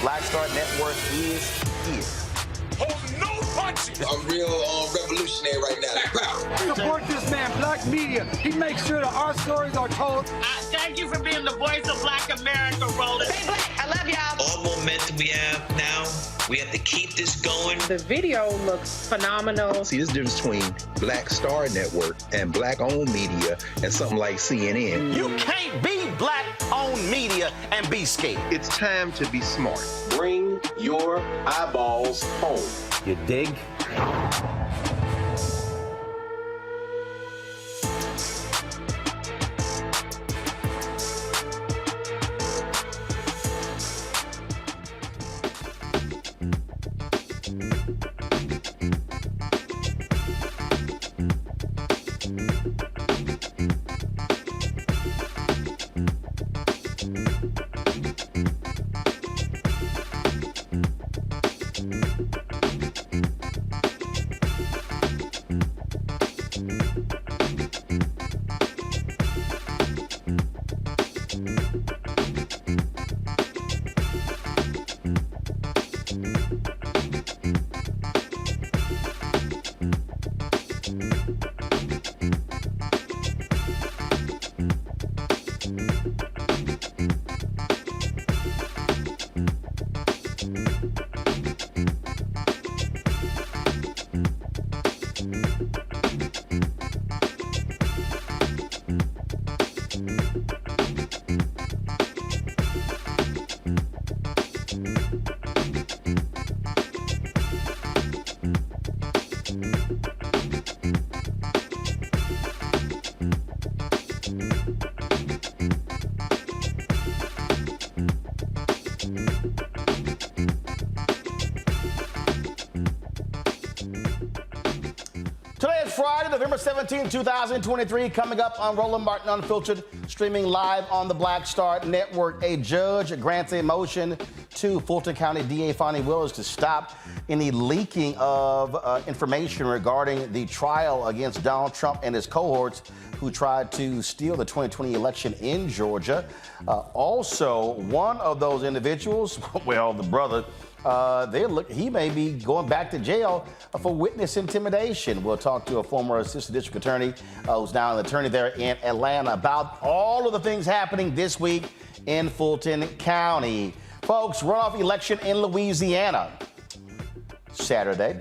Black Star Network is here. Oh, no punches! I'm real revolutionary right now. Support this man, Black Media. He makes sure that our stories are told. Thank you for being the voice of Black America, Roland. Stay black. I love y'all. All momentum we have now, we have to keep this going. The video looks phenomenal. See, there's a difference between Black Star Network and black-owned media and something like CNN. You can't be black-owned media and be scared. It's time to be smart. Bring your eyeballs home. You dig? Today is Friday, November 17, 2023. Coming up on Roland Martin Unfiltered, streaming live on the Black Star Network. A judge grants a motion to Fulton County DA Fonnie Willis to stop any leaking of information regarding the trial against Donald Trump and his cohorts who tried to steal the 2020 election in Georgia. Also, one of those individuals, well, the brother, he may be going back to jail for witness intimidation. We'll talk to a former assistant district attorney who's now an attorney there in Atlanta about all of the things happening this week in Fulton County. Folks, runoff election in Louisiana Saturday.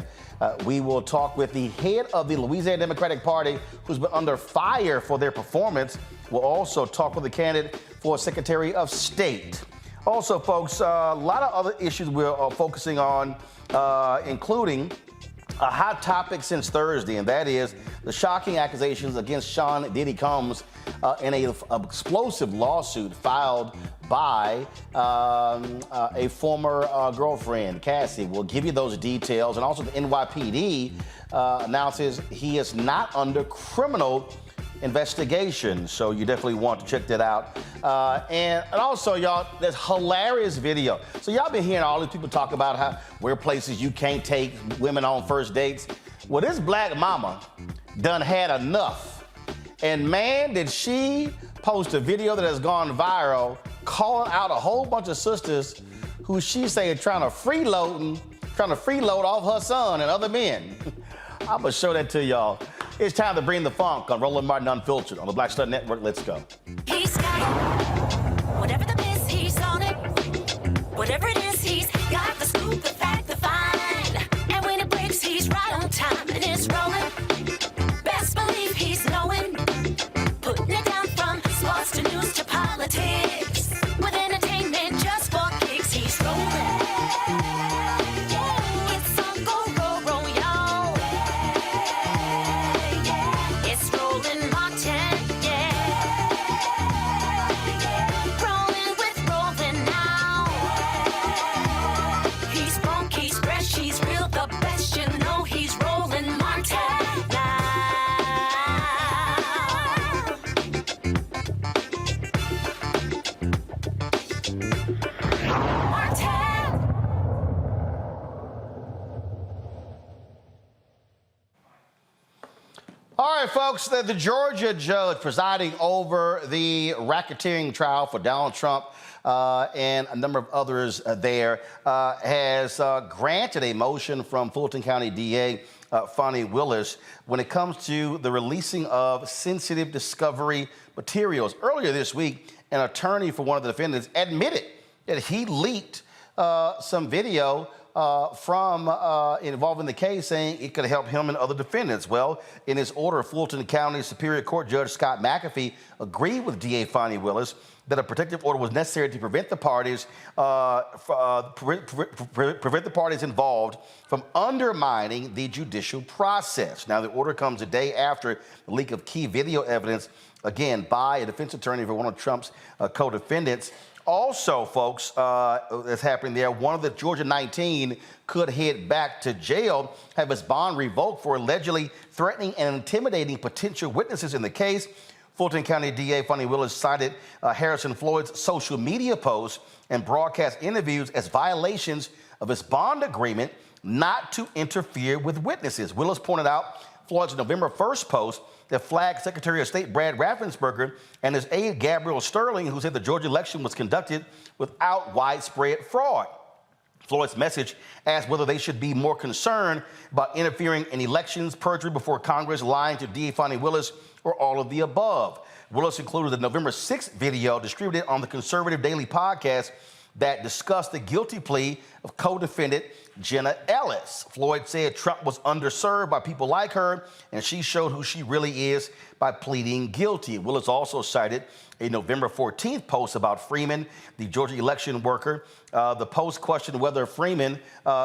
We will talk with the head of the Louisiana Democratic Party, who's been under fire for their performance. We'll also talk with the candidate for Secretary of State. Also, folks, a lot of other issues we're focusing on, including a hot topic since Thursday, and that is the shocking accusations against Sean Diddy Combs in an explosive lawsuit filed by a former girlfriend, Cassie. We'll give you those details. And also the NYPD announces he is not under criminal investigation, so you definitely want to check that out. And also, y'all, there's hilarious video. So y'all been hearing all these people talk about how where places you can't take women on first dates. Well, this black mama done had enough. And man, did she post a video that has gone viral calling out a whole bunch of sisters who she said trying to freeload off her son and other men. I'm gonna show that to y'all. It's time to bring the funk on Roland Martin Unfiltered on the Black Star Network. Let's go. He's got it. Whatever the miss, he's on it. Whatever it is, he's got the scoop, the fact, the find. And when it breaks, he's right on time and it's rolling. Best believe he's knowing. Putting it down from sports to news to politics. With entertainment just for kicks, he's rolling. It's on go, roll, y'all. It's Roland Martin, yeah. Rolling with Roland now. He's funk, he's fresh, he's real, the best, you know he's Roland Martin now. All right, folks, the Georgia judge presiding over the racketeering trial for Donald Trump and a number of others there has granted a motion from Fulton County DA Fonnie Willis when it comes to the releasing of sensitive discovery materials. Earlier this week, an attorney for one of the defendants admitted that he leaked some video from involving the case, saying it could help him and other defendants. Well, in his order, Fulton County Superior Court Judge Scott McAfee agreed with DA Fonnie Willis that a protective order was necessary to prevent the parties involved from undermining the judicial process. Now, the order comes a day after the leak of key video evidence, again, by a defense attorney for one of Trump's co-defendants. Also, folks, that's happening there, one of the Georgia 19 could head back to jail, have his bond revoked for allegedly threatening and intimidating potential witnesses in the case. Fulton County DA Fonnie Willis cited Harrison Floyd's social media posts and broadcast interviews as violations of his bond agreement not to interfere with witnesses. Willis pointed out Floyd's November 1st post that flagged Secretary of State Brad Raffensperger and his aide Gabriel Sterling, who said the Georgia election was conducted without widespread fraud. Floyd's message asked whether they should be more concerned about interfering in elections, perjury before Congress, lying to DA Fani Willis, or all of the above. Willis included the November 6th video distributed on the Conservative Daily podcast that discussed the guilty plea of co-defendant Jenna Ellis. Floyd said Trump was underserved by people like her, and she showed who she really is by pleading guilty. Willis also cited a November 14th post about Freeman, the Georgia election worker. The post questioned whether Freeman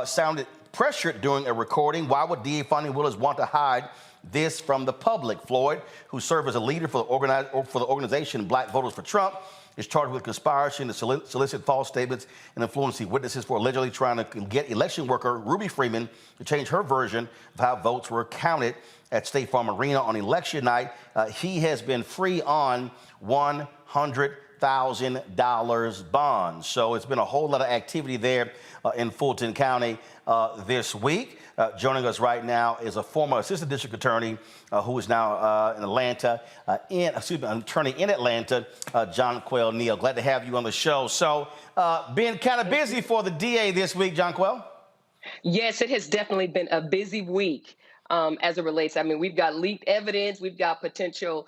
sounded pressured during a recording. Why would DA Fani Willis want to hide this from the public? Floyd, who served as a leader for the organization Black Voters for Trump, is charged with conspiracy to solicit false statements and influencing witnesses for allegedly trying to get election worker Ruby Freeman to change her version of how votes were counted at State Farm Arena on election night. He has been free on $100,000 bond. So it's been a whole lot of activity there in Fulton County this week. Joining us right now is a former assistant district attorney who is now in Atlanta, attorney in Atlanta, Jonquel Neal. Glad to have you on the show. So, been kind of busy for the DA this week, Jonquel? Yes, it has definitely been a busy week as it relates. I mean, we've got leaked evidence, we've got potential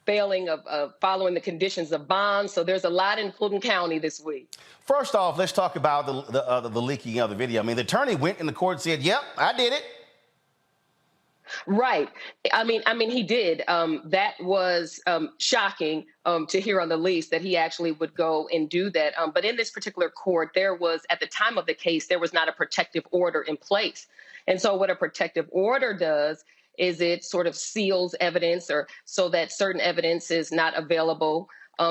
failing of following the conditions of bonds. So there's a lot in Fulton County this week. First off, let's talk about the leaking of the video. I mean, the attorney went in the court and said, yep, I did it. Right. I mean, he did. That was shocking to hear on the least that he actually would go and do that. But in this particular court, there was, at the time of the case, there was not a protective order in place. And so what a protective order does is it sort of seals evidence or so that certain evidence is not available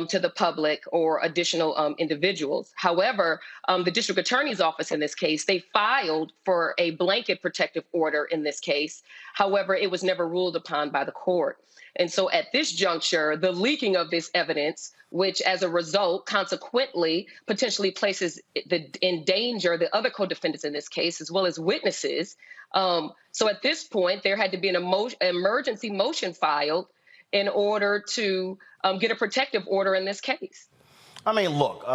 to the public or additional individuals. However, the district attorney's office in this case, they filed for a blanket protective order in this case. However, it was never ruled upon by the court. And so at this juncture, the leaking of this evidence, which as a result consequently potentially places in danger the other co-defendants in this case, as well as witnesses. So at this point, there had to be an emergency motion filed in order to get a protective order in this case. I mean, look,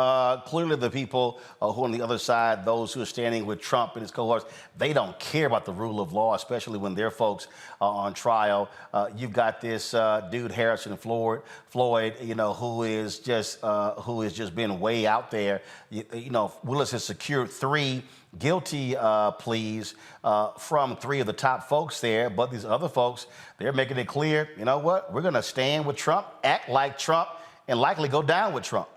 clearly the people who are on the other side, those who are standing with Trump and his cohorts, they don't care about the rule of law, especially when their folks are on trial. You've got this dude, Harrison Floyd, you know, who is just been way out there. You know, Willis has secured 3 guilty pleas from 3 of the top folks there, but these other folks, they're making it clear, you know what, we're going to stand with Trump, act like Trump, and likely go down with Trump.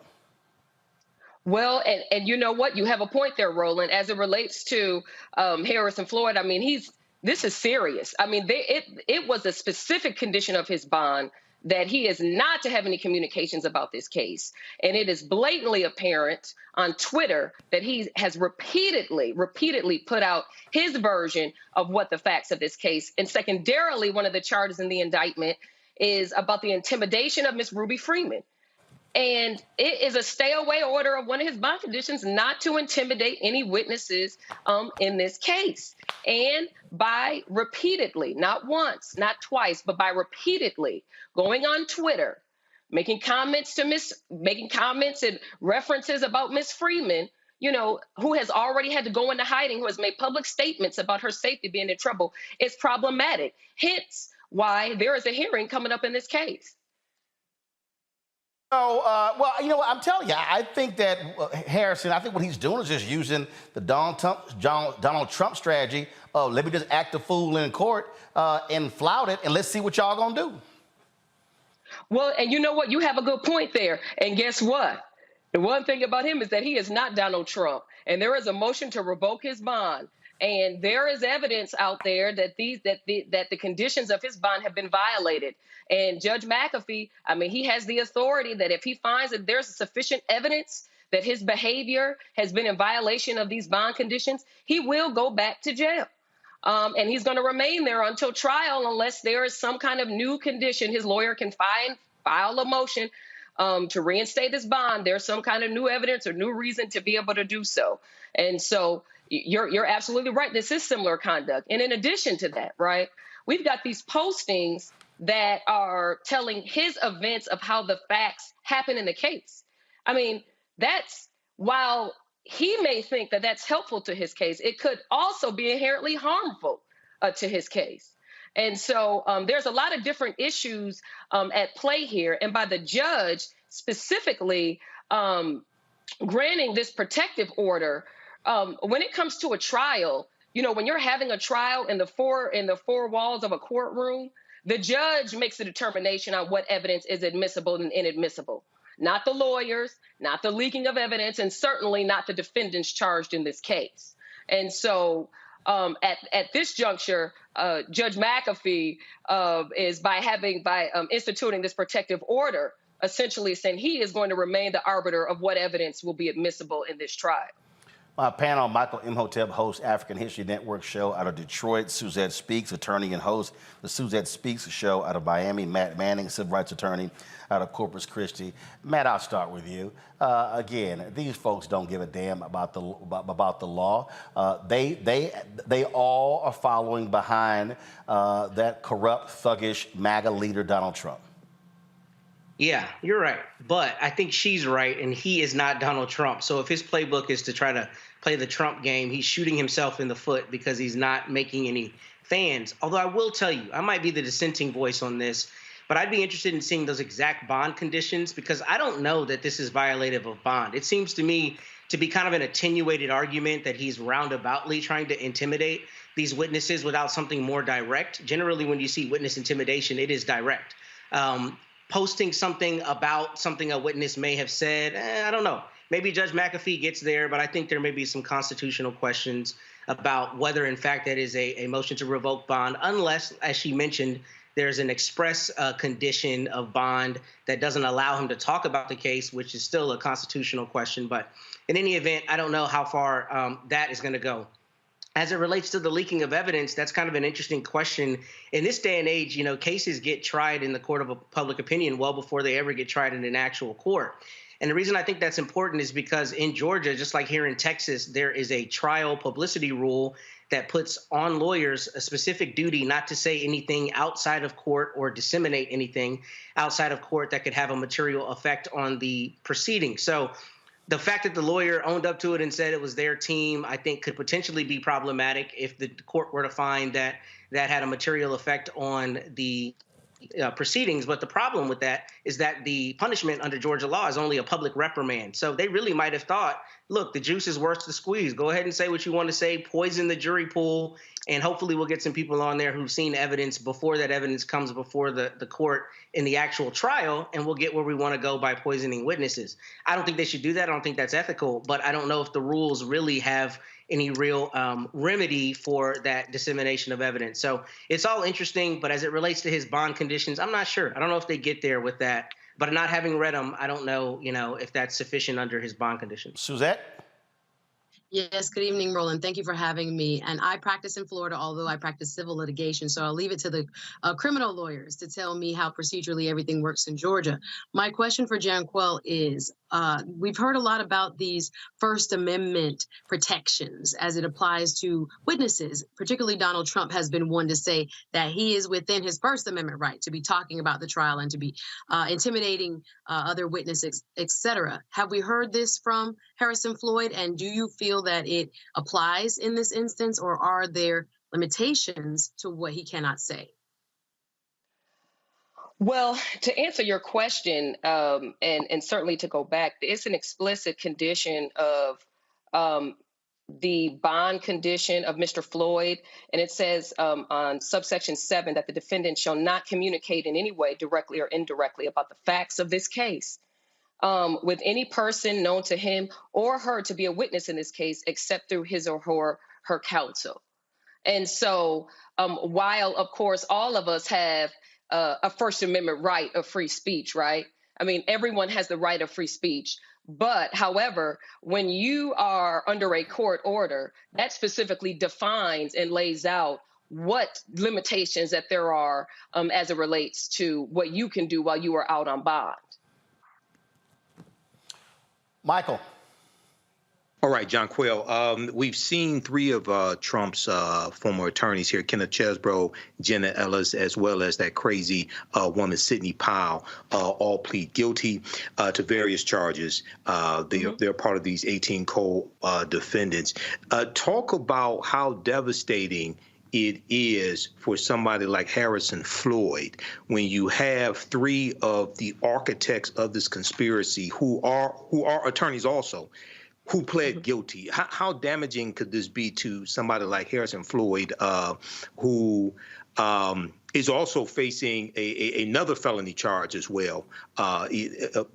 Well, and you know what? You have a point there, Roland, as it relates to Harrison Floyd. I mean, this is serious. I mean, it was a specific condition of his bond that he is not to have any communications about this case. And it is blatantly apparent on Twitter that he has repeatedly put out his version of what the facts of this case. And secondarily, one of the charges in the indictment is about the intimidation of Miss Ruby Freeman. And it is a stay-away order of one of his bond conditions not to intimidate any witnesses in this case. And by repeatedly, not once, not twice, but by repeatedly going on Twitter, making comments and references about Miss Freeman, you know, who has already had to go into hiding, who has made public statements about her safety being in trouble, is problematic. Hence why there is a hearing coming up in this case. So, well, you know what, I'm telling you, I think that Harrison, I think what he's doing is just using the Donald Trump strategy of let me just act a fool in court and flout it, and let's see what y'all gonna do. Well, and you know what? You have a good point there. And guess what? The one thing about him is that he is not Donald Trump, and there is a motion to revoke his bond. And there is evidence out there that the conditions of his bond have been violated. And Judge McAfee, I mean, he has the authority that if he finds that there's sufficient evidence that his behavior has been in violation of these bond conditions, he will go back to jail. And he's going to remain there until trial unless there is some kind of new condition. His lawyer can file a motion to reinstate his bond. There's some kind of new evidence or new reason to be able to do so. And so you're absolutely right. This is similar conduct. And in addition to that, right, we've got these postings that are telling his events of how the facts happen in the case. I mean, that's while he may think that that's helpful to his case. It could also be inherently harmful to his case. And so there's a lot of different issues at play here. And by the judge specifically granting this protective order, when it comes to a trial, you know, when you're having a trial in the four walls of a courtroom, the judge makes a determination on what evidence is admissible and inadmissible. Not the lawyers, not the leaking of evidence, and certainly not the defendants charged in this case. And so at this juncture, Judge McAfee is by instituting this protective order, essentially saying he is going to remain the arbiter of what evidence will be admissible in this trial. My panel, Michael Imhotep, hosts African History Network show out of Detroit. Suzette Speaks, attorney and host the Suzette Speaks show out of Miami. Matt Manning, civil rights attorney out of Corpus Christi. Matt, I'll start with you. Again, these folks don't give a damn about the law. They all are following behind that corrupt, thuggish MAGA leader, Donald Trump. Yeah, you're right. But I think she's right, and he is not Donald Trump. So if his playbook is to try to play the Trump game, he's shooting himself in the foot because he's not making any fans. Although I will tell you, I might be the dissenting voice on this, but I'd be interested in seeing those exact bond conditions because I don't know that this is violative of bond. It seems to me to be kind of an attenuated argument that he's roundaboutly trying to intimidate these witnesses without something more direct. Generally, when you see witness intimidation, it is direct. Posting something about something a witness may have said, I don't know. Maybe Judge McAfee gets there, but I think there may be some constitutional questions about whether, in fact, that is a motion to revoke bond, unless, as she mentioned, there's an express condition of bond that doesn't allow him to talk about the case, which is still a constitutional question. But in any event, I don't know how far that is going to go. As it relates to the leaking of evidence, that's kind of an interesting question. In this day and age, you know, cases get tried in the court of public opinion well before they ever get tried in an actual court. And the reason I think that's important is because in Georgia, just like here in Texas, there is a trial publicity rule that puts on lawyers a specific duty not to say anything outside of court or disseminate anything outside of court that could have a material effect on the proceeding. So the fact that the lawyer owned up to it and said it was their team, I think could potentially be problematic if the court were to find that that had a material effect on the proceedings. But the problem with that is that the punishment under Georgia law is only a public reprimand. So they really might have thought, look, the juice is worth the squeeze. Go ahead and say what you want to say, poison the jury pool, and hopefully we'll get some people on there who've seen evidence before that evidence comes before the court in the actual trial, and we'll get where we want to go by poisoning witnesses. I don't think they should do that. I don't think that's ethical, but I don't know if the rules really have any real remedy for that dissemination of evidence. So it's all interesting, but as it relates to his bond conditions, I'm not sure. I don't know if they get there with that, but not having read them, I don't know, if that's sufficient under his bond conditions. Suzette? Yes, good evening, Roland. Thank you for having me. And I practice in Florida, although I practice civil litigation. So I'll leave it to the criminal lawyers to tell me how procedurally everything works in Georgia. My question for Janquel is, we've heard a lot about these First Amendment protections as it applies to witnesses. Particularly Donald Trump has been one to say that he is within his First Amendment right to be talking about the trial and to be intimidating other witnesses, et cetera. Have we heard this from Harrison Floyd? And do you feel that it applies in this instance, or are there limitations to what he cannot say? Well, to answer your question, and certainly to go back, it's an explicit condition of the bond condition of Mr. Floyd, and it says on subsection 7 that the defendant shall not communicate in any way, directly or indirectly, about the facts of this case with any person known to him or her to be a witness in this case, except through his or her counsel. And so while, of course, all of us have a First Amendment right of free speech, right? I mean, everyone has the right of free speech. But however, when you are under a court order, that specifically defines and lays out what limitations that there are as it relates to what you can do while you are out on bond. Michael. All right, John Quayle. We've seen three of Trump's former attorneys here, Kenneth Chesebro, Jenna Ellis, as well as that crazy woman, Sidney Powell, all plead guilty to various charges. They're part of these 18 co-defendants. Talk about how devastating it is for somebody like Harrison Floyd when you have three of the architects of this conspiracy who are attorneys also, who pled guilty. How damaging could this be to somebody like Harrison Floyd, who is also facing another felony charge as well,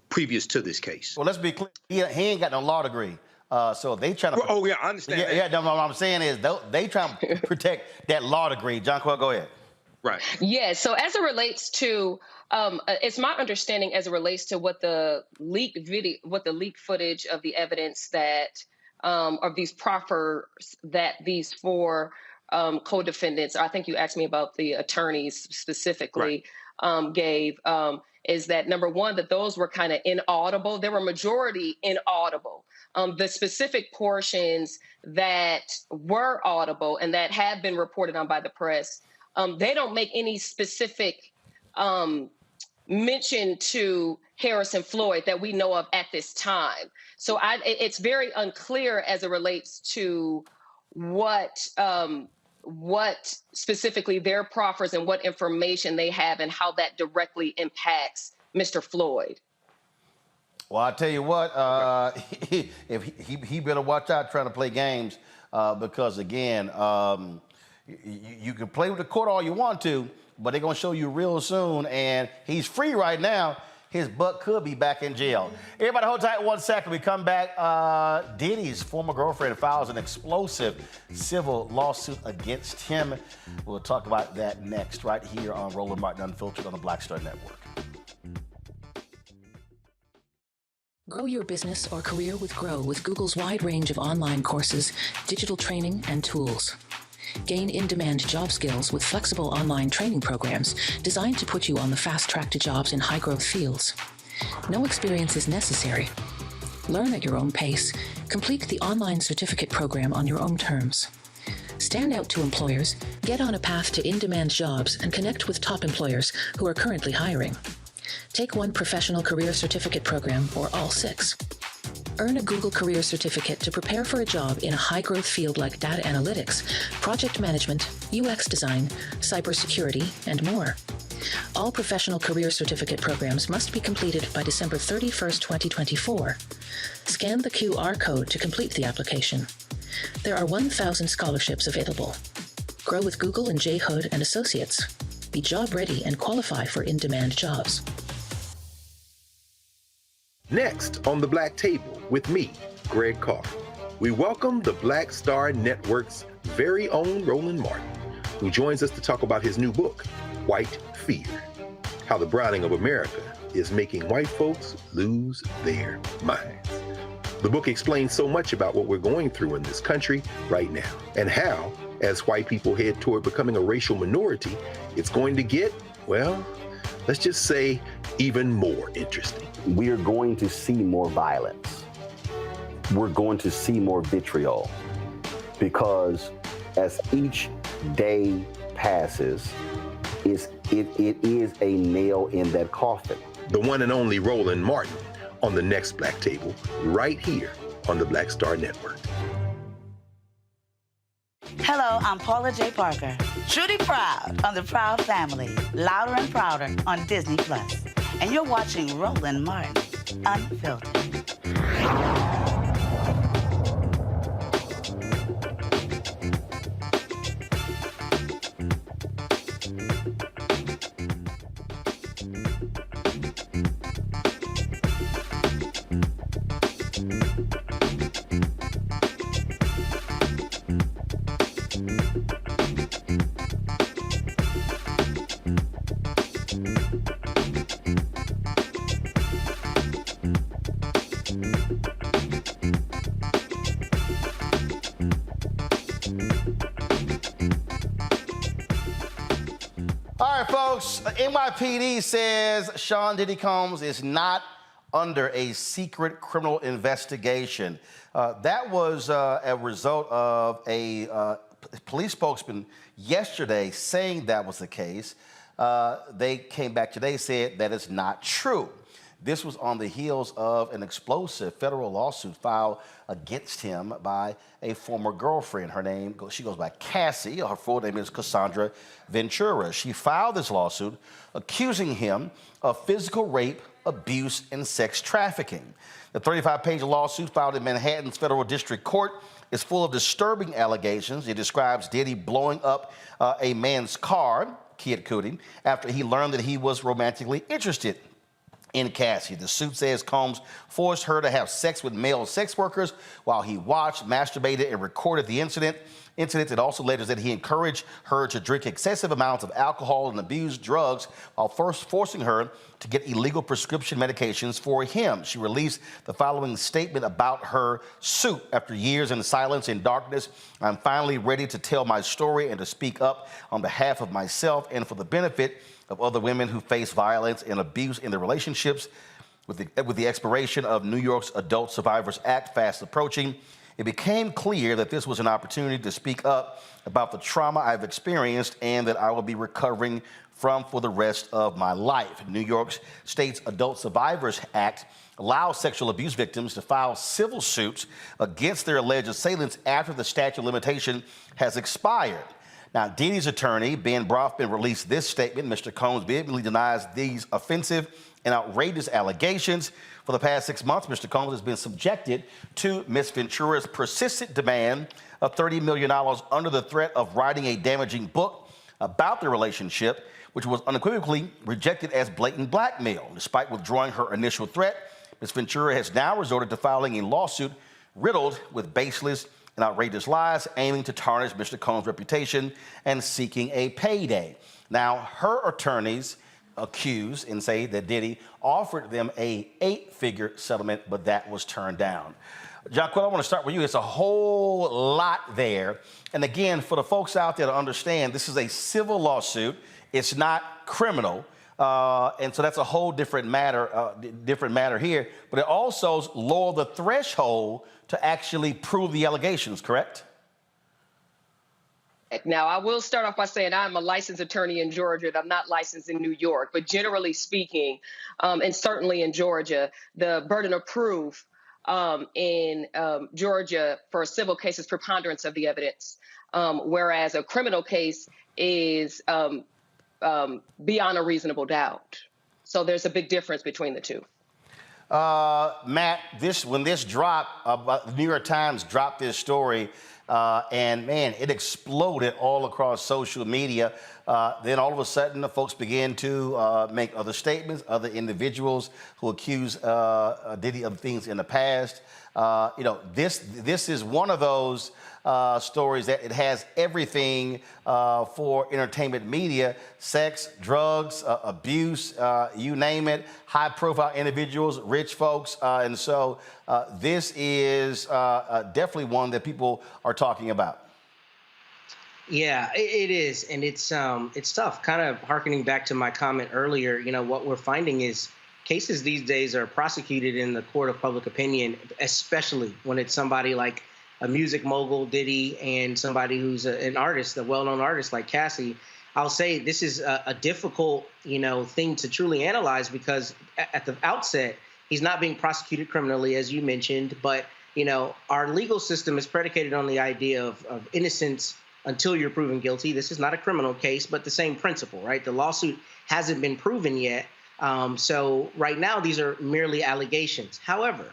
previous to this case? Well, let's be clear. He ain't got no law degree. So they trying to. Oh, yeah, I understand. Yeah, no, what I'm saying is they trying to protect that law degree. John Quayle, go ahead. Right. Yeah. So as it relates to, it's my understanding as it relates to what the leaked footage of the evidence that of these proffers that these four co-defendants, I think you asked me about the attorneys specifically, gave, is that number one, that those were kind of inaudible. They were majority inaudible. The specific portions that were audible and that have been reported on by the press, they don't make any specific mention to Harrison Floyd that we know of at this time. So it's very unclear as it relates to what specifically their proffers and what information they have and how that directly impacts Mr. Floyd. Well, I tell you what, if he better watch out trying to play games because again, you can play with the court all you want to, but they're gonna show you real soon. And he's free right now. His butt could be back in jail. Everybody hold tight 1 second. We come back. Diddy's former girlfriend files an explosive civil lawsuit against him. We'll talk about that next right here on Roland Martin Unfiltered on the Black Star Network. Grow your business or career with Grow with Google's wide range of online courses, digital training, and tools. Gain in-demand job skills with flexible online training programs designed to put you on the fast track to jobs in high-growth fields. No experience is necessary. Learn at your own pace. Complete the online certificate program on your own terms. Stand out to employers, get on a path to in-demand jobs, and connect with top employers who are currently hiring. Take one professional career certificate program or all 6. Earn a Google Career Certificate to prepare for a job in a high-growth field like data analytics, project management, UX design, cybersecurity, and more. All professional career certificate programs must be completed by December 31st, 2024. Scan the QR code to complete the application. There are 1,000 scholarships available. Grow with Google and J. Hood and Associates. Be job ready and qualify for in-demand jobs. Next on the Black Table with me, Greg Carr, we welcome the Black Star Network's very own Roland Martin, who joins us to talk about his new book, White Fear, how the browning of America is making white folks lose their minds. The book explains so much about what we're going through in this country right now, and how, as white people head toward becoming a racial minority, it's going to get, well, let's just say, even more interesting. We are going to see more violence. We're going to see more vitriol because as each day passes, it is a nail in that coffin. The one and only Roland Martin on the next Black Table, right here on the Black Star Network. Hello, I'm Paula J. Parker. Truly proud of the Proud Family, Louder and Prouder on Disney+. And you're watching Roland Martin Unfiltered. All right, folks, NYPD says Sean Diddy Combs is not under a secret criminal investigation. That was a result of a police spokesman yesterday saying that was the case. They came back today, said that is not true. This was on the heels of an explosive federal lawsuit filed against him by a former girlfriend. Her name, she goes by Cassie. Her full name is Cassandra Ventura. She filed this lawsuit accusing him of physical rape, abuse, and sex trafficking. The 35-page lawsuit filed in Manhattan's Federal District Court is full of disturbing allegations. It describes Diddy blowing up a man's car, Kid Cudi, after he learned that he was romantically interested in Cassie. The suit says Combs forced her to have sex with male sex workers while he watched, masturbated, and recorded the incident. It also alleges that he encouraged her to drink excessive amounts of alcohol and abuse drugs while first forcing her to get illegal prescription medications for him. She released the following statement about her suit. After years in silence and darkness, I'm finally ready to tell my story and to speak up on behalf of myself and for the benefit of other women who face violence and abuse in their relationships. With the expiration of New York's Adult Survivors Act fast approaching, it became clear that this was an opportunity to speak up about the trauma I've experienced and that I will be recovering from for the rest of my life. New York State's Adult Survivors Act allows sexual abuse victims to file civil suits against their alleged assailants after the statute of limitation has expired. Now, Diddy's attorney, Ben Brofman, released this statement. Mr. Combs vehemently denies these offensive and outrageous allegations. For the past 6 months, Mr. Combs has been subjected to Ms. Ventura's persistent demand of $30 million under the threat of writing a damaging book about their relationship, which was unequivocally rejected as blatant blackmail. Despite withdrawing her initial threat, Ms. Ventura has now resorted to filing a lawsuit riddled with baseless and outrageous lies, aiming to tarnish Mr. Combs' reputation and seeking a payday. Now, her attorneys accuse and say that Diddy offered them a 8-figure settlement, but that was turned down. Jonquil, I want to start with you. It's a whole lot there. And again, for the folks out there to understand, this is a civil lawsuit. It's not criminal. And so that's a whole different matter here. But it also lowered the threshold to actually prove the allegations, correct? Now, I will start off by saying I'm a licensed attorney in Georgia. I'm not licensed in New York. But generally speaking, and certainly in Georgia, the burden of proof in Georgia for a civil case is preponderance of the evidence, whereas a criminal case is beyond a reasonable doubt. So there's a big difference between the two. Matt, when this dropped, the New York Times dropped this story, and man, it exploded all across social media. Then all of a sudden, the folks began to make other statements, other individuals who accuse Diddy of things in the past. This is one of those stories that it has everything for entertainment media: sex, drugs, abuse, you name it, high-profile individuals, rich folks. And so this is definitely one that people are talking about. Yeah, it is. And it's tough. Kind of hearkening back to my comment earlier, what we're finding is cases these days are prosecuted in the court of public opinion, especially when it's somebody like a music mogul, Diddy, and somebody who's an artist, a well-known artist like Cassie. I'll say this is a difficult, thing to truly analyze because at the outset, he's not being prosecuted criminally, as you mentioned, but, our legal system is predicated on the idea of innocence until you're proven guilty. This is not a criminal case, but the same principle, right? The lawsuit hasn't been proven yet. So right now, these are merely allegations. However,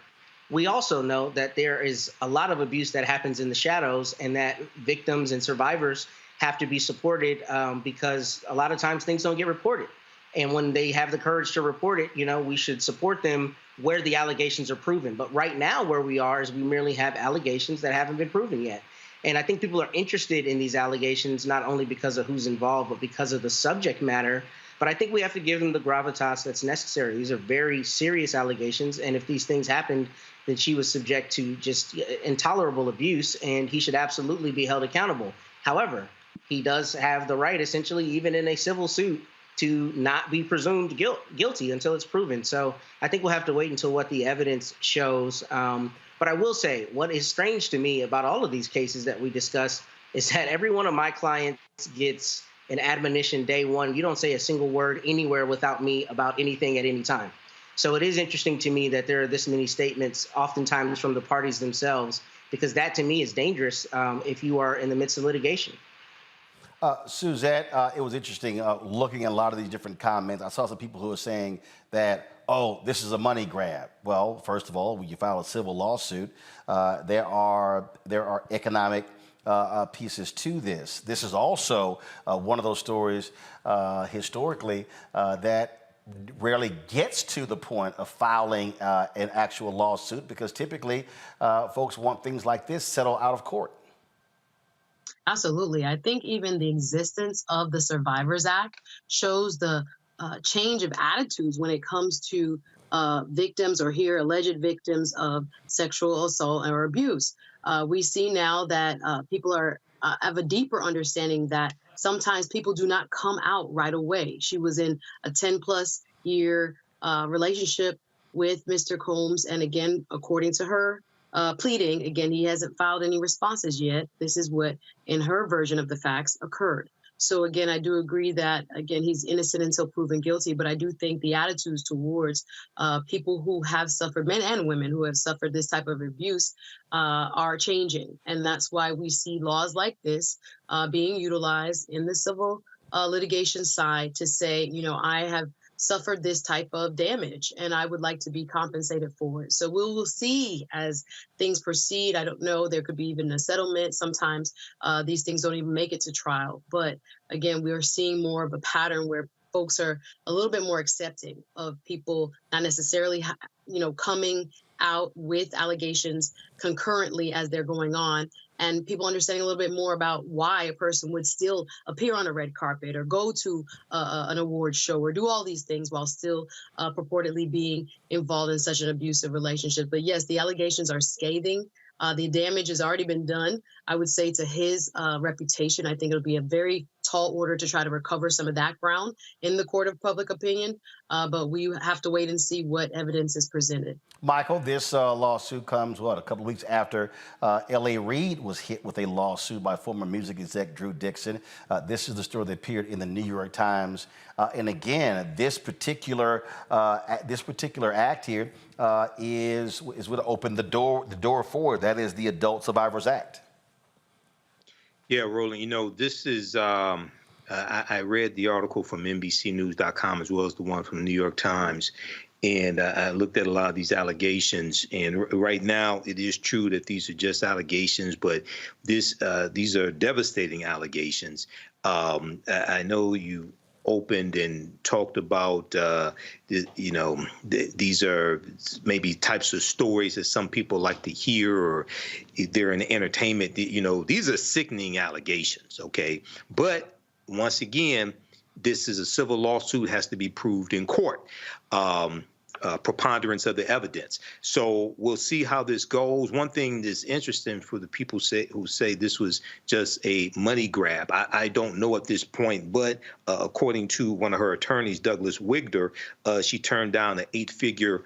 we also know that there is a lot of abuse that happens in the shadows and that victims and survivors have to be supported because a lot of times things don't get reported. And when they have the courage to report it, we should support them where the allegations are proven. But right now where we are is we merely have allegations that haven't been proven yet. And I think people are interested in these allegations, not only because of who's involved, but because of the subject matter. But I think we have to give them the gravitas that's necessary. These are very serious allegations. And if these things happened, then she was subject to just intolerable abuse, and he should absolutely be held accountable. However, he does have the right, essentially, even in a civil suit, to not be presumed guilty until it's proven. So I think we'll have to wait until what the evidence shows. But I will say, what is strange to me about all of these cases that we discuss is that every one of my clients gets an admonition day one. You don't say a single word anywhere without me about anything at any time. So it is interesting to me that there are this many statements, oftentimes from the parties themselves, because that to me is dangerous if you are in the midst of litigation. Suzette, it was interesting looking at a lot of these different comments. I saw some people who are saying that, oh, this is a money grab. Well, first of all, when you file a civil lawsuit, there are economic pieces to this. This is also one of those stories historically that rarely gets to the point of filing an actual lawsuit, because typically folks want things like this settled out of court. Absolutely. I think even the existence of the Survivors Act shows the change of attitudes when it comes to victims or alleged victims of sexual assault or abuse. We see now that people have a deeper understanding that sometimes people do not come out right away. She was in a 10+ year relationship with Mr. Combs. And again, according to her pleading, again, he hasn't filed any responses yet. This is what, in her version of the facts, occurred. So again, I do agree that, again, he's innocent until proven guilty, but I do think the attitudes towards people who have suffered, men and women who have suffered this type of abuse are changing. And that's why we see laws like this being utilized in the civil litigation side to say, you know, I have suffered this type of damage and I would like to be compensated for it. So we'll see as things proceed. I don't know, there could be even a settlement. Sometimes these things don't even make it to trial. But again, we are seeing more of a pattern where folks are a little bit more accepting of people not necessarily, coming out with allegations concurrently as they're going on, and people understanding a little bit more about why a person would still appear on a red carpet or go to an award show or do all these things while still purportedly being involved in such an abusive relationship. But yes, the allegations are scathing. The damage has already been done, I would say, to his reputation. I think it'll be a very tall order to try to recover some of that ground in the court of public opinion. But we have to wait and see what evidence is presented. Michael, this lawsuit comes, a couple of weeks after L.A. Reid was hit with a lawsuit by former music exec Drew Dixon. This is the story that appeared in the New York Times. And again, this particular act here is what opened the door for it. That is the Adult Survivors Act. Yeah, Roland, this is, I read the article from NBCnews.com as well as the one from the New York Times. And I looked at a lot of these allegations, and right now it is true that these are just allegations, but these are devastating allegations. I know you opened and talked about, these are maybe types of stories that some people like to hear, or they're in entertainment. These are sickening allegations, okay? But once again, this is a civil lawsuit, has to be proved in court. Preponderance of the evidence. So we'll see how this goes. One thing that's interesting for the people who say this was just a money grab, I don't know at this point, but according to one of her attorneys, Douglas Wigder, she turned down an 8-figure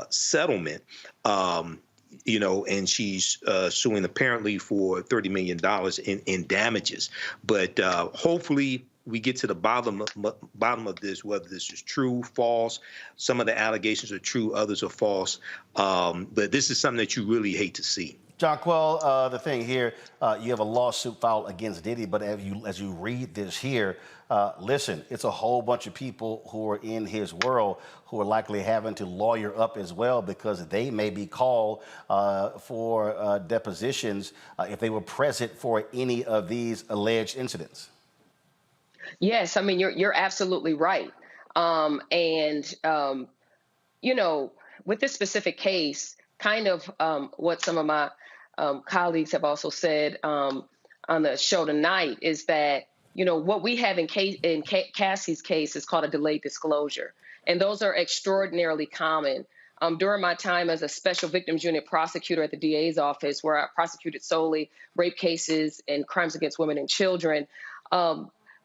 settlement. And she's suing apparently for $30 million in damages. But hopefully we get to the bottom of this, whether this is true, false. Some of the allegations are true, others are false. But this is something that you really hate to see. Jonquil, the thing here, you have a lawsuit filed against Diddy, but as you read this here, listen, it's a whole bunch of people who are in his world who are likely having to lawyer up as well, because they may be called for depositions if they were present for any of these alleged incidents. Yes, I mean, you're absolutely right. With this specific case, kind of what some of my colleagues have also said on the show tonight is that, what we have in Cassie's case is called a delayed disclosure. And those are extraordinarily common. During my time as a special victims unit prosecutor at the DA's office, where I prosecuted solely rape cases and crimes against women and children,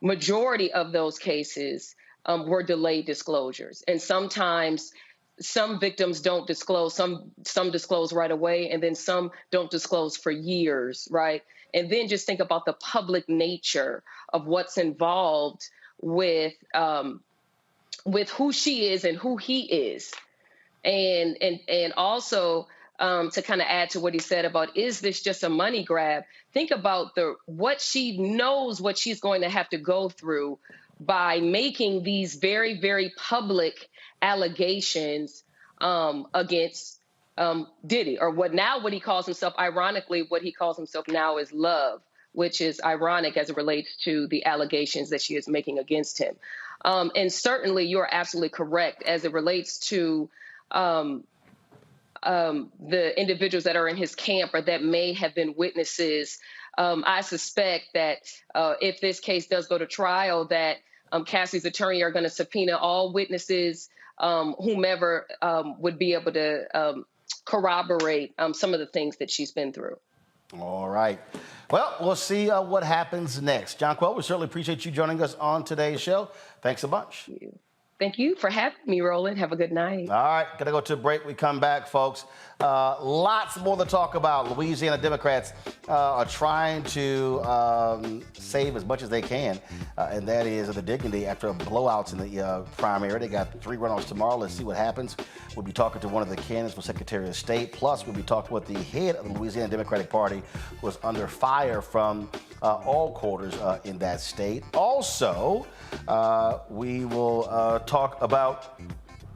majority of those cases were delayed disclosures. And sometimes some victims don't disclose, some disclose right away, and then some don't disclose for years, right? And then just think about the public nature of what's involved with who she is and who he is. And also to kind of add to what he said about, is this just a money grab? Think about what she knows, what she's going to have to go through by making these very, very public allegations against Diddy, or what he calls himself, ironically, what he calls himself now is Love, which is ironic as it relates to the allegations that she is making against him. And certainly you're absolutely correct as it relates to the individuals that are in his camp or that may have been witnesses. I suspect that if this case does go to trial, that Cassie's attorney are going to subpoena all witnesses, whomever would be able to corroborate some of the things that she's been through. All right. Well, we'll see what happens next. Jonquil, we certainly appreciate you joining us on today's show. Thanks a bunch. Thank you for having me, Roland. Have a good night. All right. Got to go to a break. We come back, folks. Lots more to talk about. Louisiana Democrats are trying to save as much as they can, and that is the dignity after blowouts in the primary. They got 3 runoffs tomorrow. Let's see what happens. We'll be talking to one of the candidates for Secretary of State. Plus, we'll be talking with the head of the Louisiana Democratic Party, who was under fire from all quarters in that state. Also, we will talk about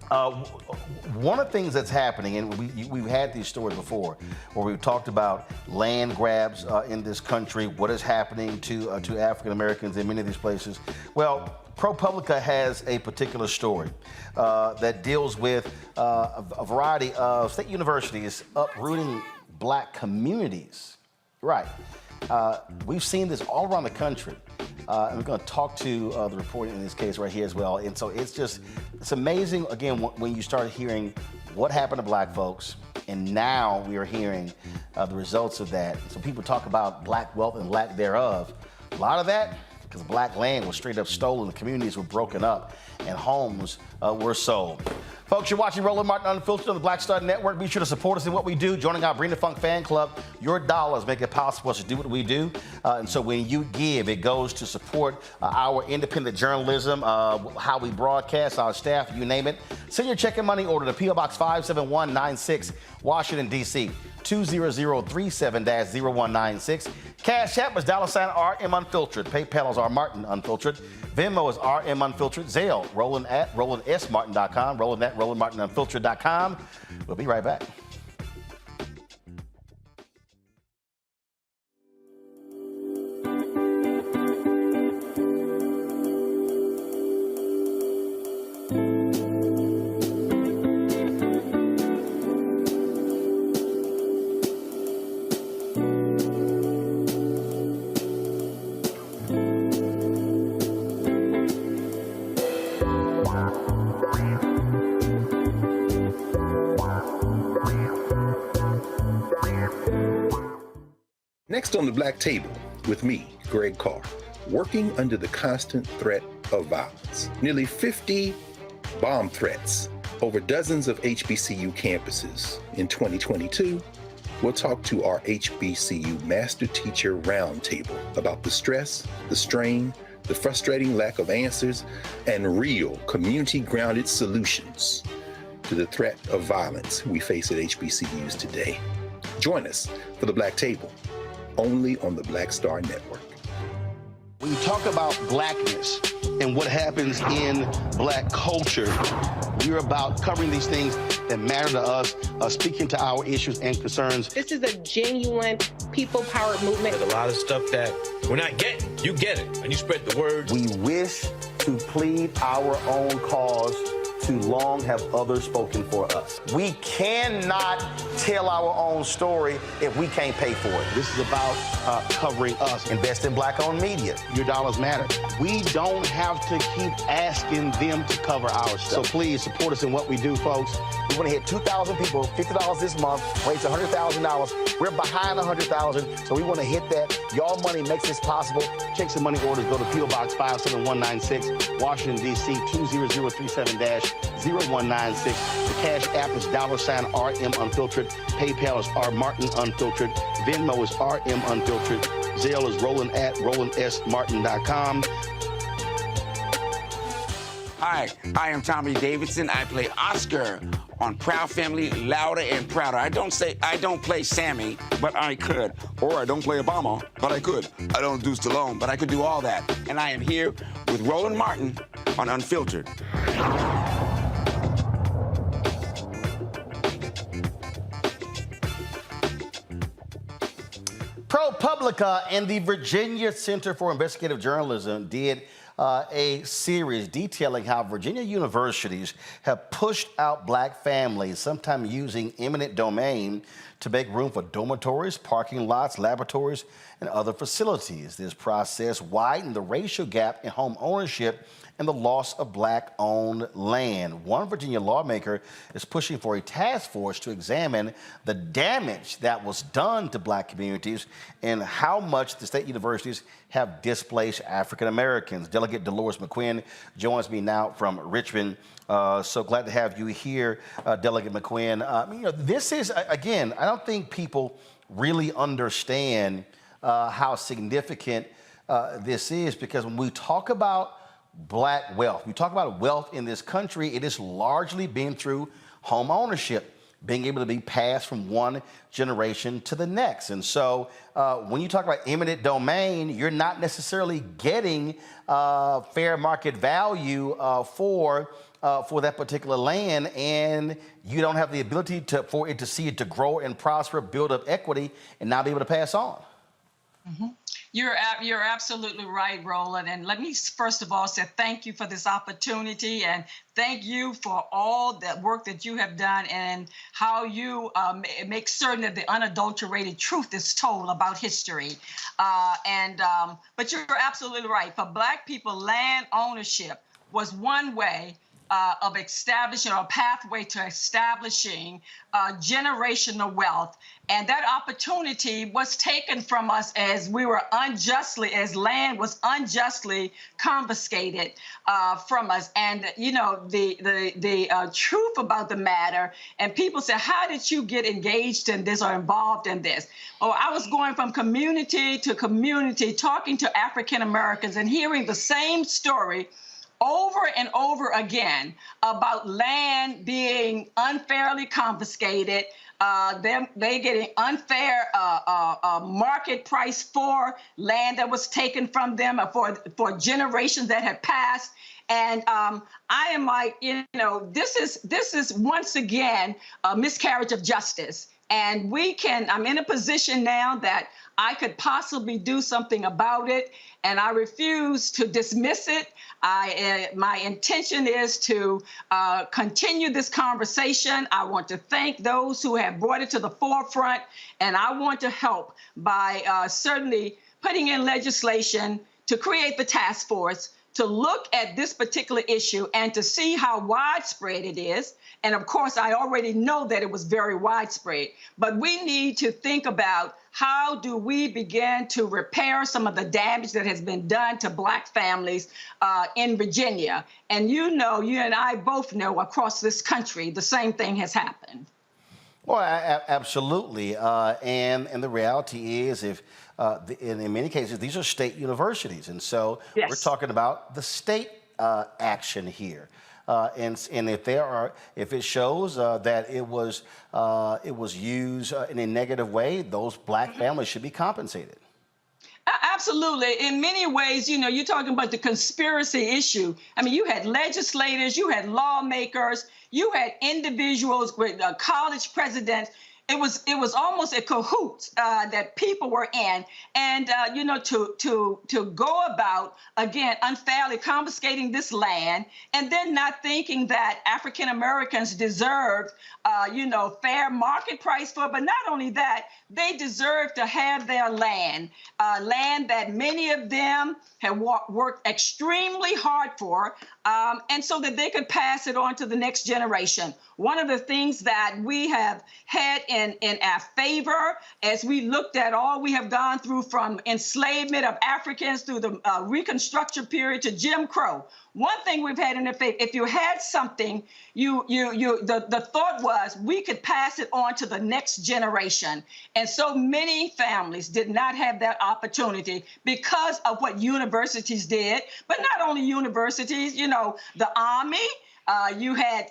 one of the things that's happening, and we've had these stories before, where we've talked about land grabs in this country, what is happening to African Americans in many of these places. Well, ProPublica has a particular story that deals with a variety of state universities uprooting black communities. Right. We've seen this all around the country. And we're going to talk to the reporter in this case right here as well. And so it's amazing, again, when you start hearing what happened to black folks, and now we are hearing the results of that. So people talk about black wealth and lack thereof. A lot of that because black land was straight up stolen, the communities were broken up, and homes were sold. Folks, you're watching Roland Martin Unfiltered on the Black Star Network. Be sure to support us in what we do. Joining our Bring the Funk fan club, your dollars make it possible for us to do what we do. And so when you give, it goes to support our independent journalism, how we broadcast, our staff, you name it. Send your check and money order to P.O. Box 57196, Washington, D.C. 20037-0196. Cash App is $RM Unfiltered. PayPal is R Martin Unfiltered. Venmo is RM Unfiltered. Zelle, Roland at RolandSMartin.com. Roland at RolandMartinUnfiltered.com. We'll be right back. Next on the Black Table, with me, Greg Carr, working under the constant threat of violence. Nearly 50 bomb threats over dozens of HBCU campuses. In 2022, we'll talk to our HBCU Master Teacher Roundtable about the stress, the strain, the frustrating lack of answers, and real community-grounded solutions to the threat of violence we face at HBCUs today. Join us for the Black Table, only on the Black Star Network. When you talk about blackness and what happens in black culture, we're about covering these things that matter to us, speaking to our issues and concerns. This is a genuine people-powered movement. There's a lot of stuff that we're not getting. You get it, and you spread the word. We wish to plead our own cause Too long have others spoken for us. We cannot tell our own story if we can't pay for it. This is about covering us. Invest in black-owned media. Your dollars matter. We don't have to keep asking them to cover our stuff. So please support us in what we do, folks. We want to hit 2,000 people, $50 this month, raise $100,000. We're behind 100,000, so we want to hit that. Y'all money makes this possible. Check some money orders. Go to P.O. Box 57196, Washington, D.C. 20037-0196. The Cash App is $RM Unfiltered. PayPal is R Martin Unfiltered. Venmo is RM Unfiltered. Zelle is Roland at RolandSMartin.com. Hi, I am Tommy Davidson. I play Oscar on Proud Family, Louder and Prouder. I don't play Sammy, but I could. Or I don't play Obama, but I could. I don't do Stallone, but I could do all that. And I am here with Roland Martin on Unfiltered. ProPublica and the Virginia Center for Investigative Journalism did a series detailing how Virginia universities have pushed out black families, sometimes using eminent domain to make room for dormitories, parking lots, laboratories, and other facilities. This process widened the racial gap in home ownership and the loss of black-owned land. One Virginia lawmaker is pushing for a task force to examine the damage that was done to black communities and how much the state universities have displaced African Americans. Delegate Dolores McQuinn joins me now from Richmond. So glad to have you here, Delegate McQuinn. This is, again, I don't think people really understand how significant this is, because when we talk about black wealth, we talk about wealth in this country, it is largely been through home ownership, being able to be passed from one generation to the next. And so when you talk about eminent domain, you're not necessarily getting fair market value for that particular land, and you don't have the ability for it to see it to grow and prosper, build up equity, and not be able to pass on. Mm-hmm. You're absolutely right, Roland. And let me first of all say thank you for this opportunity, and thank you for all the work that you have done and how you make certain that the unadulterated truth is told about history. But you're absolutely right. For Black people, land ownership was one way of establishing, or a pathway to establishing generational wealth. And that opportunity was taken from us as land was unjustly confiscated from us. And, the truth about the matter, and people say, how did you get engaged in this or involved in this? Oh, I was going from community to community, talking to African Americans and hearing the same story over and over again about land being unfairly confiscated, they getting unfair market price for land that was taken from them for generations that had passed. And I am like, this is once again a miscarriage of justice. And I'm in a position now that I could possibly do something about it, and I refuse to dismiss it. My intention is to continue this conversation. I want to thank those who have brought it to the forefront, and I want to help by certainly putting in legislation to create the task force to look at this particular issue and to see how widespread it is. And of course, I already know that it was very widespread, but we need to think about how do we begin to repair some of the damage that has been done to Black families in Virginia. And you and I both know across this country, the same thing has happened. Well, absolutely. And the reality is, in many cases, these are state universities. And so We're talking about the state action here. And if it shows that it was used in a negative way, those Black families should be compensated. Absolutely. In many ways, you're talking about the conspiracy issue. I mean, you had legislators, you had lawmakers, you had individuals with college presidents. it was almost a cahoots that people were in, and to go about again unfairly confiscating this land, and then not thinking that African Americans deserved fair market price for it. But not only that, they deserve to have their land that many of them have worked extremely hard for, and so that they could pass it on to the next generation. One of the things that we have had in our favor as we looked at all we have gone through from enslavement of Africans through the Reconstruction period to Jim Crow. One thing we've had in our favor, if you had something, the thought was we could pass it on to the next generation. And so many families did not have that opportunity because of what universities did, but not only universities, the Army, you had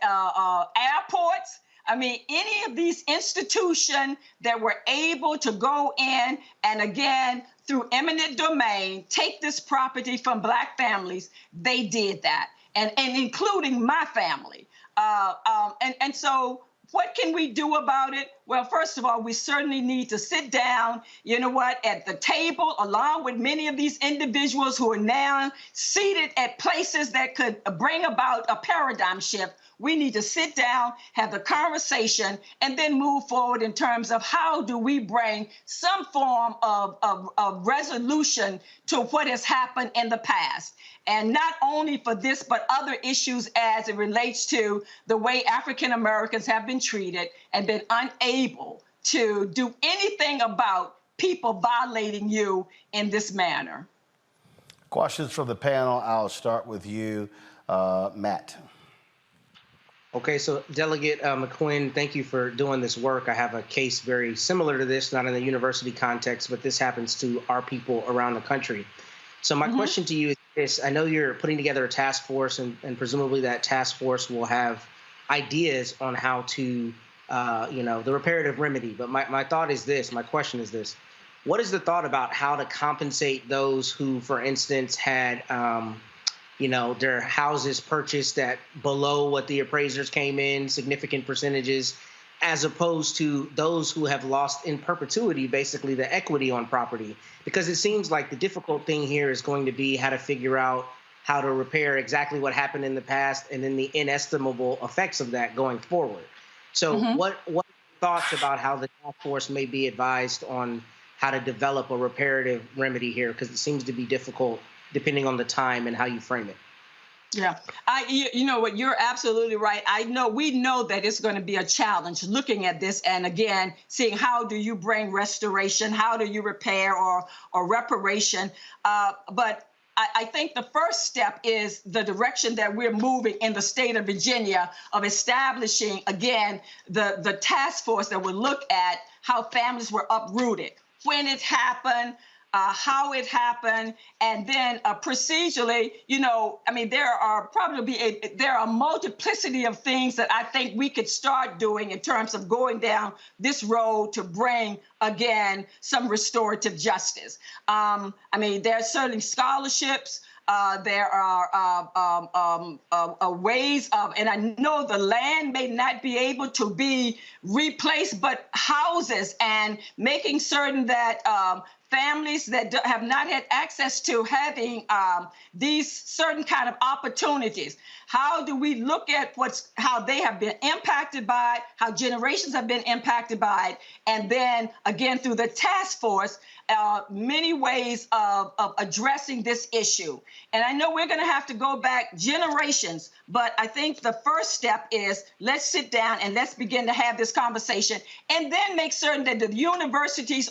airports. I mean, any of these institutions that were able to go in and again, through eminent domain, take this property from Black families, they did that, and including my family. And so what can we do about it? Well, first of all, we certainly need to sit down, at the table, along with many of these individuals who are now seated at places that could bring about a paradigm shift. We need to sit down, have the conversation, and then move forward in terms of how do we bring some form of resolution to what has happened in the past. And not only for this, but other issues as it relates to the way African Americans have been treated and been unable to do anything about people violating you in this manner. Questions from the panel. I'll start with you, Matt. Okay, so Delegate McQuinn, thank you for doing this work. I have a case very similar to this, not in the university context, but this happens to our people around the country. So my question to you is this. I know you're putting together a task force, and presumably that task force will have ideas on how to, the reparative remedy. But my thought is this, my question is this. What is the thought about how to compensate those who, for instance, had their houses purchased at below what the appraisers came in, significant percentages, as opposed to those who have lost in perpetuity, basically the equity on property? Because it seems like the difficult thing here is going to be how to figure out how to repair exactly what happened in the past and then the inestimable effects of that going forward. So what thoughts about how the task force may be advised on how to develop a reparative remedy here? Because it seems to be difficult depending on the time and how you frame it. Yeah, you know what, you're absolutely right. We know that it's going to be a challenge looking at this, and again, seeing how do you bring restoration, how do you repair or reparation. But I think the first step is the direction that we're moving in the state of Virginia of establishing, again, the task force that would look at how families were uprooted, when it happened, how it happened, and then procedurally, there are a multiplicity of things that I think we could start doing in terms of going down this road to bring, again, some restorative justice. There are certainly scholarships. There are ways of, and I know the land may not be able to be replaced, but houses, and making certain that families that have not had access to having these certain kind of opportunities. How do we look at how they have been impacted by it, how generations have been impacted by it, and then again through the task force, many ways of addressing this issue. And I know we're going to have to go back generations, but I think the first step is let's sit down and let's begin to have this conversation, and then make certain that the universities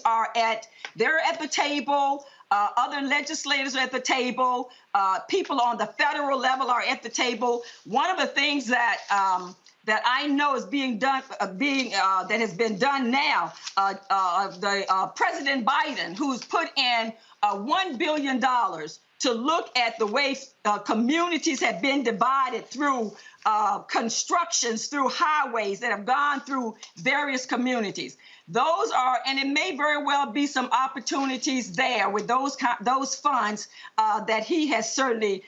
they're at the table. Other legislators are at the table. People on the federal level are at the table. One of the things that I know is being done, that has been done now, President Biden, who's put in $1 billion to look at the way communities have been divided through constructions, through highways that have gone through various communities. Those are, and it may very well be some opportunities there with those funds that he has certainly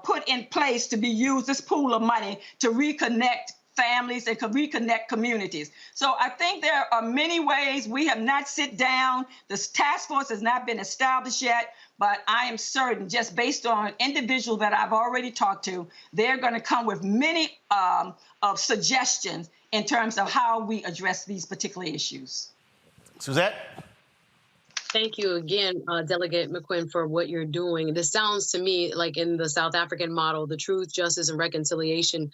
put in place to be used, this pool of money, to reconnect families and reconnect communities. So I think there are many ways. We have not sit down. This task force has not been established yet, but I am certain, just based on individuals that I've already talked to, they're going to come with many of suggestions in terms of how we address these particular issues. Suzette? Thank you again, Delegate McQuinn, for what you're doing. This sounds to me like in the South African model, the Truth, Justice, and Reconciliation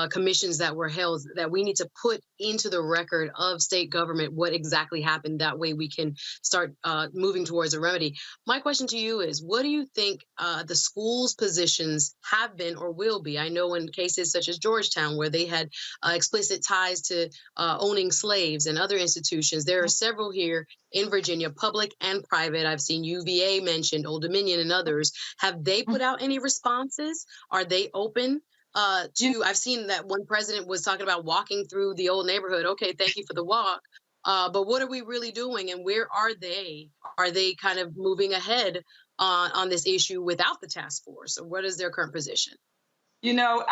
commissions that were held, that we need to put into the record of state government what exactly happened. That way we can start moving towards a remedy. My question to you is, what do you think the schools' positions have been or will be? I know in cases such as Georgetown, where they had explicit ties to owning slaves and other institutions, there are several here in Virginia, public and private. I've seen UVA mentioned, Old Dominion and others. Have they put out any responses? Are they open to, I've seen that one president was talking about walking through the old neighborhood. Okay, thank you for the walk. But what are we really doing, and where are they? Are they kind of moving ahead on this issue without the task force? Or what is their current position? You know,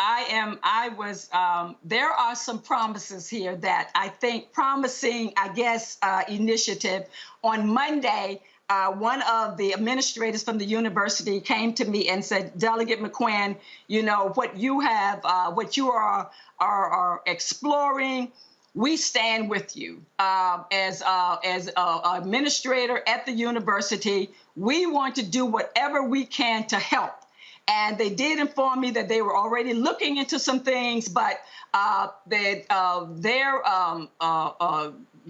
there are some promises here that I think promising, initiative. On Monday, one of the administrators from the university came to me and said, Delegate McQuinn, you know, what you are exploring, we stand with you. As an administrator at the university, we want to do whatever we can to help. And they did inform me that they were already looking into some things, but they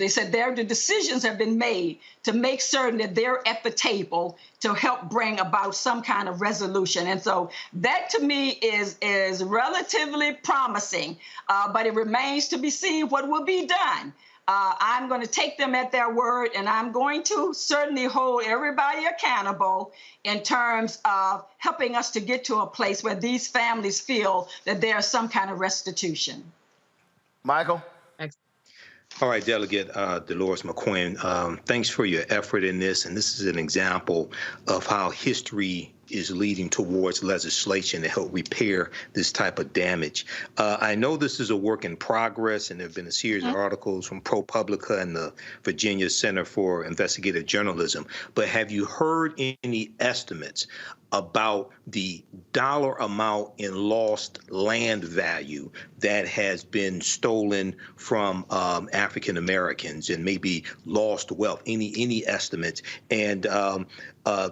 said the decisions have been made to make certain that they're at the table to help bring about some kind of resolution. And so that to me is relatively promising, but it remains to be seen what will be done. I'm going to take them at their word, and I'm going to certainly hold everybody accountable in terms of helping us to get to a place where these families feel that there's some kind of restitution. Michael? All right, Delegate Dolores McQuinn, thanks for your effort in this. And this is an example of how history is leading towards legislation to help repair this type of damage. I know this is a work in progress, and there have been a series of articles from ProPublica and the Virginia Center for Investigative Journalism. But have you heard any estimates about the dollar amount in lost land value that has been stolen from African Americans and maybe lost wealth? Any estimates? And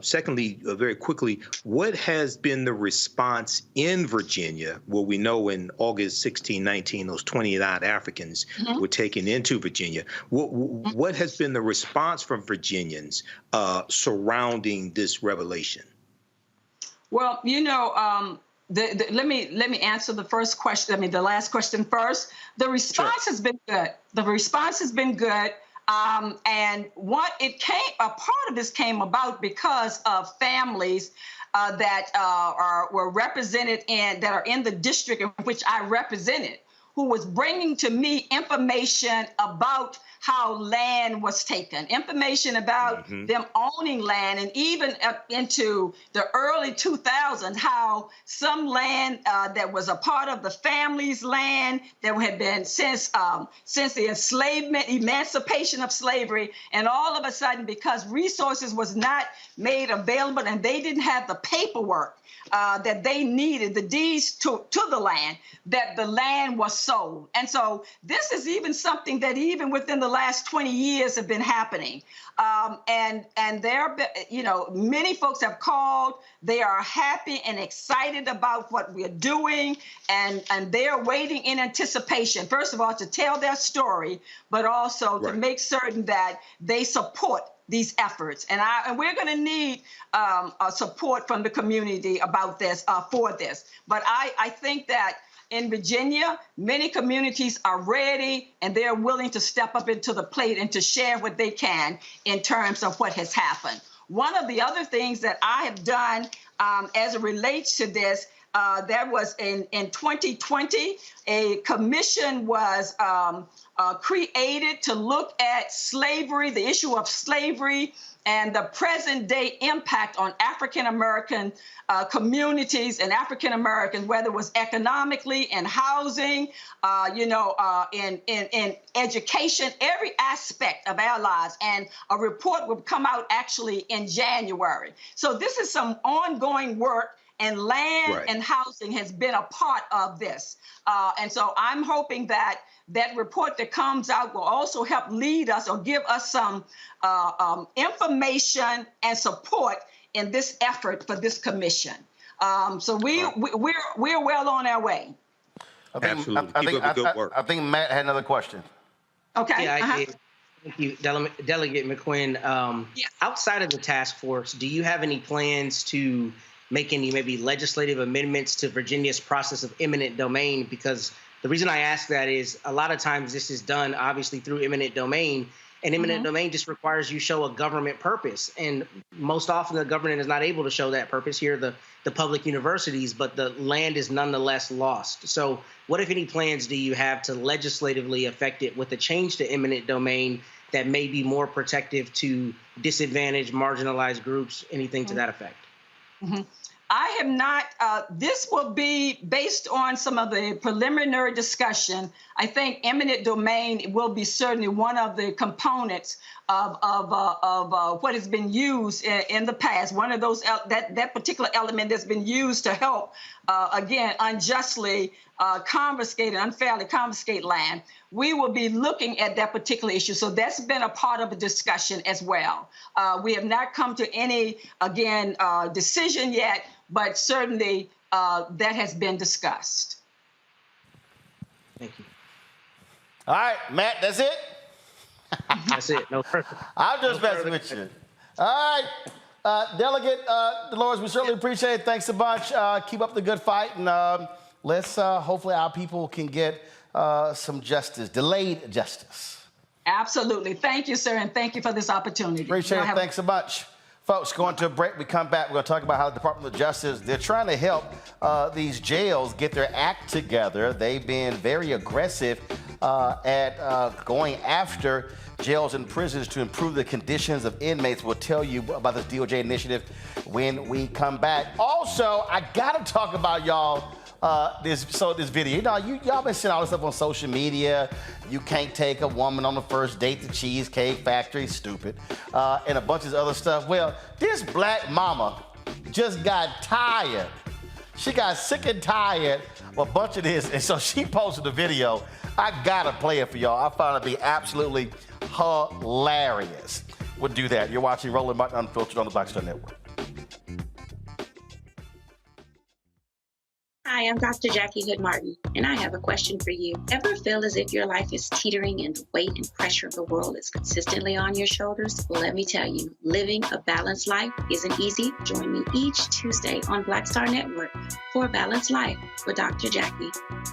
secondly, very quickly, what has been the response in Virginia, where we know in August 1619 those 20-odd Africans were taken into Virginia? What has been the response from Virginians surrounding this revelation? Well, you know, let me answer the first question. The last question first. The response has been good. The response has been good. And a part of this came about because of families that were represented that are in the district in which I represented, who was bringing to me information about how land was taken, information about them owning land, and even up into the early 2000s, how some land that was a part of the family's land that had been since the emancipation of slavery, and all of a sudden, because resources was not made available and they didn't have the paperwork that they needed, the deeds to the land, that the land was sold. And so this is even something that even within the last 20 years have been happening. And there, you know, many folks have called. They are happy and excited about what we're doing, and they're waiting in anticipation, first of all, to tell their story, but also to make certain that they support these efforts. And we're going to need support from the community about this, for this. But I think that in Virginia, many communities are ready and they're willing to step up into the plate and to share what they can in terms of what has happened. One of the other things that I have done as it relates to this, that was in 2020, a commission was created to look at slavery, the issue of slavery, and the present day impact on African American communities and African Americans, whether it was economically, in housing, in education, every aspect of our lives. And a report will come out actually in January. So this is some ongoing work, and land and housing has been a part of this. And so I'm hoping that that report that comes out will also help lead us or give us some information and support in this effort for this commission. So we're well on our way. Absolutely. Keep up the good work. I think Matt had another question. Okay. Yeah, I did. Thank you, Delegate McQuinn. Outside of the task force, do you have any plans to make any maybe legislative amendments to Virginia's process of eminent domain? Because the reason I ask that is a lot of times this is done obviously through eminent domain, and eminent domain just requires you show a government purpose. And most often the government is not able to show that purpose here, the public universities, but the land is nonetheless lost. So what, if any, plans do you have to legislatively affect it with a change to eminent domain that may be more protective to disadvantaged, marginalized groups, anything to that effect? I have not. This will be based on some of the preliminary discussion. I think eminent domain will be certainly one of the components of what has been used in the past. One of those that particular element that's been used to help again unjustly confiscate and unfairly confiscate land. We will be looking at that particular issue. So that's been a part of the discussion as well. We have not come to any, again, decision yet, but certainly that has been discussed. Thank you. All right, Matt, that's it? That's it. No further. I'm just messing with you. All right, Delegate Dolores, we certainly appreciate it. Thanks a bunch. Keep up the good fight, and let's hopefully our people can get some justice, delayed justice. Absolutely. Thank you, sir, and thank you for this opportunity. Appreciate it. Thanks so much. Folks, going to a break. We come back. We're going to talk about how the Department of Justice, they're trying to help these jails get their act together. They've been very aggressive at going after jails and prisons to improve the conditions of inmates. We'll tell you about this DOJ initiative when we come back. Also, I got to talk about y'all. This video, y'all been seeing all this stuff on social media. You can't take a woman on the first date to Cheesecake Factory, stupid, and a bunch of other stuff. Well, this black mama just got tired. She got sick and tired of a bunch of this, and so she posted a video. I gotta play it for y'all. I found it to be absolutely hilarious. We'll do that. You're watching Roland Martin Unfiltered on the Black Star Network. Hi, I'm Dr. Jackie Hood Martin, and I have a question for you. Ever feel as if your life is teetering and the weight and pressure of the world is consistently on your shoulders? Well, let me tell you, living a balanced life isn't easy. Join me each Tuesday on Black Star Network for a Balanced Life with Dr. Jackie.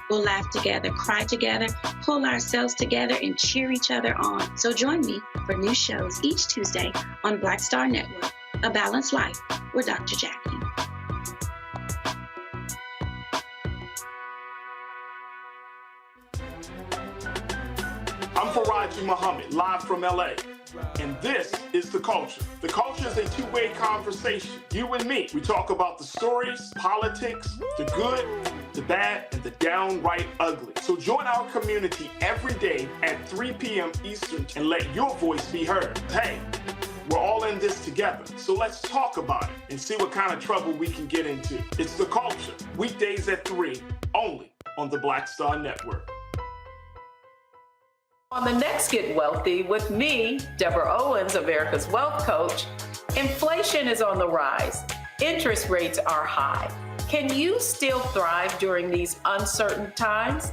We'll laugh together, cry together, pull ourselves together, and cheer each other on. So join me for new shows each Tuesday on Black Star Network, A Balanced Life with Dr. Jackie. I'm Faraji Muhammad, live from LA. And this is The Culture. The Culture is a two-way conversation. You and me. We talk about the stories, politics, the good, the bad, and the downright ugly. So join our community every day at 3 p.m. Eastern and let your voice be heard. Hey, we're all in this together. So let's talk about it and see what kind of trouble we can get into. It's The Culture, weekdays at 3, only on the Black Star Network. On the next Get Wealthy with me, Deborah Owens, America's Wealth Coach, inflation is on the rise. Interest rates are high. Can you still thrive during these uncertain times?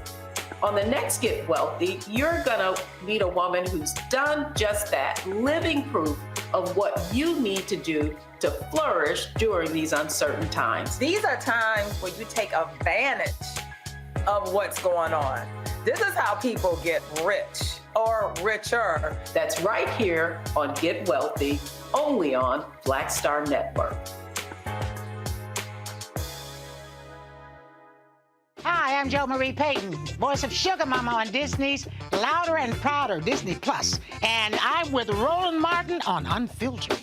On the next Get Wealthy, you're gonna meet a woman who's done just that, living proof of what you need to do to flourish during these uncertain times. These are times where you take advantage of what's going on. This is how people get rich or richer. That's right here on Get Wealthy, only on Black Star Network. I'm Jo Marie Payton, voice of Sugar Mama on Disney's Louder and Prouder Disney Plus, and I'm with Roland Martin on Unfiltered.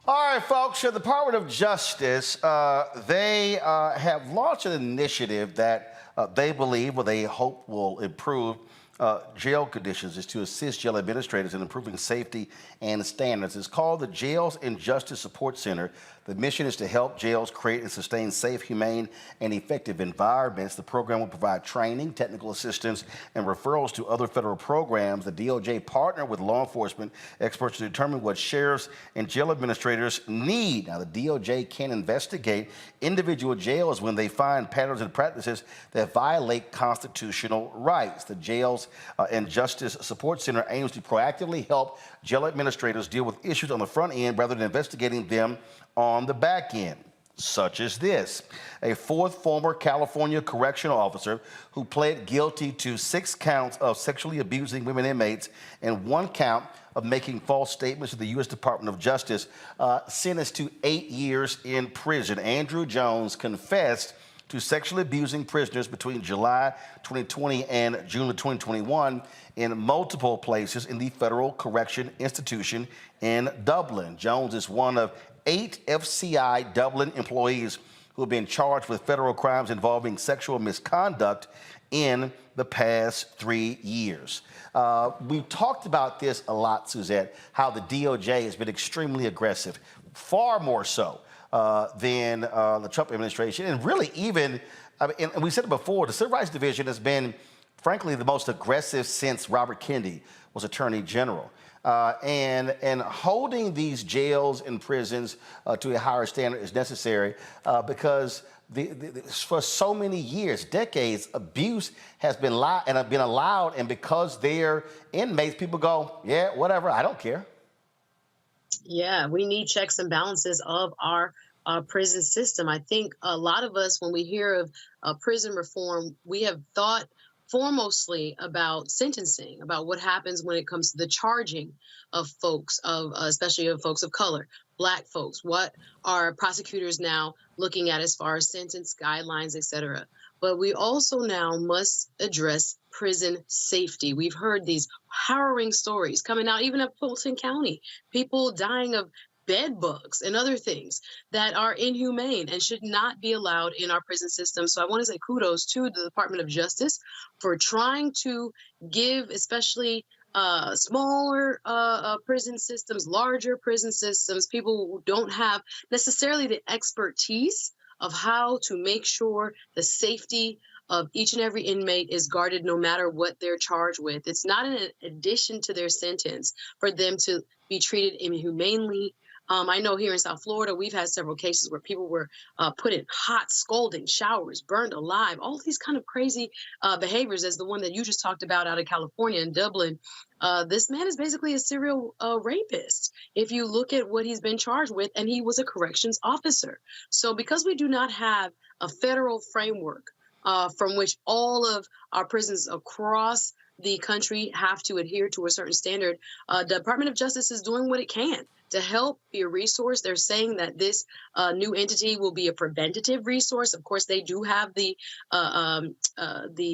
All right, folks, the Department of Justice, they have launched an initiative that they believe, or they hope will improve jail conditions, is to assist jail administrators in improving safety and standards. It's called the Jails and Justice Support Center. The mission is to help jails create and sustain safe, humane, and effective environments. The program will provide training, technical assistance, and referrals to other federal programs. The DOJ partnered with law enforcement experts to determine what sheriffs and jail administrators need. Now, the DOJ can investigate individual jails when they find patterns and practices that violate constitutional rights. The Jails and Justice Support Center aims to proactively help jail administrators deal with issues on the front end rather than investigating them on the back end, such as this. A fourth former California correctional officer who pled guilty to 6 counts of sexually abusing women inmates and 1 count of making false statements to the U.S. Department of Justice, sentenced to 8 years in prison. Andrew Jones confessed to sexually abusing prisoners between July 2020 and June of 2021 in multiple places in the Federal Correction Institution in Dublin. Jones is one of 8 FCI Dublin employees who have been charged with federal crimes involving sexual misconduct in the past 3 years. We've talked about this a lot, Suzette, how the DOJ has been extremely aggressive, far more so than the Trump administration. And really even, and we said it before, the Civil Rights Division has been, frankly, the most aggressive since Robert Kennedy was Attorney General. And holding these jails and prisons to a higher standard is necessary because for so many years, decades, abuse has been allowed, and because they're inmates, people go, yeah, whatever, I don't care. Yeah, we need checks and balances of our prison system. I think a lot of us, when we hear of prison reform, we have thought foremostly about sentencing, about what happens when it comes to the charging of folks, especially of folks of color, Black folks. What are prosecutors now looking at as far as sentence guidelines, et cetera? But we also now must address prison safety. We've heard these harrowing stories coming out, even at Fulton County, people dying of bed bugs and other things that are inhumane and should not be allowed in our prison system. So I want to say kudos to the Department of Justice for trying to give, especially smaller prison systems, larger prison systems, people who don't have necessarily the expertise of how to make sure the safety of each and every inmate is guarded no matter what they're charged with. It's not an addition to their sentence for them to be treated inhumanely. I know here in South Florida, we've had several cases where people were put in hot, scalding showers, burned alive, all these kind of crazy behaviors, as the one that you just talked about out of California in Dublin. This man is basically a serial rapist, if you look at what he's been charged with, and he was a corrections officer. So because we do not have a federal framework from which all of our prisons across the country have to adhere to a certain standard, the Department of Justice is doing what it can to help be a resource. They're saying that this new entity will be a preventative resource. Of course, they do have the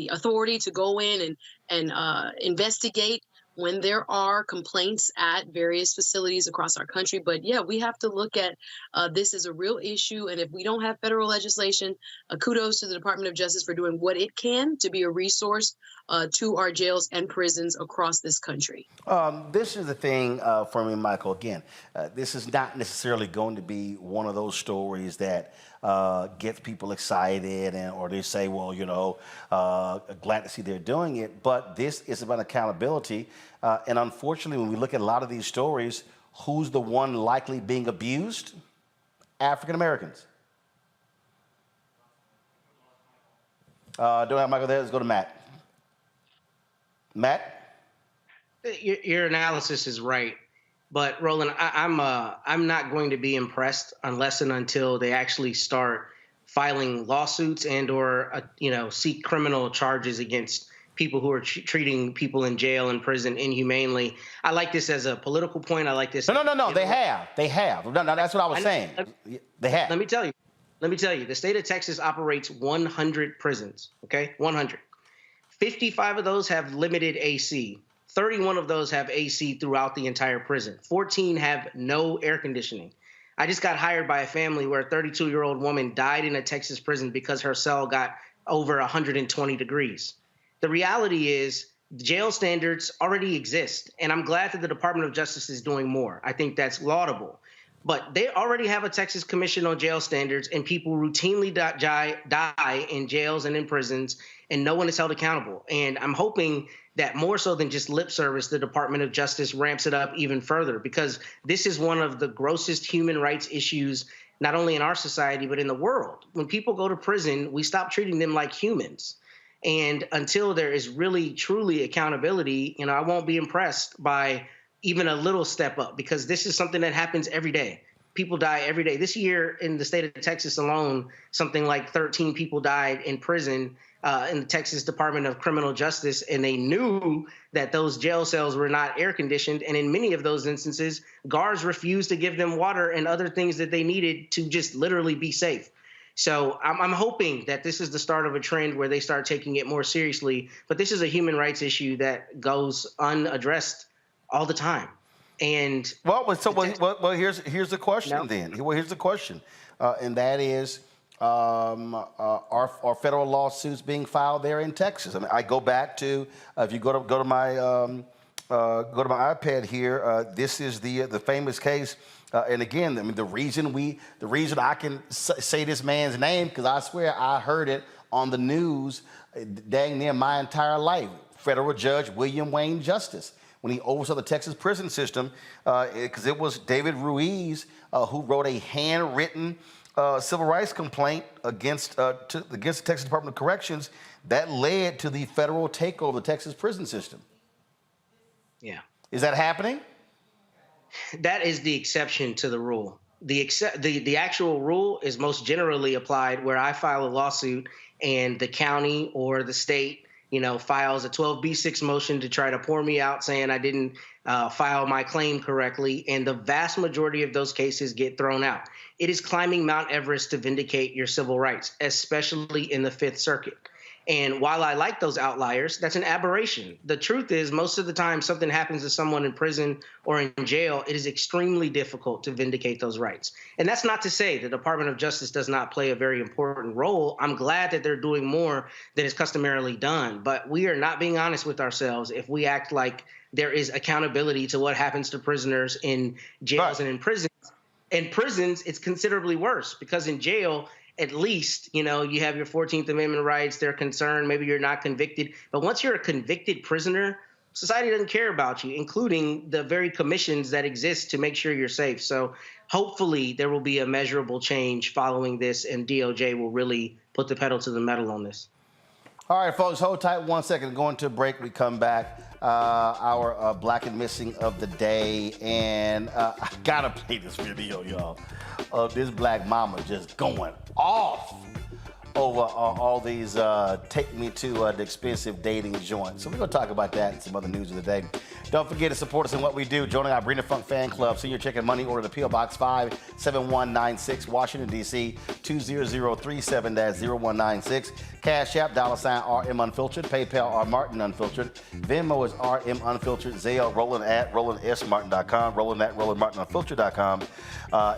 authority to go in and investigate when there are complaints at various facilities across our country. But yeah, we have to look at this as a real issue. And if we don't have federal legislation, kudos to the Department of Justice for doing what it can to be a resource to our jails and prisons across this country. This is the thing for me, Michael. Again, this is not necessarily going to be one of those stories that gets people excited or they say, well, you know, glad to see they're doing it. But this is about accountability. And unfortunately, when we look at a lot of these stories, who's the one likely being abused? African Americans. Don't have Michael there. Let's go to Matt. Matt? Your analysis is right. But Roland, I'm not going to be impressed unless and until they actually start filing lawsuits and or seek criminal charges against people who are treating people in jail and prison inhumanely. I like this as a political point. I like this. No. They have. No, that's what I was saying. They have. Let me tell you. The state of Texas operates 100 prisons. Okay, 100. 55 of those have limited AC. 31 of those have AC throughout the entire prison. 14 have no air conditioning. I just got hired by a family where a 32-year-old woman died in a Texas prison because her cell got over 120 degrees. The reality is jail standards already exist, and I'm glad that the Department of Justice is doing more. I think that's laudable. But they already have a Texas Commission on Jail Standards, and people routinely die in jails and in prisons, and no one is held accountable. And I'm hoping that more so than just lip service, the Department of Justice ramps it up even further, because this is one of the grossest human rights issues, not only in our society, but in the world. When people go to prison, we stop treating them like humans. And until there is really, truly accountability, I won't be impressed by even a little step up, because this is something that happens every day. People die every day. This year in the state of Texas alone, something like 13 people died in prison in the Texas Department of Criminal Justice, and they knew that those jail cells were not air conditioned. And in many of those instances, guards refused to give them water and other things that they needed to just literally be safe. So I'm hoping that this is the start of a trend where they start taking it more seriously. But this is a human rights issue that goes unaddressed all the time. And here's the question then. Well, here's the question, and that is, are federal lawsuits being filed there in Texas? I mean, I go back to if you go to my iPad here. This is the famous case. And again, I mean, the reason I can say this man's name, because I swear I heard it on the news dang near my entire life. Federal Judge William Wayne Justice, when he oversaw the Texas prison system, because it was David Ruiz who wrote a handwritten civil rights complaint against the Texas Department of Corrections that led to the federal takeover of the Texas prison system. Yeah. Is that happening? That is the exception to the rule. The actual rule is most generally applied where I file a lawsuit and the county or the state, files a 12B6 motion to try to pour me out saying I didn't file my claim correctly. And the vast majority of those cases get thrown out. It is climbing Mount Everest to vindicate your civil rights, especially in the Fifth Circuit. And while I like those outliers, that's an aberration. The truth is, most of the time something happens to someone in prison or in jail, it is extremely difficult to vindicate those rights. And that's not to say the Department of Justice does not play a very important role. I'm glad that they're doing more than is customarily done. But we are not being honest with ourselves if we act like there is accountability to what happens to prisoners in jails and in prisons. In prisons, it's considerably worse, because in jail, at least, you have your 14th Amendment rights. They're concerned. Maybe you're not convicted. But once you're a convicted prisoner, society doesn't care about you, including the very commissions that exist to make sure you're safe. So hopefully there will be a measurable change following this, and DOJ will really put the pedal to the metal on this. All right, folks, hold tight 1 second. Going to a break. We come back. Our Black and Missing of the day. And I got to play this video, y'all, of this black mama just going off over all these take me to the expensive dating joints. So we're going to talk about that and some other news of the day. Don't forget to support us in what we do. Joining our Brina Funk fan club. Senior check and money order to P.O. Box 57196, Washington, D.C. 20037-0196. Cash App, $RM Unfiltered. PayPal, R Martin Unfiltered. Venmo is RM Unfiltered. Zelle, Roland at RolandSMartin.com. Roland at RolandMartinUnfiltered.com.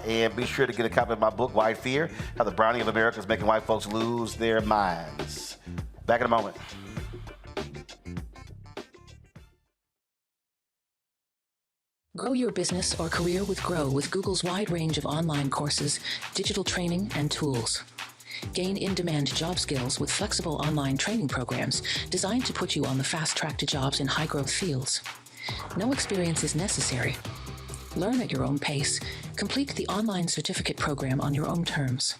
And be sure to get a copy of my book, White Fear, How the Browning of America is Making White Folks Lose Their Minds. Back in a moment. Grow your business or career with Grow with Google's wide range of online courses, digital training, and tools. Gain in-demand job skills with flexible online training programs designed to put you on the fast track to jobs in high-growth fields. No experience is necessary. Learn at your own pace. Complete the online certificate program on your own terms.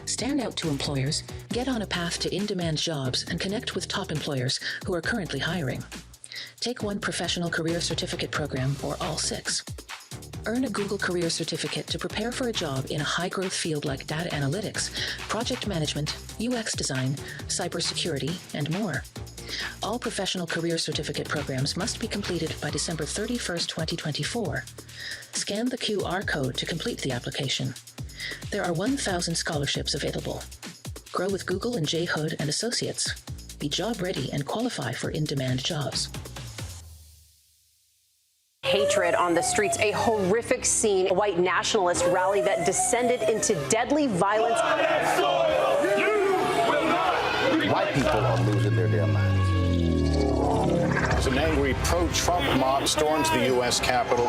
Stand out to employers, get on a path to in-demand jobs, and connect with top employers who are currently hiring. Take one professional career certificate program or all 6. Earn a Google Career Certificate to prepare for a job in a high-growth field like data analytics, project management, UX design, cybersecurity, and more. All professional career certificate programs must be completed by December 31st, 2024. Scan the QR code to complete the application. There are 1,000 scholarships available. Grow with Google and J. Hood and Associates. Be job ready and qualify for in-demand jobs. Hatred on the streets, a horrific scene, a white nationalist rally that descended into deadly violence. White people are losing their damn minds. As an angry pro-Trump mob storms the U.S. Capitol,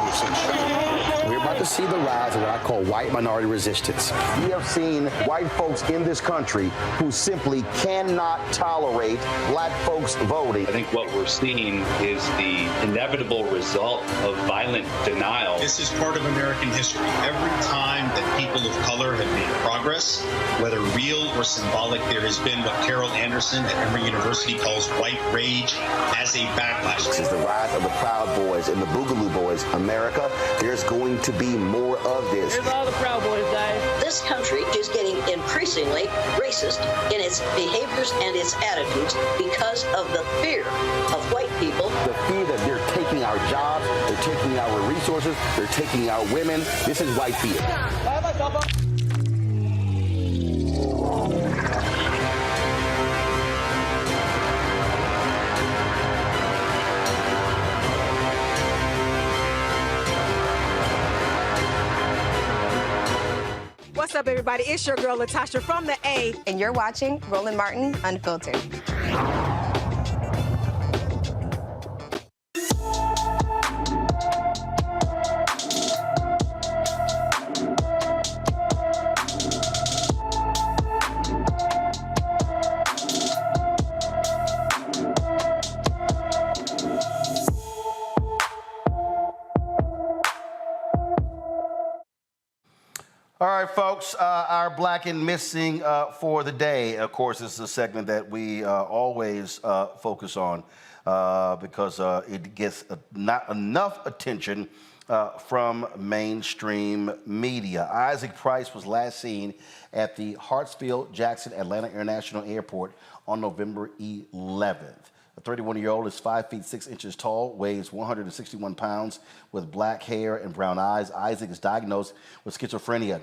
we're about to see the rise of what I call white minority resistance. We have seen white folks in this country who simply cannot tolerate black folks voting. I think what we're seeing is the inevitable result of violent denial. This is part of American history. Every time that people of color have made progress, whether real or symbolic, there has been what Carol Anderson at Emory University calls white rage as a backlash. This is the rise of the Proud Boys and the Boogaloo Boys. America, there's going to be more of this. Here's all the Proud Boys, guys. This country is getting increasingly racist in its behaviors and its attitudes because of the fear of white people. The fear that they're taking our jobs, they're taking our resources, they're taking our women. This is white fear. What's up, everybody? It's your girl, Latasha from the A. And you're watching Roland Martin Unfiltered. All right, folks, our Black and Missing for the day. Of course, this is a segment that we always focus on because it gets not enough attention from mainstream media. Isaac Price was last seen at the Hartsfield-Jackson Atlanta International Airport on November 11th. The 31-year-old is 5 feet 6 inches tall, weighs 161 pounds, with black hair and brown eyes. Isaac is diagnosed with schizophrenia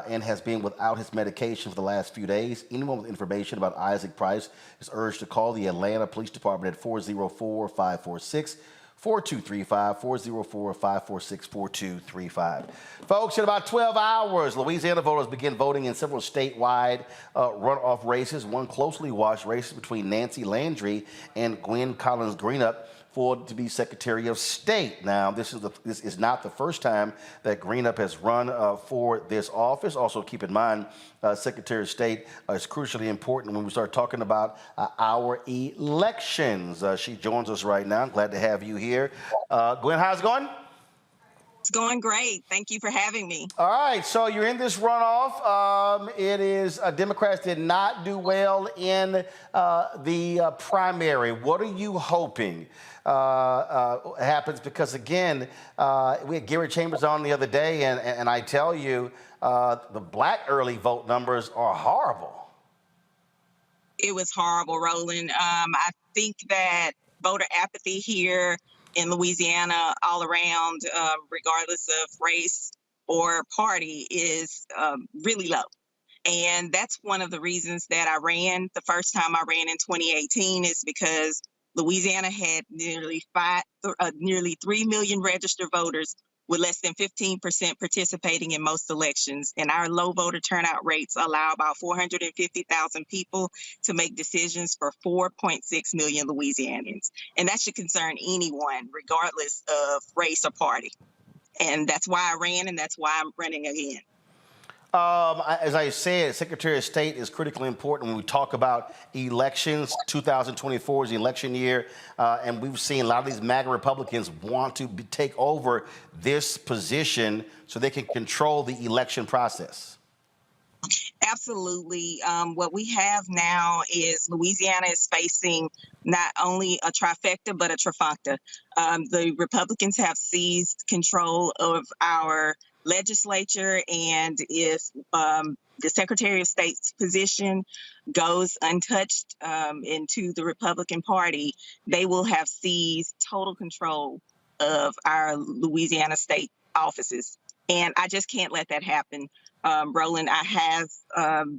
and has been without his medication for the last few days. Anyone with information about Isaac Price is urged to call the Atlanta Police Department at 404-546-4235, 404-546-4235. Folks, in about 12 hours, Louisiana voters begin voting in several statewide runoff races, one closely watched race between Nancy Landry and Gwen Collins Greenup to be Secretary of State. Now, this is not the first time that Greenup has run for this office. Also, keep in mind, Secretary of State is crucially important when we start talking about our elections. She joins us right now. I'm glad to have you here. Gwen, how's it going? It's going great. Thank you for having me. All right, so you're in this runoff. It is Democrats did not do well in the primary. What are you hoping happens? Because again, we had Gary Chambers on the other day, and I tell you, the black early vote numbers are horrible. It was horrible, Roland. I think that voter apathy here in Louisiana all around, regardless of race or party, is really low. And that's one of the reasons that I ran. The first time I ran in 2018 is because Louisiana had nearly 3 million registered voters with less than 15% participating in most elections. And our low voter turnout rates allow about 450,000 people to make decisions for 4.6 million Louisianians. And that should concern anyone, regardless of race or party. And that's why I ran, and that's why I'm running again. As I said, Secretary of State is critically important when we talk about elections. 2024 is the election year, and we've seen a lot of these MAGA Republicans want to take over this position so they can control the election process. Absolutely. What we have now is Louisiana is facing not only a trifecta, but a trifecta. The Republicans have seized control of our legislature, and if the Secretary of State's position goes untouched into the Republican Party, they will have seized total control of our Louisiana state offices. And I just can't let that happen. Roland, I have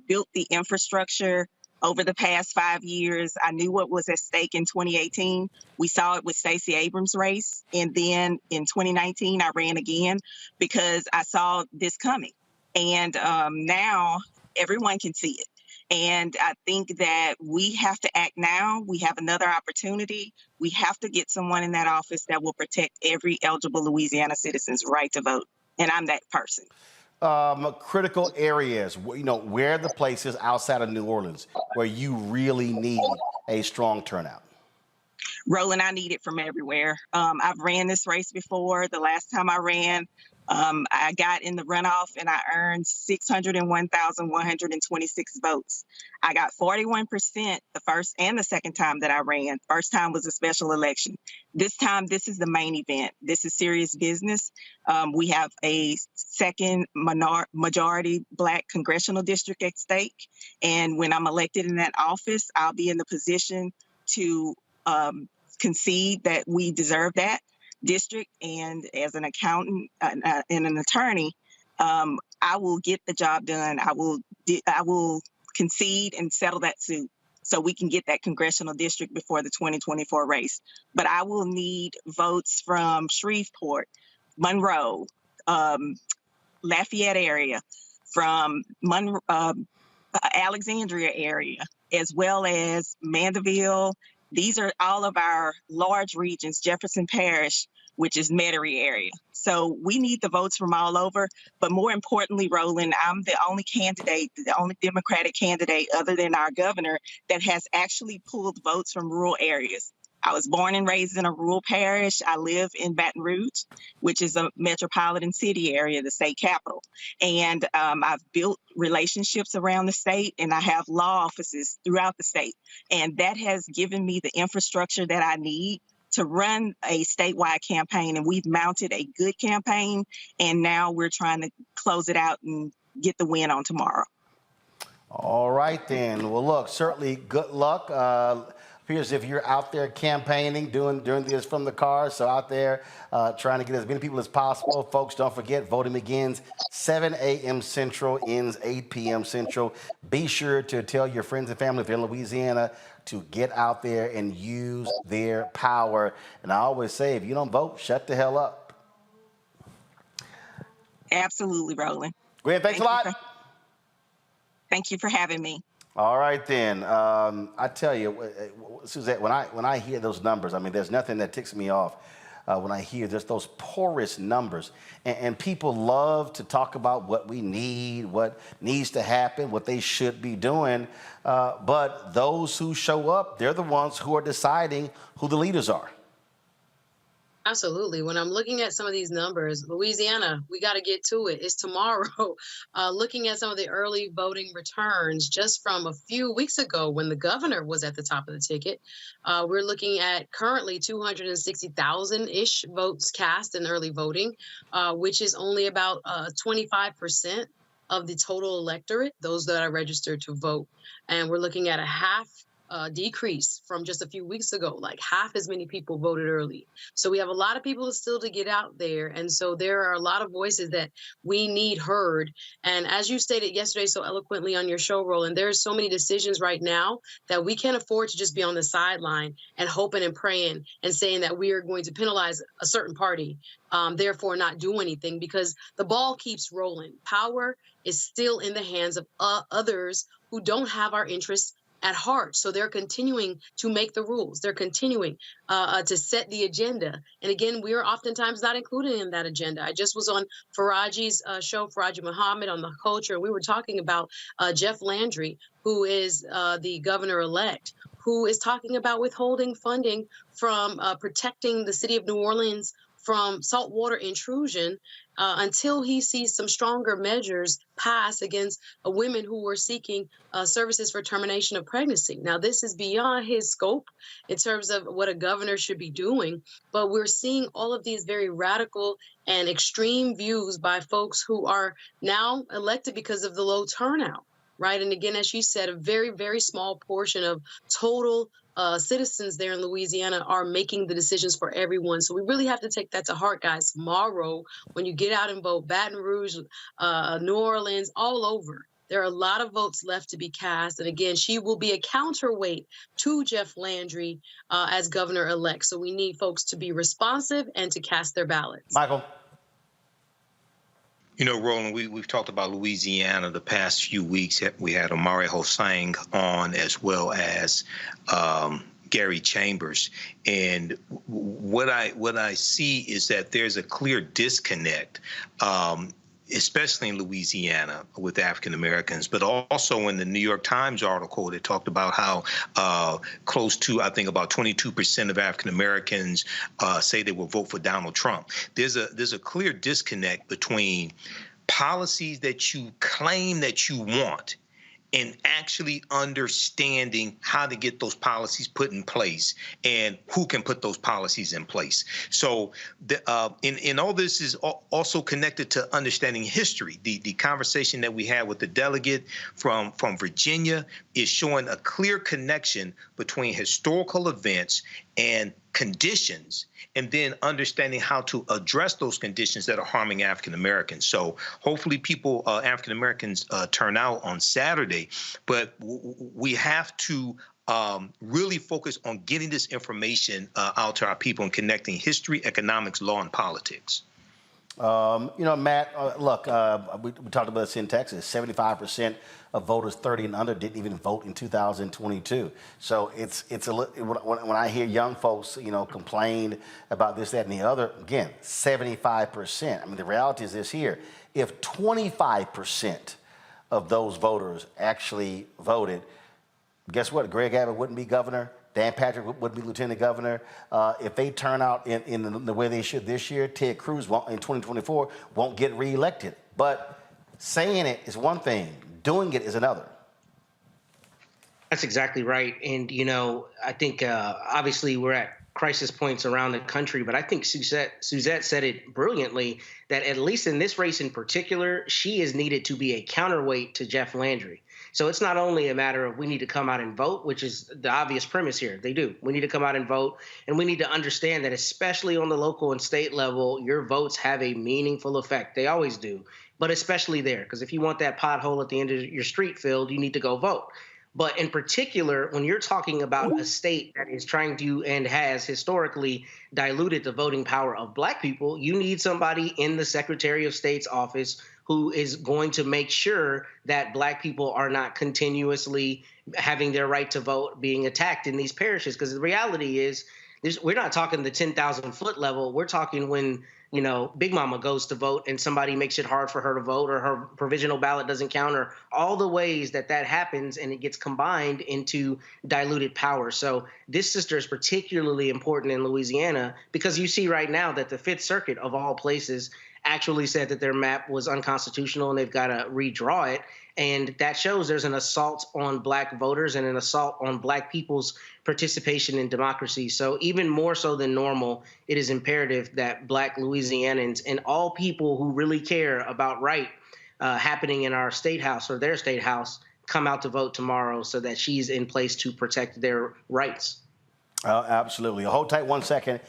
built the infrastructure over the past 5 years. I knew what was at stake in 2018. We saw it with Stacey Abrams' race. And then in 2019, I ran again because I saw this coming. And now everyone can see it. And I think that we have to act now. We have another opportunity. We have to get someone in that office that will protect every eligible Louisiana citizen's right to vote. And I'm that person. Critical areas, where are the places outside of New Orleans where you really need a strong turnout? Roland, I need it from everywhere. I've ran this race before. The last time I ran, I got in the runoff and I earned 601,126 votes. I got 41% the first and the second time that I ran. First time was a special election. This time, this is the main event. This is serious business. We have a second majority Black congressional district at stake. And when I'm elected in that office, I'll be in the position to concede that we deserve that district. And as an accountant and an attorney, I will get the job done. I will concede and settle that suit so we can get that congressional district before the 2024 race. But I will need votes from Shreveport, Monroe, Lafayette area, from Alexandria area, as well as Mandeville. These are all of our large regions, Jefferson Parish, which is Metairie area. So we need the votes from all over. But more importantly, Roland, I'm the only candidate, the only Democratic candidate other than our governor that has actually pulled votes from rural areas. I was born and raised in a rural parish. I live in Baton Rouge, which is a metropolitan city area, the state capital. And I've built relationships around the state, and I have law offices throughout the state. And that has given me the infrastructure that I need to run a statewide campaign. And we've mounted a good campaign, and now we're trying to close it out and get the win on tomorrow. All right, then. Well, look, certainly good luck. Appears if you're out there campaigning, doing this from the car, so out there trying to get as many people as possible. Folks, don't forget, voting begins 7 a.m. Central, ends 8 p.m. Central. Be sure to tell your friends and family if you're in Louisiana to get out there and use their power. And I always say, if you don't vote, shut the hell up. Absolutely, Roland. Gwen, thanks a lot. Thank you for having me. All right, then. I tell you, Suzette, when I hear those numbers, I mean, there's nothing that ticks me off when I hear just those porous numbers. And people love to talk about what we need, what needs to happen, what they should be doing. But those who show up, they're the ones who are deciding who the leaders are. Absolutely. When I'm looking at some of these numbers, Louisiana, we got to get to it. It's tomorrow. Looking at some of the early voting returns just from a few weeks ago when the governor was at the top of the ticket, we're looking at currently 260,000-ish votes cast in early voting, which is only about 25% of the total electorate, those that are registered to vote. And we're looking at a half decrease from just a few weeks ago. Like half as many people voted early. So we have a lot of people still to get out there. And so there are a lot of voices that we need heard. And as you stated yesterday so eloquently on your show, Roland, there's so many decisions right now that we can't afford to just be on the sideline and hoping and praying and saying that we are going to penalize a certain party, therefore not do anything, because the ball keeps rolling. Power is still in the hands of others who don't have our interests at heart. So they're continuing to make the rules. They're continuing to set the agenda. And again, we are oftentimes not included in that agenda. I just was on Faraji's show, Faraji Muhammad, on the culture. We were talking about Jeff Landry, who is the governor-elect, who is talking about withholding funding from protecting the city of New Orleans from saltwater intrusion until he sees some stronger measures passed against women who were seeking services for termination of pregnancy. Now, this is beyond his scope in terms of what a governor should be doing, but we're seeing all of these very radical and extreme views by folks who are now elected because of the low turnout, right? And again, as she said, a very, very small portion of total citizens there in Louisiana are making the decisions for everyone. So we really have to take that to heart, guys. Tomorrow, when you get out and vote, Baton Rouge, New Orleans, all over, there are a lot of votes left to be cast. And again, she will be a counterweight to Jeff Landry as governor-elect. So we need folks to be responsive and to cast their ballots. Michael. You know, Roland, we've talked about Louisiana the past few weeks. We had Omari Hossain on, as well as Gary Chambers. And what I see is that there's a clear disconnect, especially in Louisiana with African Americans, but also in the New York Times article that talked about how close to, I think, about 22% of African Americans say they will vote for Donald Trump. There's a clear disconnect between policies that you claim that you want and actually understanding how to get those policies put in place and who can put those policies in place. So in all this is also connected to understanding history. The conversation that we had with the delegate from Virginia is showing a clear connection between historical events and conditions, and then understanding how to address those conditions that are harming African Americans. So hopefully people, African Americans, turn out on Saturday, but we have to really focus on getting this information out to our people and connecting history, economics, law, and politics. You know, Matt, look, we talked about this in Texas. 75% of voters 30 and under didn't even vote in 2022. So it's when I hear young folks, you know, complain about this, that, and the other, again, 75%. I mean, the reality is this here. If 25% of those voters actually voted, guess what? Greg Abbott wouldn't be governor. Dan Patrick would be lieutenant governor. If they turn out in the way they should this year, Ted Cruz in 2024 won't get reelected. But saying it is one thing, doing it is another. That's exactly right. And, you know, I think obviously we're at crisis points around the country, but I think Suzette said it brilliantly that at least in this race in particular, she is needed to be a counterweight to Jeff Landry. So it's not only a matter of we need to come out and vote, which is the obvious premise here. They do. We need to come out and vote, and we need to understand that especially on the local and state level, your votes have a meaningful effect. They always do, but especially there, because if you want that pothole at the end of your street filled, you need to go vote. But in particular, when you're talking about a state that is trying to and has historically diluted the voting power of Black people, you need somebody in the Secretary of State's office who is going to make sure that Black people are not continuously having their right to vote being attacked in these parishes. Because the reality is, we're not talking the 10,000 foot level. We're talking when, you know, Big Mama goes to vote and somebody makes it hard for her to vote, or her provisional ballot doesn't count, or all the ways that happens and it gets combined into diluted power. So this sister is particularly important in Louisiana because you see right now that the Fifth Circuit, of all places, actually said that their map was unconstitutional and they've got to redraw it. And that shows there's an assault on Black voters and an assault on Black people's participation in democracy. So even more so than normal, it is imperative that Black Louisianans and all people who really care about right happening in our state house or their state house come out to vote tomorrow so that she's in place to protect their rights. Absolutely. Hold tight 1 second.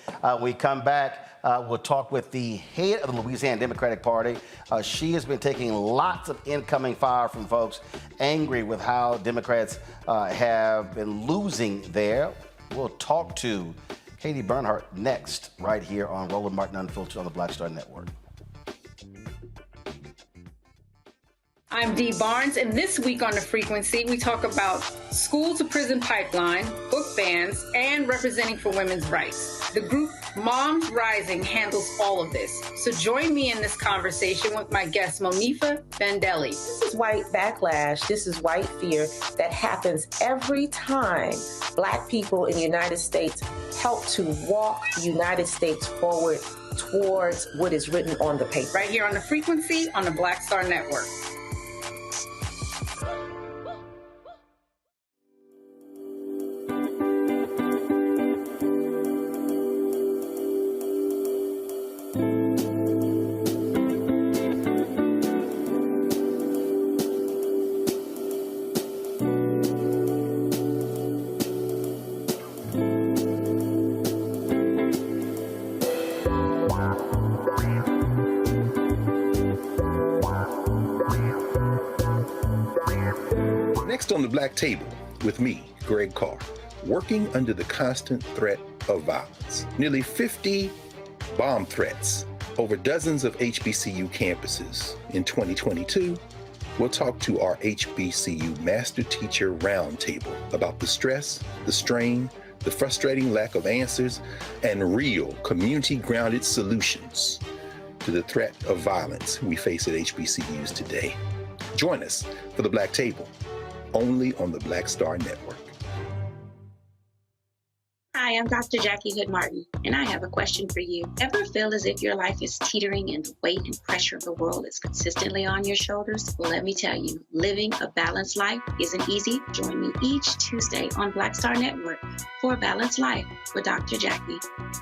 We come back. We'll talk with the head of the Louisiana Democratic Party. She has been taking lots of incoming fire from folks angry with how Democrats have been losing there. We'll talk to Katie Bernhardt next, right here on Roland Martin Unfiltered on the Black Star Network. I'm Dee Barnes, and this week on The Frequency, we talk about school to prison pipeline, book bans, and representing for women's rights. The group Moms Rising handles all of this. So join me in this conversation with my guest, Monifa Bendelli. This is white backlash. This is white fear that happens every time Black people in the United States help to walk the United States forward towards what is written on the paper. Right here on The Frequency on the Black Star Network. On the Black Table with me, Greg Carr, working under the constant threat of violence. Nearly 50 bomb threats over dozens of HBCU campuses. In 2022, we'll talk to our HBCU Master Teacher Roundtable about the stress, the strain, the frustrating lack of answers, and real community-grounded solutions to the threat of violence we face at HBCUs today. Join us for the Black Table, only on the Black Star Network. Hi, I'm Dr. Jackie Hood Martin, and I have a question for you. Ever feel as if your life is teetering and the weight and pressure of the world is consistently on your shoulders? Well, let me tell you, living a balanced life isn't easy. Join me each Tuesday on Black Star Network for a Balanced Life with Dr. Jackie.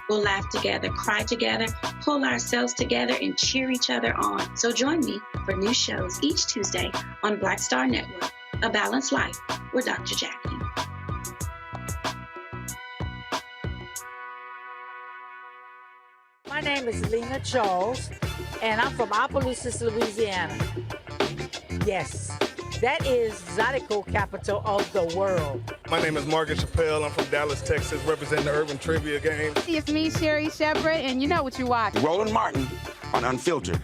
We'll laugh together, cry together, pull ourselves together, and cheer each other on. So join me for new shows each Tuesday on Black Star Network, A Balanced Life with Dr. Jackie. My name is Lena Charles, and I'm from Opelousas, Louisiana. Yes, that is Zydeco capital of the world. My name is Morgan Chappelle. I'm from Dallas, Texas, representing the Urban Trivia Game. It's me, Sherry Shepard, and you know what you watch. Roland Martin on Unfiltered.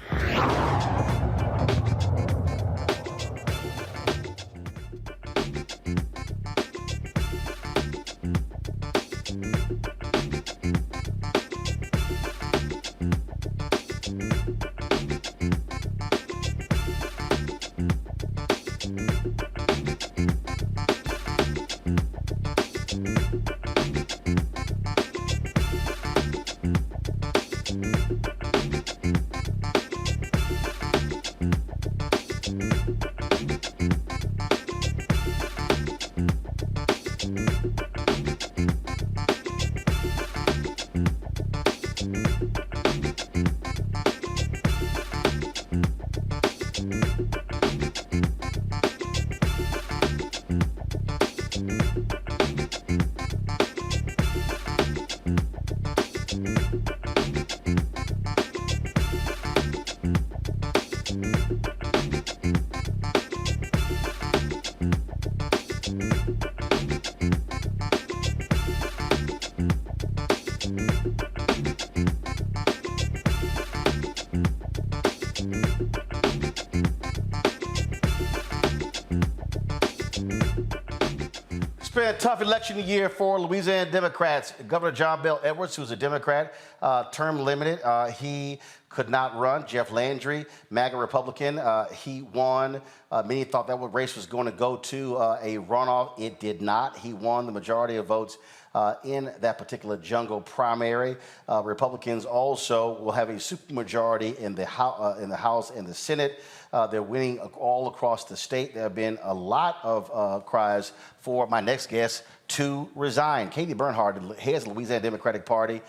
It's been a tough election year for Louisiana Democrats. Governor John Bel Edwards, who's a Democrat, term limited, he could not run. Jeff Landry, MAGA Republican, he won. Many thought that race was going to go to a runoff. It did not. He won the majority of votes in that particular jungle primary. Republicans also will have a supermajority in the House and the Senate. They're winning all across the state. There have been a lot of cries for my next guest to resign. Katie Bernhardt heads the Louisiana Democratic Party.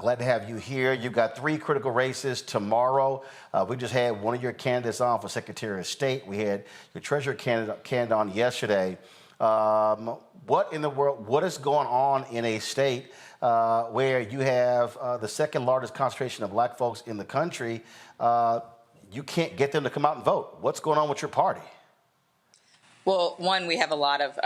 Glad to have you here. You've got 3 critical races tomorrow. We just had one of your candidates on for Secretary of State. We had your Treasurer candidate on yesterday. What in the world, what is going on in a state where you have the second largest concentration of black folks in the country? You can't get them to come out and vote. What's going on with your party? Well, one, we have a lot of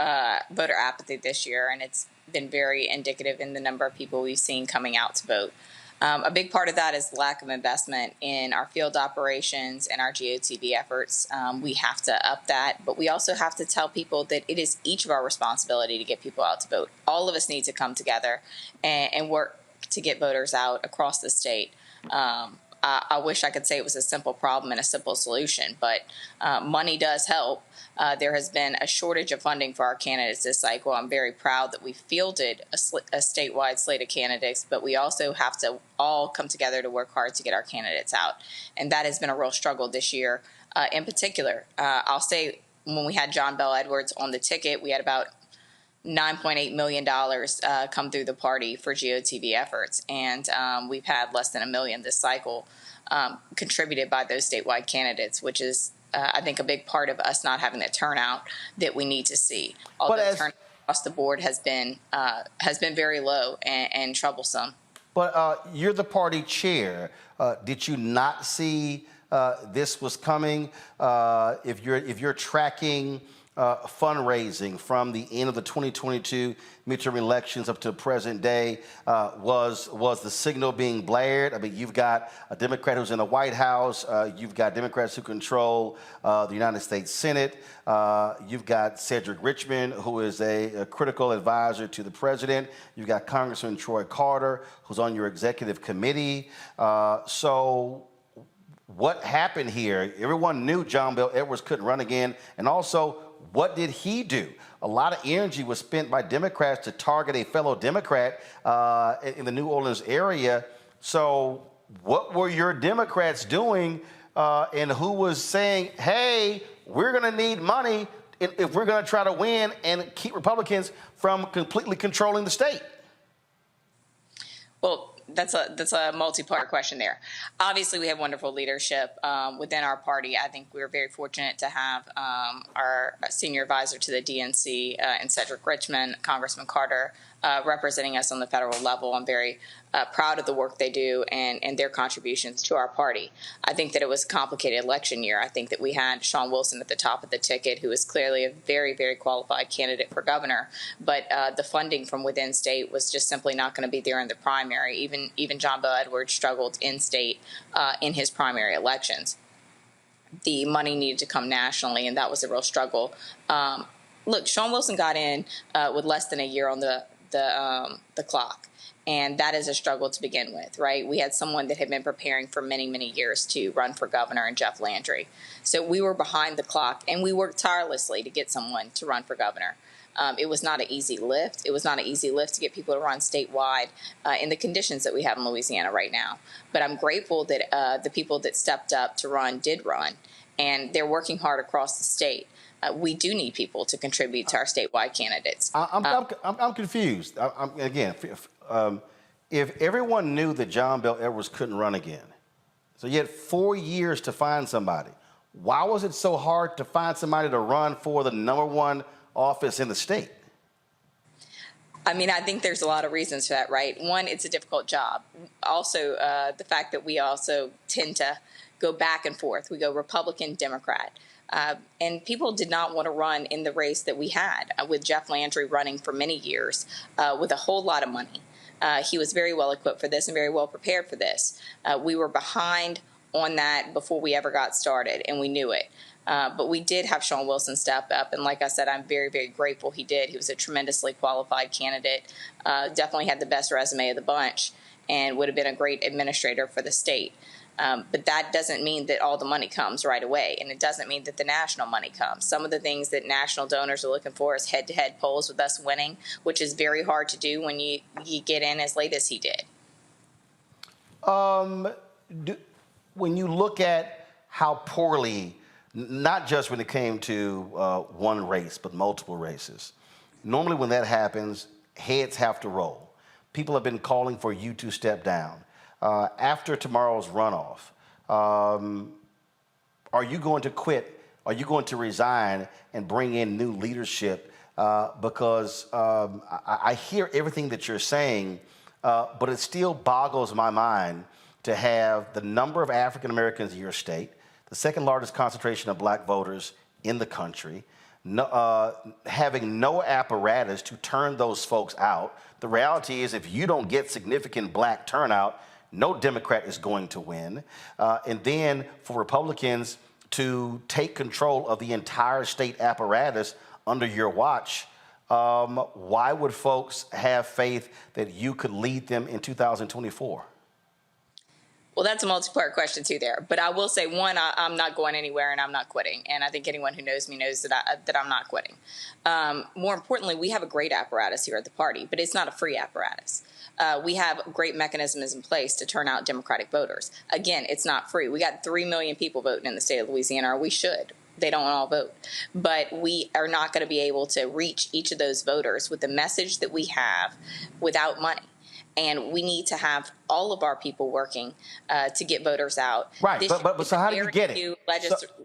voter apathy this year, and it's been very indicative in the number of people we've seen coming out to vote. A big part of that is the lack of investment in our field operations and our GOTV efforts. We have to up that, but we also have to tell people that it is each of our responsibility to get people out to vote. All of us need to come together and work to get voters out across the state. I wish I could say it was a simple problem and a simple solution, but money does help. There has been a shortage of funding for our candidates this cycle. I'm very proud that we fielded a statewide slate of candidates, but we also have to all come together to work hard to get our candidates out. And that has been a real struggle this year. In particular, I'll say when we had John Bel Edwards on the ticket, we had about $9.8 million come through the party for GOTV efforts. And we've had less than $1 million this cycle contributed by those statewide candidates, which is, I think, a big part of us not having the turnout that we need to see. Although turnout across the board has been very low and troublesome. But you're the party chair. Did you not see this was coming? If you're tracking fundraising from the end of the 2022 midterm elections up to present day, was the signal being blared? I mean, you've got a Democrat who's in the White House. You've got Democrats who control the United States Senate. You've got Cedric Richmond, who is a critical advisor to the president. You've got Congressman Troy Carter, who's on your executive committee. So what happened here? Everyone knew John Bel Edwards couldn't run again. And also, what did he do? A lot of energy was spent by Democrats to target a fellow Democrat in the New Orleans area. So what were your Democrats doing, and who was saying, hey, we're going to need money if we're going to try to win and keep Republicans from completely controlling the state? Well, that's a multi-part question there. Obviously, we have wonderful leadership within our party. I think we're very fortunate to have our senior advisor to the DNC and Cedric Richmond, Congressman Carter, representing us on the federal level. I'm very proud of the work they do and their contributions to our party. I think that it was a complicated election year. I think that we had Sean Wilson at the top of the ticket, who is clearly a very, very qualified candidate for governor. But the funding from within state was just simply not going to be there in the primary. Even John Bel Edwards struggled in state in his primary elections. The money needed to come nationally, and that was a real struggle. Look, Sean Wilson got in with less than a year on the clock. And that is a struggle to begin with, right? We had someone that had been preparing for many, many years to run for governor in Jeff Landry. So we were behind the clock, and we worked tirelessly to get someone to run for governor. It was not an easy lift. It was not an easy lift to get people to run statewide in the conditions that we have in Louisiana right now. But I'm grateful that the people that stepped up to run did run, and they're working hard across the state. We do need people to contribute to our statewide candidates. I'm confused. If everyone knew that John Bel Edwards couldn't run again, so you had 4 years to find somebody, why was it so hard to find somebody to run for the #1 office in the state? I mean, I think there's a lot of reasons for that, right? One, it's a difficult job. Also, the fact that we also tend to go back and forth. We go Republican, Democrat. And people did not want to run in the race that we had with Jeff Landry running for many years with a whole lot of money. He was very well equipped for this and very well prepared for this. We were behind on that before we ever got started, and we knew it. But we did have Sean Wilson step up, and like I said, I'm very, very grateful he did. He was a tremendously qualified candidate, definitely had the best resume of the bunch, and would have been a great administrator for the state. But that doesn't mean that all the money comes right away, and it doesn't mean that the national money comes. Some of the things that national donors are looking for is head-to-head polls with us winning, which is very hard to do when you get in as late as he did. When you look at how poorly, not just when it came to one race, but multiple races, normally when that happens, heads have to roll. People have been calling for you to step down. After tomorrow's runoff, are you going to quit? Are you going to resign and bring in new leadership? Because I hear everything that you're saying, but it still boggles my mind to have the number of African Americans in your state, the second largest concentration of black voters in the country, having no apparatus to turn those folks out. The reality is, if you don't get significant black turnout, no Democrat is going to win. And then for Republicans to take control of the entire state apparatus under your watch, why would folks have faith that you could lead them in 2024? Well, that's a multi-part question too there. But I will say, one, I'm not going anywhere and I'm not quitting. And I think anyone who knows me knows that I'm not quitting. More importantly, we have a great apparatus here at the party, but it's not a free apparatus. We have great mechanisms in place to turn out Democratic voters. Again, it's not free. We got 3 million people voting in the state of Louisiana, or we should. They don't all vote. But we are not going to be able to reach each of those voters with the message that we have without money. And we need to have all of our people working to get voters out. Right, but so how do you get it?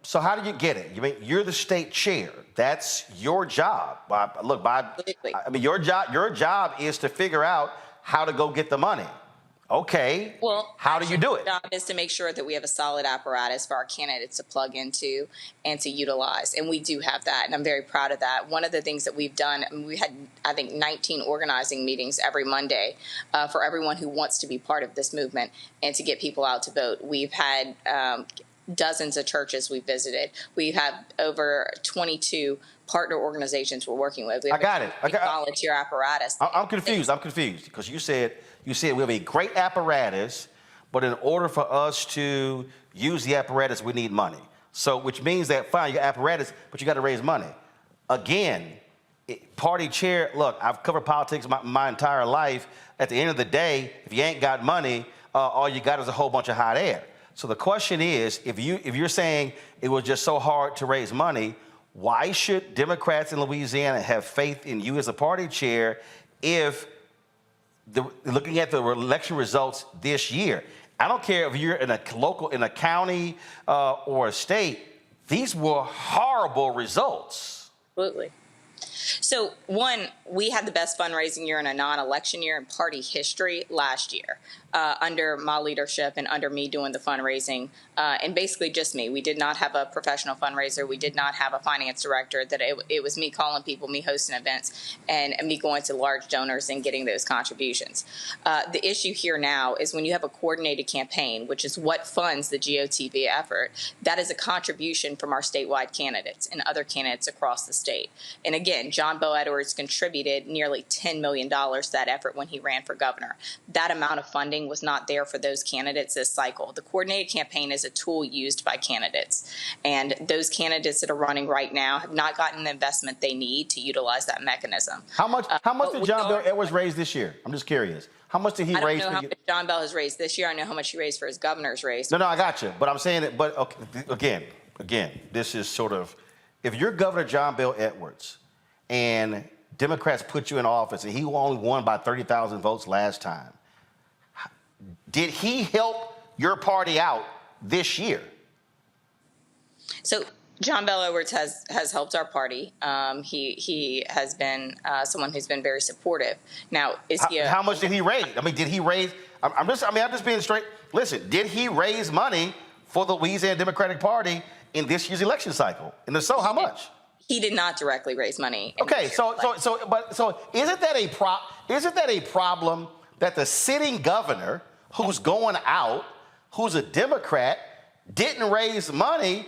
So how do you get it? You mean you're the state chair? That's your job. Look, I mean your job is to figure out how to go get the money. Okay. Well, how do you do it? Our job is to make sure that we have a solid apparatus for our candidates to plug into and to utilize. And we do have that. And I'm very proud of that. One of the things that we've done, we had, I think, 19 organizing meetings every Monday for everyone who wants to be part of this movement and to get people out to vote. We've had dozens of churches we've visited. We have over 22 partner organizations we're working with. We have volunteer apparatus. I'm confused because you said we have a great apparatus, but in order for us to use the apparatus, we need money. So, which means that, fine, your apparatus, but you got to raise money. Again, party chair, look, I've covered politics my entire life. At the end of the day, if you ain't got money, all you got is a whole bunch of hot air. So the question is, if you're saying it was just so hard to raise money, why should Democrats in Louisiana have faith in you as a party chair if looking at the election results this year? I don't care if you're in a county or a state, these were horrible results. Absolutely. So, one, we had the best fundraising year in a non-election year in party history last year under my leadership and under me doing the fundraising, and basically just me. We did not have a professional fundraiser. We did not have a finance director. That it was me calling people, me hosting events, and me going to large donors and getting those contributions. The issue here now is when you have a coordinated campaign, which is what funds the GOTV effort, that is a contribution from our statewide candidates and other candidates across the state. And again, John Bo Edwards contributed nearly $10 million to that effort when he ran for governor. That amount of funding was not there for those candidates this cycle. The coordinated campaign is a tool used by candidates, and those candidates that are running right now have not gotten the investment they need to utilize that mechanism. How much did John Bel Edwards raise this year? I'm just curious. How much did he raise? I don't know how much John Bell has raised this year. I know how much he raised for his governor's race. No, I got you. But I'm saying that. But okay, again, this is sort of, if you're Governor John Bel Edwards and Democrats put you in office and he only won by 30,000 votes last time, did he help your party out this year? So John Bel Edwards has helped our party. He has been someone who's been very supportive. Now, is he? How much did he raise? I mean, did he raise? I'm just being straight. Listen, did he raise money for the Louisiana Democratic Party in this year's election cycle? And if so, how much? He did not directly raise money. Okay, so isn't that a problem that the sitting governor, who's going out, who's a Democrat, didn't raise money?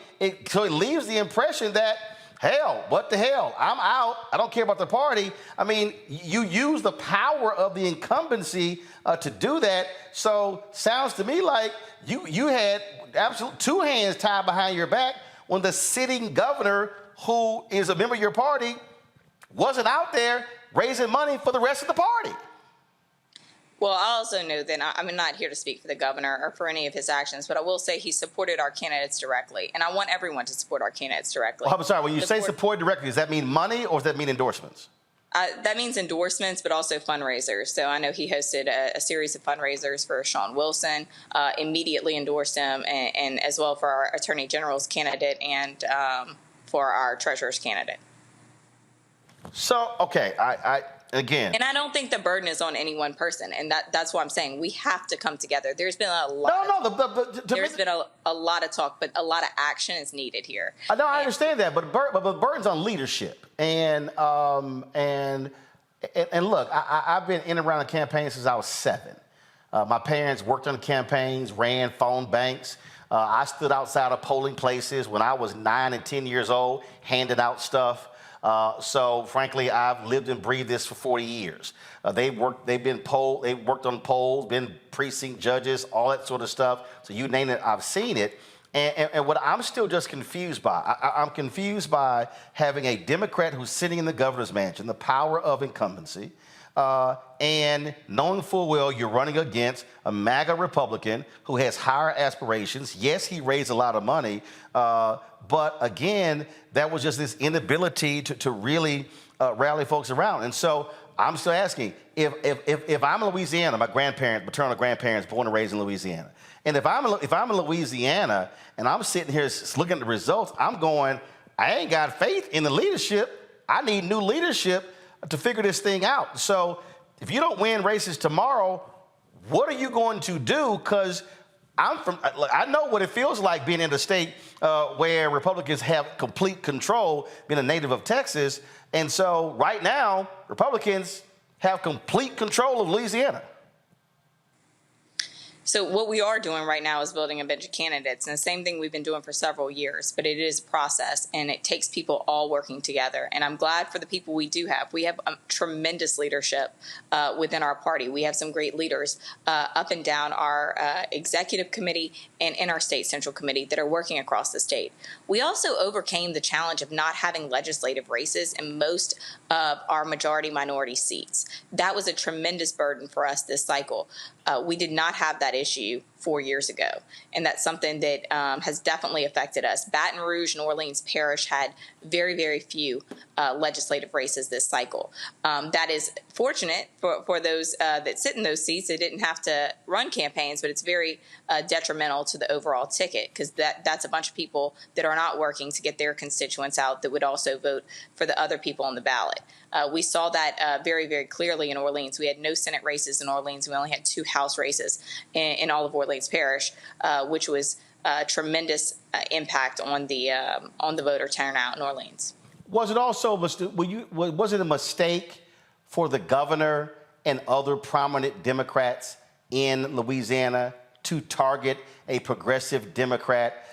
So it leaves the impression that, hell, what the hell? I'm out. I don't care about the party. I mean, you use the power of the incumbency to do that. So sounds to me like you had absolute two hands tied behind your back when the sitting governor, who is a member of your party, wasn't out there raising money for the rest of the party. Well, I also know that I'm not here to speak for the governor or for any of his actions, but I will say he supported our candidates directly, and I want everyone to support our candidates directly. Well, I'm sorry, when you say support directly, does that mean money or does that mean endorsements? That means endorsements, but also fundraisers. So I know he hosted a series of fundraisers for Sean Wilson, immediately endorsed him, and as well for our Attorney General's candidate and for our Treasurer's candidate. So, okay, again. And I don't think the burden is on any one person, and that's why I'm saying we have to come together. There's been a lot. There's been a lot of talk, but a lot of action is needed here. I understand that, but the burden's on leadership. And look, I've been in and around the campaign since I was 7. My parents worked on the campaigns, ran phone banks. I stood outside of polling places when I was 9 and 10 years old, handing out stuff. So frankly, I've lived and breathed this for 40 years. They've worked on polls, been precinct judges, all that sort of stuff. So you name it, I've seen it. And what I'm still just confused by, I'm confused by having a Democrat who's sitting in the governor's mansion, the power of incumbency, and knowing full well you're running against a MAGA Republican who has higher aspirations. Yes, he raised a lot of money, but again, that was just this inability to really rally folks around. And so I'm still asking, if I'm in Louisiana, my maternal grandparents born and raised in Louisiana, and if I'm in Louisiana and I'm sitting here looking at the results, I'm going, I ain't got faith in the leadership. I need new leadership to figure this thing out. So if you don't win races tomorrow, what are you going to do? Because I know what it feels like being in a state where Republicans have complete control, being a native of Texas. And so right now, Republicans have complete control of Louisiana. So what we are doing right now is building a bench of candidates, and the same thing we've been doing for several years, but it is a process, and it takes people all working together. And I'm glad for the people we do have. We have tremendous leadership within our party. We have some great leaders up and down our executive committee and in our state central committee that are working across the state. We also overcame the challenge of not having legislative races in most of our majority-minority seats. That was a tremendous burden for us this cycle. We did not have that issue 4 years ago, and that's something that has definitely affected us. Baton Rouge and Orleans Parish had very, very few legislative races this cycle. That is fortunate for those that sit in those seats. They didn't have to run campaigns, but it's very detrimental to the overall ticket, because that's a bunch of people that are not working to get their constituents out that would also vote for the other people on the ballot. We saw that very, very clearly in Orleans. We had no Senate races in Orleans. We only had 2 House races in all of Orleans Parish, which was a tremendous impact on the voter turnout in Orleans. Was it also was it a mistake for the governor and other prominent Democrats in Louisiana to target a progressive Democrat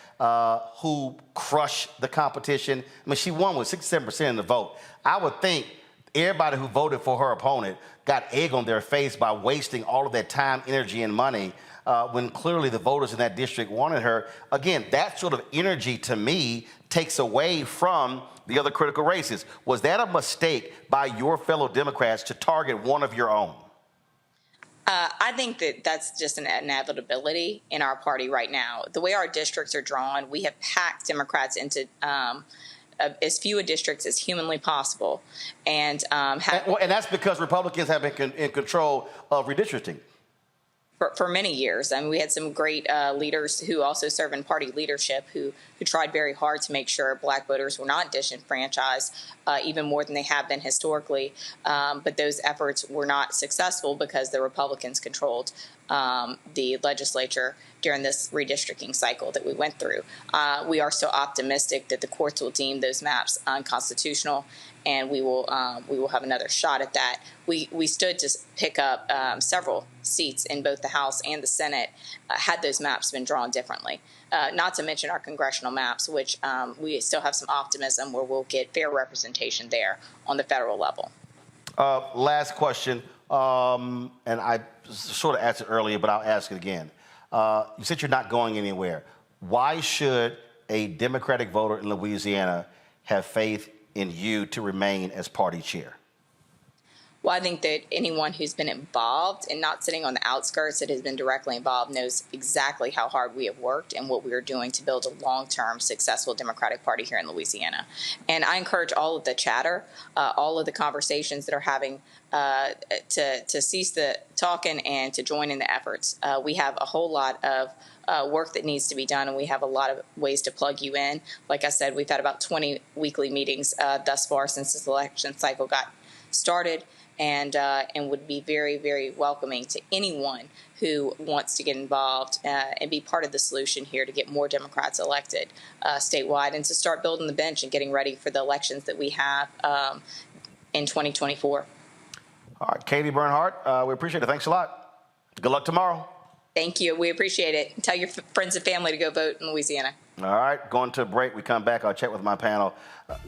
who crushed the competition? I mean, she won with 67% of the vote. I would think everybody who voted for her opponent got egg on their face by wasting all of their time, energy, and money when clearly the voters in that district wanted her. Again, that sort of energy to me takes away from the other critical races. Was that a mistake by your fellow Democrats to target one of your own? I think that that's just an inevitability in our party right now. The way our districts are drawn, we have packed Democrats into as few districts as humanly possible. And that's because Republicans have been in control of redistricting. For many years. I mean, we had some great leaders who also serve in party leadership who tried very hard to make sure Black voters were not disenfranchised, even more than they have been historically. But those efforts were not successful because the Republicans controlled the legislature during this redistricting cycle that we went through. We are so optimistic that the courts will deem those maps unconstitutional, and we will have another shot at that. We stood to pick up several seats in both the House and the Senate had those maps been drawn differently. Not to mention our congressional maps, which we still have some optimism where we'll get fair representation there on the federal level. Last question, and I sort of asked it earlier, but I'll ask it again. You said you're not going anywhere. Why should a Democratic voter in Louisiana have faith in you to remain as party chair? Well, I think that anyone who's been involved and not sitting on the outskirts that has been directly involved knows exactly how hard we have worked and what we are doing to build a long-term successful Democratic Party here in Louisiana. And I encourage all of the chatter, all of the conversations that are having to cease the talking and to join in the efforts. We have a whole lot of work that needs to be done, and we have a lot of ways to plug you in. Like I said, we've had about 20 weekly meetings thus far since this election cycle got started, and would be very, very welcoming to anyone who wants to get involved and be part of the solution here to get more Democrats elected statewide and to start building the bench and getting ready for the elections that we have in 2024. All right, Katie Bernhardt, we appreciate it. Thanks a lot. Good luck tomorrow. Thank you. We appreciate it. Tell your friends and family to go vote in Louisiana. All right, going to a break. We come back. I'll chat with my panel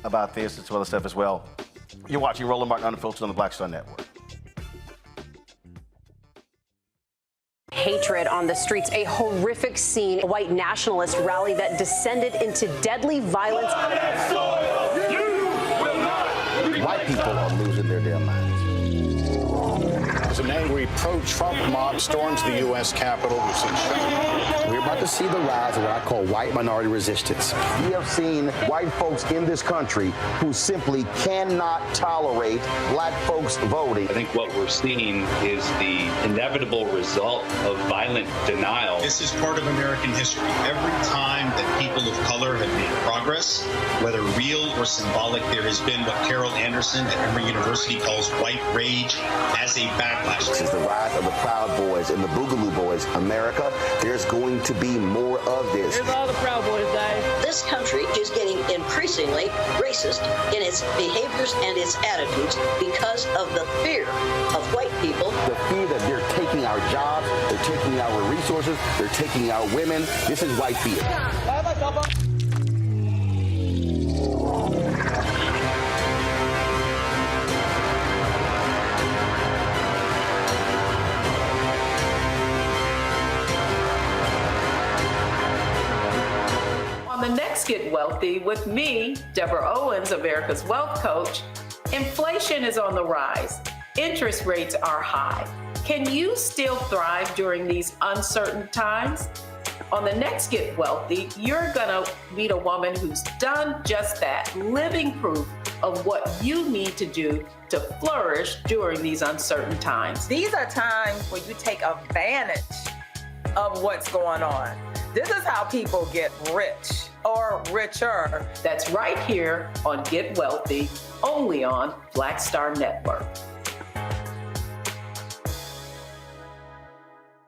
about this and some other stuff as well. You're watching Roland Martin Unfiltered on the Black Star Network. Hatred on the streets, a horrific scene, a white nationalist rally that descended into deadly violence. White people are losing their damn minds. As an angry pro-Trump mob storms the U.S. Capitol, we're about to see the rise of what I call white minority resistance. We have seen white folks in this country who simply cannot tolerate black folks voting. I think what we're seeing is the inevitable result of violent denial. This is part of American history. Every time that people of color have made progress, whether real or symbolic, there has been what Carol Anderson at Emory University calls white rage as a backlash. This is the rise of the Proud Boys and the Boogaloo Boys. America, there's going to be more of this. Here's all the Proud Boys, Dave. This country is getting increasingly racist in its behaviors and its attitudes because of the fear of white people. The fear that they're taking our jobs, they're taking our resources, they're taking our women. This is white fear. On the next Get Wealthy with me, Deborah Owens, America's Wealth Coach, inflation is on the rise. Interest rates are high. Can you still thrive during these uncertain times? On the next Get Wealthy, you're gonna meet a woman who's done just that, living proof of what you need to do to flourish during these uncertain times. These are times where you take advantage of what's going on. This is how people get rich or richer. That's right here on Get Wealthy, only on Black Star Network.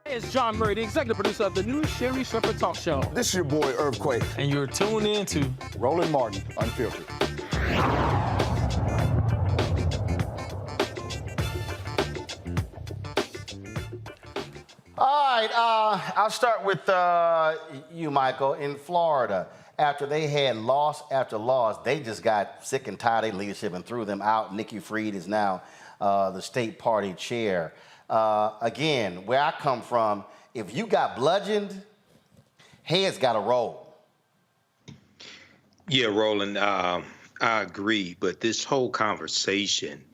Hey, it's John Murray, the executive producer of the new Sherry Shepherd Talk Show. This is your boy, Earthquake. And you're tuned in to Roland Martin, Unfiltered. All right, I'll start with you, Michael. In Florida, after they had loss after loss, they just got sick and tired of leadership and threw them out. Nikki Fried is now the state party chair. Again, where I come from, if you got bludgeoned, heads got to roll. Yeah, Roland, I agree. But this whole conversation,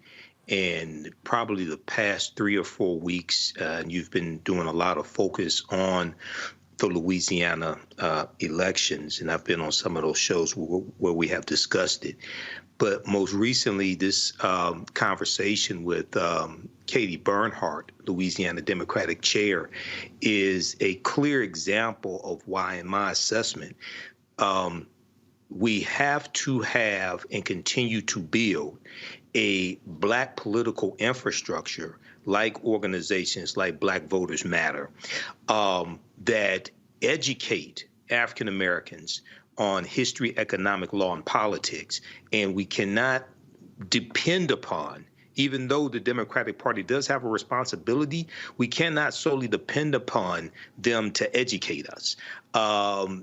and probably the past 3 or 4 weeks, you've been doing a lot of focus on the Louisiana elections, and I've been on some of those shows where we have discussed it. But most recently, this conversation with Katie Bernhardt, Louisiana Democratic chair, is a clear example of why, in my assessment, we have to have and continue to build a black political infrastructure like organizations like Black Voters Matter that educate African Americans on history, economic law, and politics. And we cannot depend upon, even though the Democratic Party does have a responsibility, we cannot solely depend upon them to educate us. I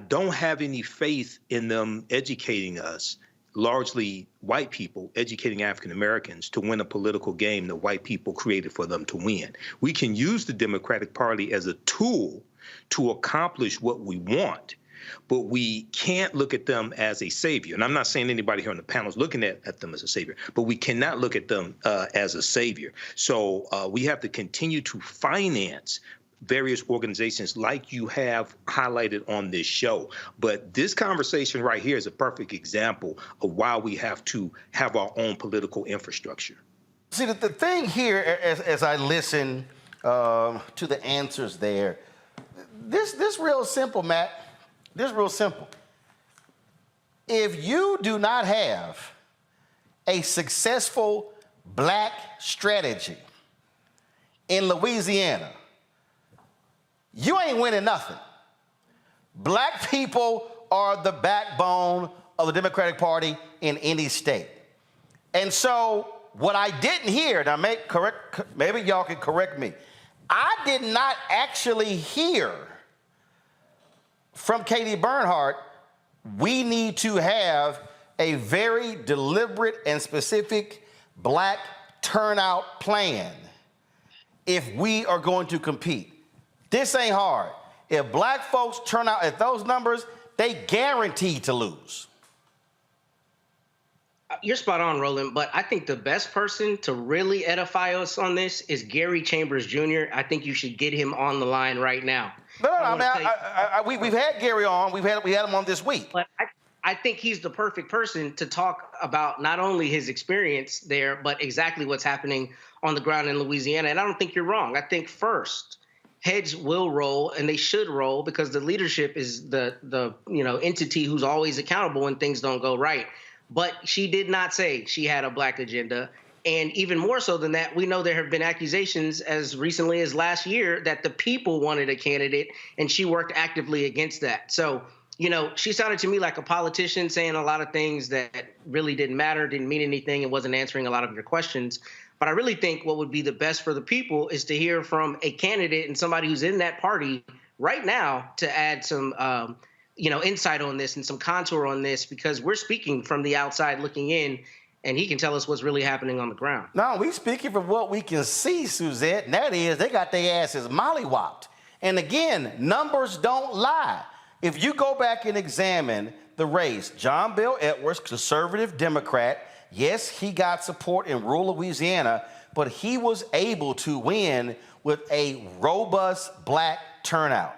don't have any faith in them educating us, largely white people educating African Americans to win a political game that white people created for them to win. We can use the Democratic Party as a tool to accomplish what we want, but we can't look at them as a savior. And I'm not saying anybody here on the panel is looking at them as a savior, but we cannot look at them as a savior. So we have to continue to finance various organizations like you have highlighted on this show. But this conversation right here is a perfect example of why we have to have our own political infrastructure. See, the thing here, as I listen to the answers there, this real simple, Matt. This real simple. If you do not have a successful black strategy in Louisiana, you ain't winning nothing. Black people are the backbone of the Democratic Party in any state. And so what I didn't hear, now maybe y'all can correct me, I did not actually hear from Katie Bernhardt, we need to have a very deliberate and specific black turnout plan if we are going to compete. This ain't hard. If black folks turn out at those numbers, they guaranteed to lose. You're spot on, Roland, but I think the best person to really edify us on this is Gary Chambers Jr. I think you should get him on the line right now. We've had Gary on. We had him on this week. But I think he's the perfect person to talk about not only his experience there, but exactly what's happening on the ground in Louisiana. And I don't think you're wrong. I think first, heads will roll, and they should roll, because the leadership is the entity who's always accountable when things don't go right. But she did not say she had a black agenda. And even more so than that, we know there have been accusations as recently as last year that the people wanted a candidate, and she worked actively against that. So, she sounded to me like a politician saying a lot of things that really didn't matter, didn't mean anything, and wasn't answering a lot of your questions. But I really think what would be the best for the people is to hear from a candidate and somebody who's in that party right now to add some insight on this and some contour on this, because we're speaking from the outside looking in, and he can tell us what's really happening on the ground. No, we speaking from what we can see, Suzette, and that is they got their asses mollywopped. And again, numbers don't lie. If you go back and examine the race, John Bel Edwards, conservative Democrat, yes, he got support in rural Louisiana, but he was able to win with a robust black turnout.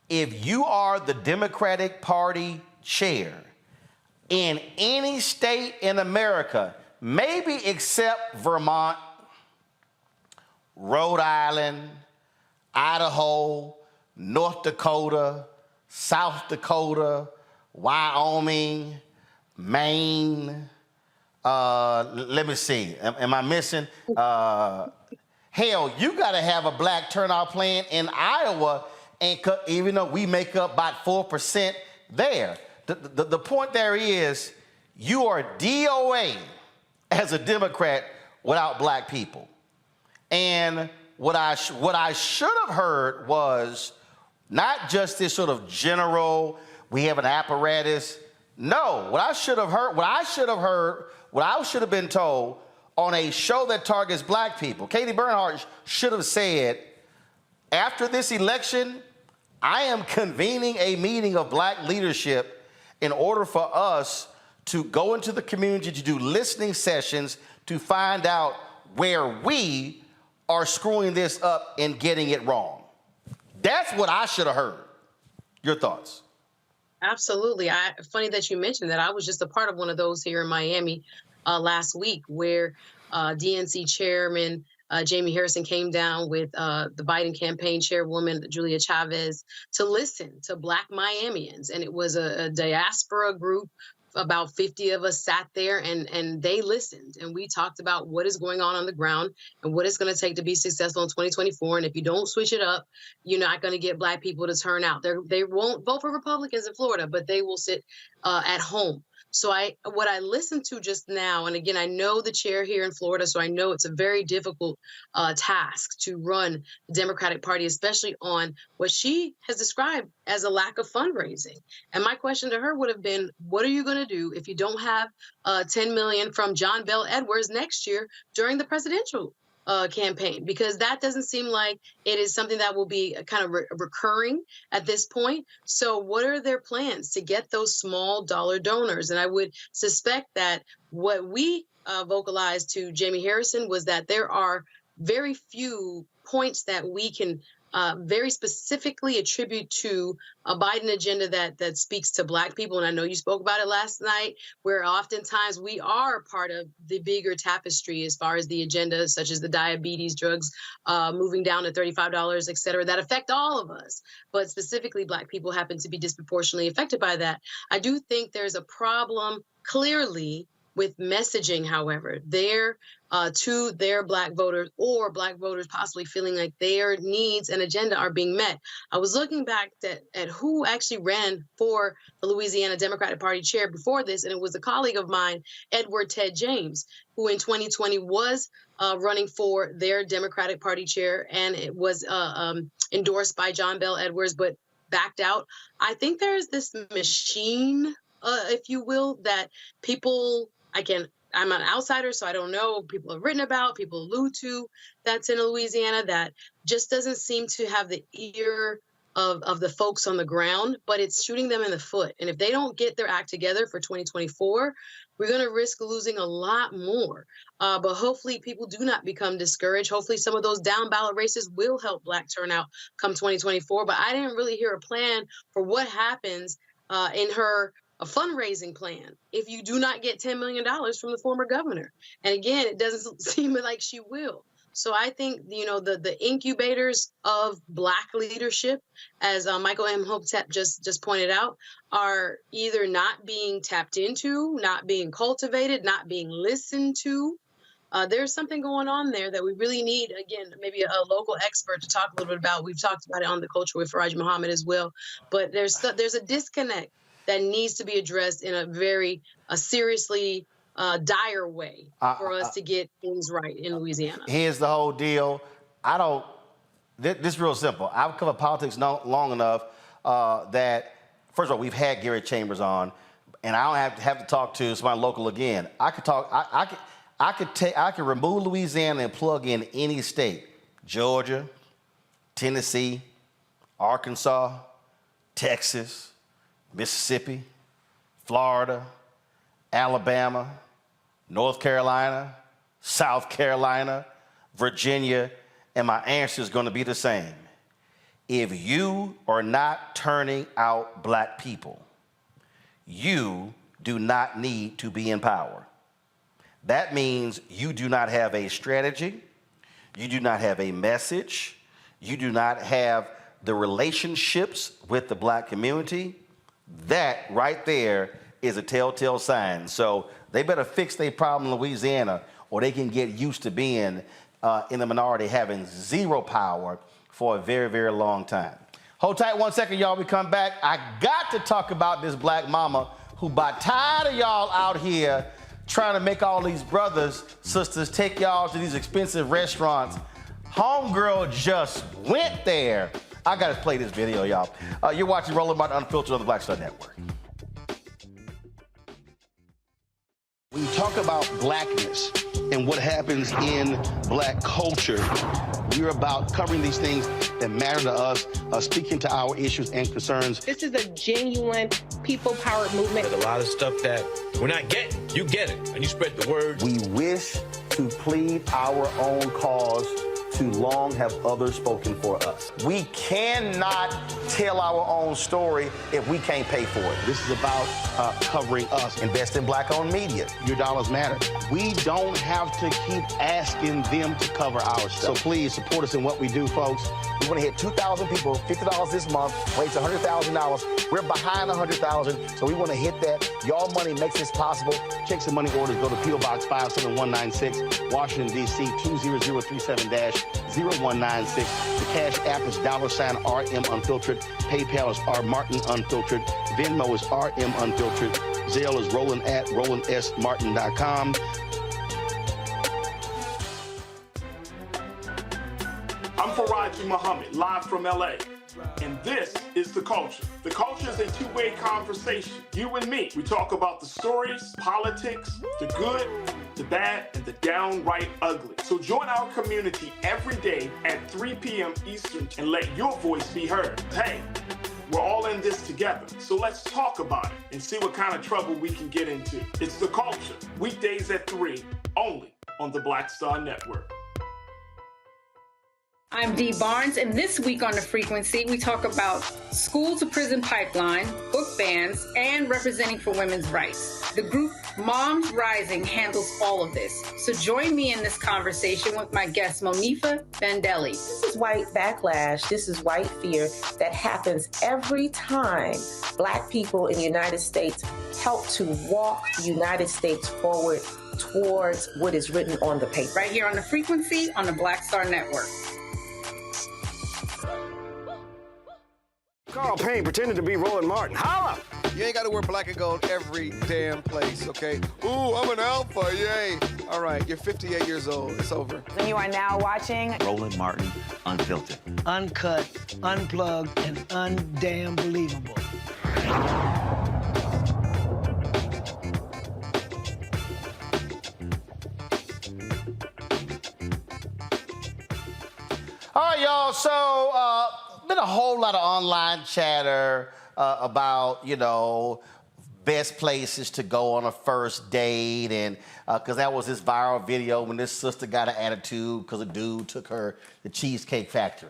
If you are the Democratic Party chair in any state in America, maybe except Vermont, Rhode Island, Idaho, North Dakota, South Dakota, Wyoming, Maine, let me see, am I missing? Hell, you gotta have a black turnout plan in Iowa, and even though we make up about 4% there. The point there is you are DOA as a Democrat without black people. And what I should have heard was not just this sort of general, we have an apparatus. No, what I should have been told on a show that targets black people, Katie Bernhardt should have said, after this election, I am convening a meeting of black leadership in order for us to go into the community to do listening sessions to find out where we are screwing this up and getting it wrong. That's what I should have heard. Your thoughts? Absolutely. Funny that you mentioned that. I was just a part of one of those here in Miami last week, where DNC chairman Jamie Harrison came down with the Biden campaign chairwoman, Julia Chavez, to listen to Black Miamians. And it was a diaspora group. About 50 of us sat there and they listened. And we talked about what is going on the ground and what it's going to take to be successful in 2024. And if you don't switch it up, you're not going to get black people to turn out. They won't vote for Republicans in Florida, but they will sit at home. So what I listened to just now, and again, I know the chair here in Florida, so I know it's a very difficult task to run the Democratic Party, especially on what she has described as a lack of fundraising. And my question to her would have been, what are you going to do if you don't have $10 million from John Bel Edwards next year during the presidential campaign? Because that doesn't seem like it is something that will be kind of recurring at this point. So what are their plans to get those small dollar donors? And I would suspect that what we vocalized to Jamie Harrison was that there are very few points that we can very specifically attribute to a Biden agenda that speaks to black people. And I know you spoke about it last night, where oftentimes we are part of the bigger tapestry as far as the agenda, such as the diabetes drugs moving down to $35, et cetera, that affect all of us. But specifically, black people happen to be disproportionately affected by that. I do think there's a problem clearly with messaging, however, to their black voters, or black voters possibly feeling like their needs and agenda are being met. I was looking back at who actually ran for the Louisiana Democratic Party chair before this, and it was a colleague of mine, Edward Ted James, who in 2020 was running for their Democratic Party chair, and it was endorsed by John Bel Edwards, but backed out. I think there's this machine, if you will, that people, I'm an outsider, so I don't know, people have written about, people allude to, that's in Louisiana, that just doesn't seem to have the ear of the folks on the ground, but it's shooting them in the foot. And if they don't get their act together for 2024, we're going to risk losing a lot more. But hopefully people do not become discouraged. Hopefully some of those down ballot races will help Black turnout come 2024. But I didn't really hear a plan for what happens in her fundraising plan if you do not get $10 million from the former governor. And again, it doesn't seem like she will. So I think, the incubators of Black leadership, as Michael M. Hopetep just pointed out, are either not being tapped into, not being cultivated, not being listened to. There's something going on there that we really need, again, maybe a local expert to talk a little bit about. We've talked about it on The Culture with Faraj Muhammad as well. But there's a disconnect that needs to be addressed in a very seriously dire way for us to get things right in Louisiana. Here's the whole deal. This is real simple. I've covered politics long enough that, first of all, we've had Gary Chambers on, and I don't have to talk to somebody local again. I could remove Louisiana and plug in any state: Georgia, Tennessee, Arkansas, Texas, Mississippi, Florida, Alabama, North Carolina, South Carolina, Virginia, and my answer is going to be the same. If you are not turning out Black people, you do not need to be in power. That means you do not have a strategy, you do not have a message, you do not have the relationships with the Black community. That right there is a telltale sign. So they better fix their problem in Louisiana, or they can get used to being in the minority, having zero power for a very, very long time. Hold tight 1 second, y'all. We come back. I got to talk about this Black mama who about tired of y'all out here trying to make all these brothers, sisters take y'all to these expensive restaurants. Homegirl just went there. I got to play this video, y'all. You're watching Roland Martin Unfiltered on the Black Star Network. When you talk about Blackness and what happens in Black culture, we're about covering these things that matter to us, speaking to our issues and concerns. This is a genuine people-powered movement. There's a lot of stuff that we're not getting. You get it, and you spread the word. We wish to plead our own cause. Too long have others spoken for us. We cannot tell our own story if we can't pay for it. This is about covering us. Invest in Black-owned media. Your dollars matter. We don't have to keep asking them to cover our stuff. So please support us in what we do, folks. We want to hit 2,000 people, $50 this month, raise $100,000. We're behind $100,000, so we want to hit that. Y'all money makes this possible. Checks and money orders go to P.O. Box 57196, Washington, D.C. 20037-0196. The Cash App is $RM Unfiltered. PayPal is R Martin Unfiltered. Venmo is RM Unfiltered. Zelle is Roland at RolandSMartin.com. I'm Faraj Muhammad, live from LA. And this is The Culture. The Culture is a two-way conversation. You and me. We talk about the stories, politics, the good, the bad, and the downright ugly. So join our community every day at 3 p.m. Eastern and let your voice be heard. Hey, we're all in this together. So let's talk about it and see what kind of trouble we can get into. It's The Culture, weekdays at 3, only on the Black Star Network. I'm Dee Barnes, and this week on The Frequency, we talk about school to prison pipeline, book bans, and representing for women's rights. The group Moms Rising handles all of this. So join me in this conversation with my guest, Monifa Bandelli. This is white backlash. This is white fear that happens every time Black people in the United States help to walk the United States forward towards what is written on the paper. Right here on The Frequency on the Black Star Network. Carl Payne pretending to be Roland Martin. Holla! You ain't got to wear black and gold every damn place, okay? Ooh, I'm an alpha, yay. All right, you're 58 years old. It's over. And you are now watching Roland Martin Unfiltered. Uncut, unplugged, and undamn believable. All right, y'all. So, been a whole lot of online chatter about, you know, best places to go on a first date, and because that was this viral video when this sister got an attitude because a dude took her to the Cheesecake Factory.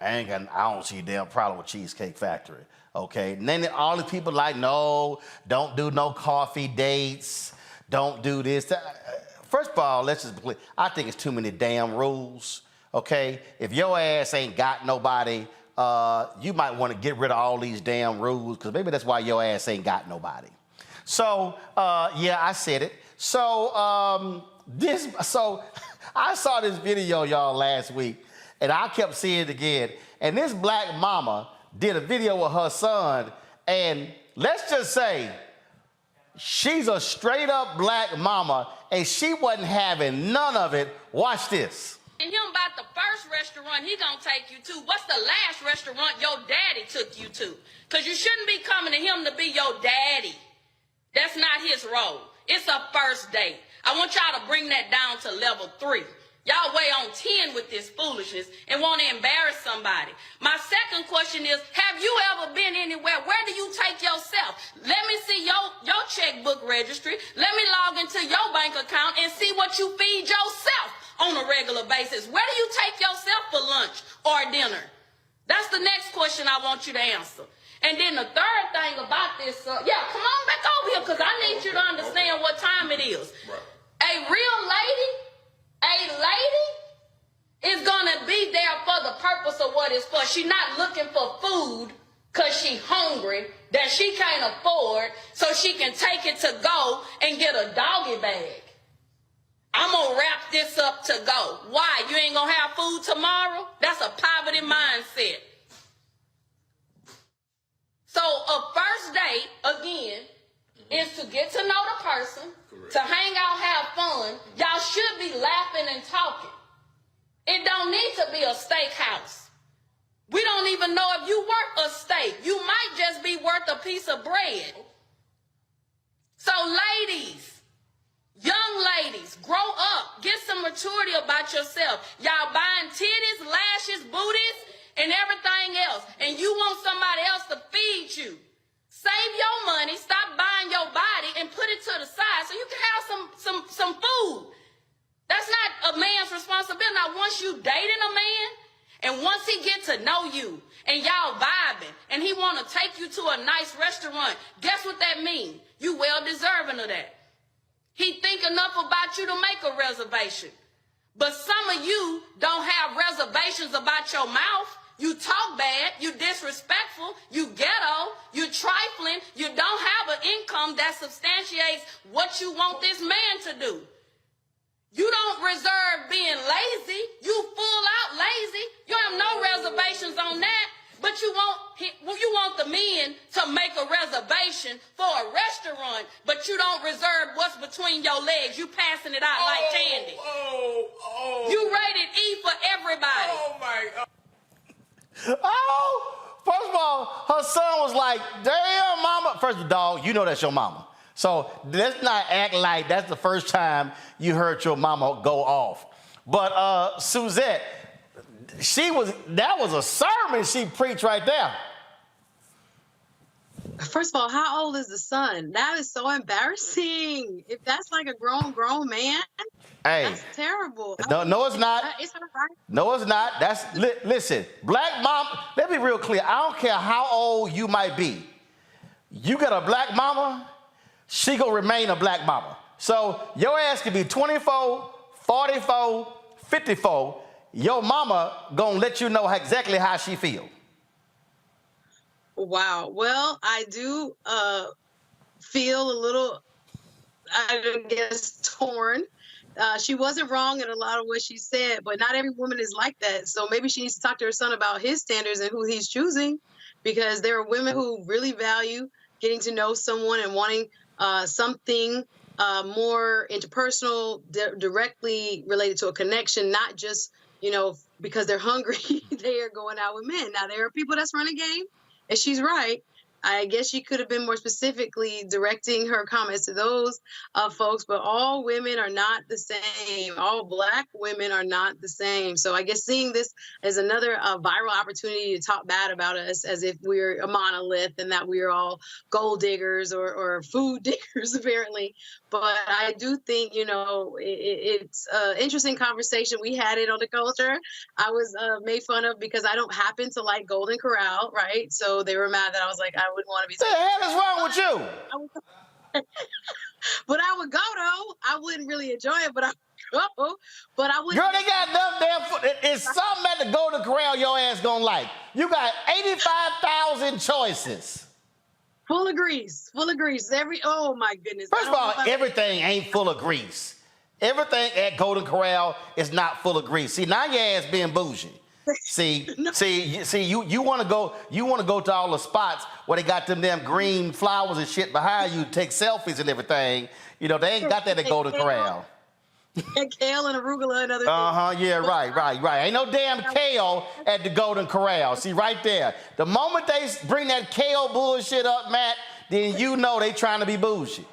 I don't see a damn problem with Cheesecake Factory. Okay, and then all the people like, no, don't do no coffee dates, don't do this. First of all, let's just, I think it's too many damn rules. Okay, if your ass ain't got nobody, you might want to get rid of all these damn rules, because maybe that's why your ass ain't got nobody. So, yeah, I said it. So, I saw this video, y'all, last week, and I kept seeing it again. And this black mama did a video with her son, and let's just say she's a straight up black mama, and she wasn't having none of it. Watch this. And him about the first restaurant he gonna take you to. What's the last restaurant your daddy took you to? Because you shouldn't be coming to him to be your daddy. That's not his role. It's a first date. I want y'all to bring that down to level 3. Y'all way on 10 with this foolishness and want to embarrass somebody. My second question is, have you ever been anywhere? Where do you take yourself? Let me see your checkbook registry. Let me log into your bank account and see what you feed yourself on a regular basis. Where do you take yourself for lunch or dinner? That's the next question I want you to answer. And then the third thing about this, come on back over here, because I need you to understand what time it is. Right. A real lady is going to be there for the purpose of what it's for. She's not looking for food because she's hungry that she can't afford so she can take it to go and get a doggy bag. I'm going to wrap this up to go. Why? You ain't going to have food tomorrow? That's a poverty mindset. So a first date, again, is to get to know the person, to hang out, have fun. Y'all should be laughing and talking. It don't need to be a steakhouse. We don't even know if you worth a steak. You might just be worth a piece of bread. So ladies, young ladies, grow up. Get some maturity about yourself. Y'all buying titties, lashes, booties, and everything else. And you want somebody else to feed you. Save your money, stop buying your body, and put it to the side so you can have some food. That's not a man's responsibility. Now, once you dating a man, and once he get to know you, and y'all vibing, and he want to take you to a nice restaurant, guess what that means? You well deserving of that. He think enough about you to make a reservation. But some of you don't have reservations about your mouth. You talk bad, you disrespectful, you ghetto, you trifling, you don't have an income that substantiates what you want this man to do. You don't reserve being lazy. You full out lazy. You have no reservations on that. But you want the men to make a reservation for a restaurant, but you don't reserve what's between your legs. You passing it out like candy. You rated E for everybody. Oh, my God. Oh, first of all, her son was like, damn, mama. First of all, you know that's your mama. So let's not act like that's the first time you heard your mama go off. But Suzette, that was a sermon she preached right there. First of all, how old is the son? That is so embarrassing. If that's like a grown man, hey, that's terrible. No, it's not. It's all right. No, it's not. Listen, black mom, let me be real clear. I don't care how old you might be. You got a black mama, she gonna remain a black mama. So your ass could be 24, 44, 54. Your mama gonna let you know exactly how she feel. Wow. Well, I do feel a little, I guess, torn she wasn't wrong in a lot of what she said, but not every woman is like that. So maybe she needs to talk to her son about his standards and who he's choosing, because there are women who really value getting to know someone and wanting something more interpersonal, directly related to a connection, not just, because they're hungry, they are going out with men. Now, there are people that's running game, and she's right. I guess she could have been more specifically directing her comments to those folks, but all women are not the same. All Black women are not the same. So I guess seeing this as another viral opportunity to talk bad about us as if we're a monolith and that we're all gold diggers or food diggers, apparently. But I do think, it's an interesting conversation. We had it on The Culture. I was made fun of because I don't happen to like Golden Corral, right? So they were mad that I was like, I wouldn't want to be. What the hell is wrong with you? But I would go, though. I wouldn't really enjoy it, but I would go. But I wouldn't. Girl, they got enough damn food. It's something at the Golden Corral your ass gonna like. You got 85,000 choices. Full of grease. Full of grease. Oh, my goodness. First of all, everything ain't full of grease. Everything at Golden Corral is not full of grease. See, now your ass being bougie. See, you want to go to all the spots where they got them damn green flowers and shit behind you, take selfies and everything. They ain't got that at Golden Corral. And kale and arugula and other things. Yeah, right. Ain't no damn kale at the Golden Corral. See, right there. The moment they bring that kale bullshit up, Matt, then they trying to be bougie.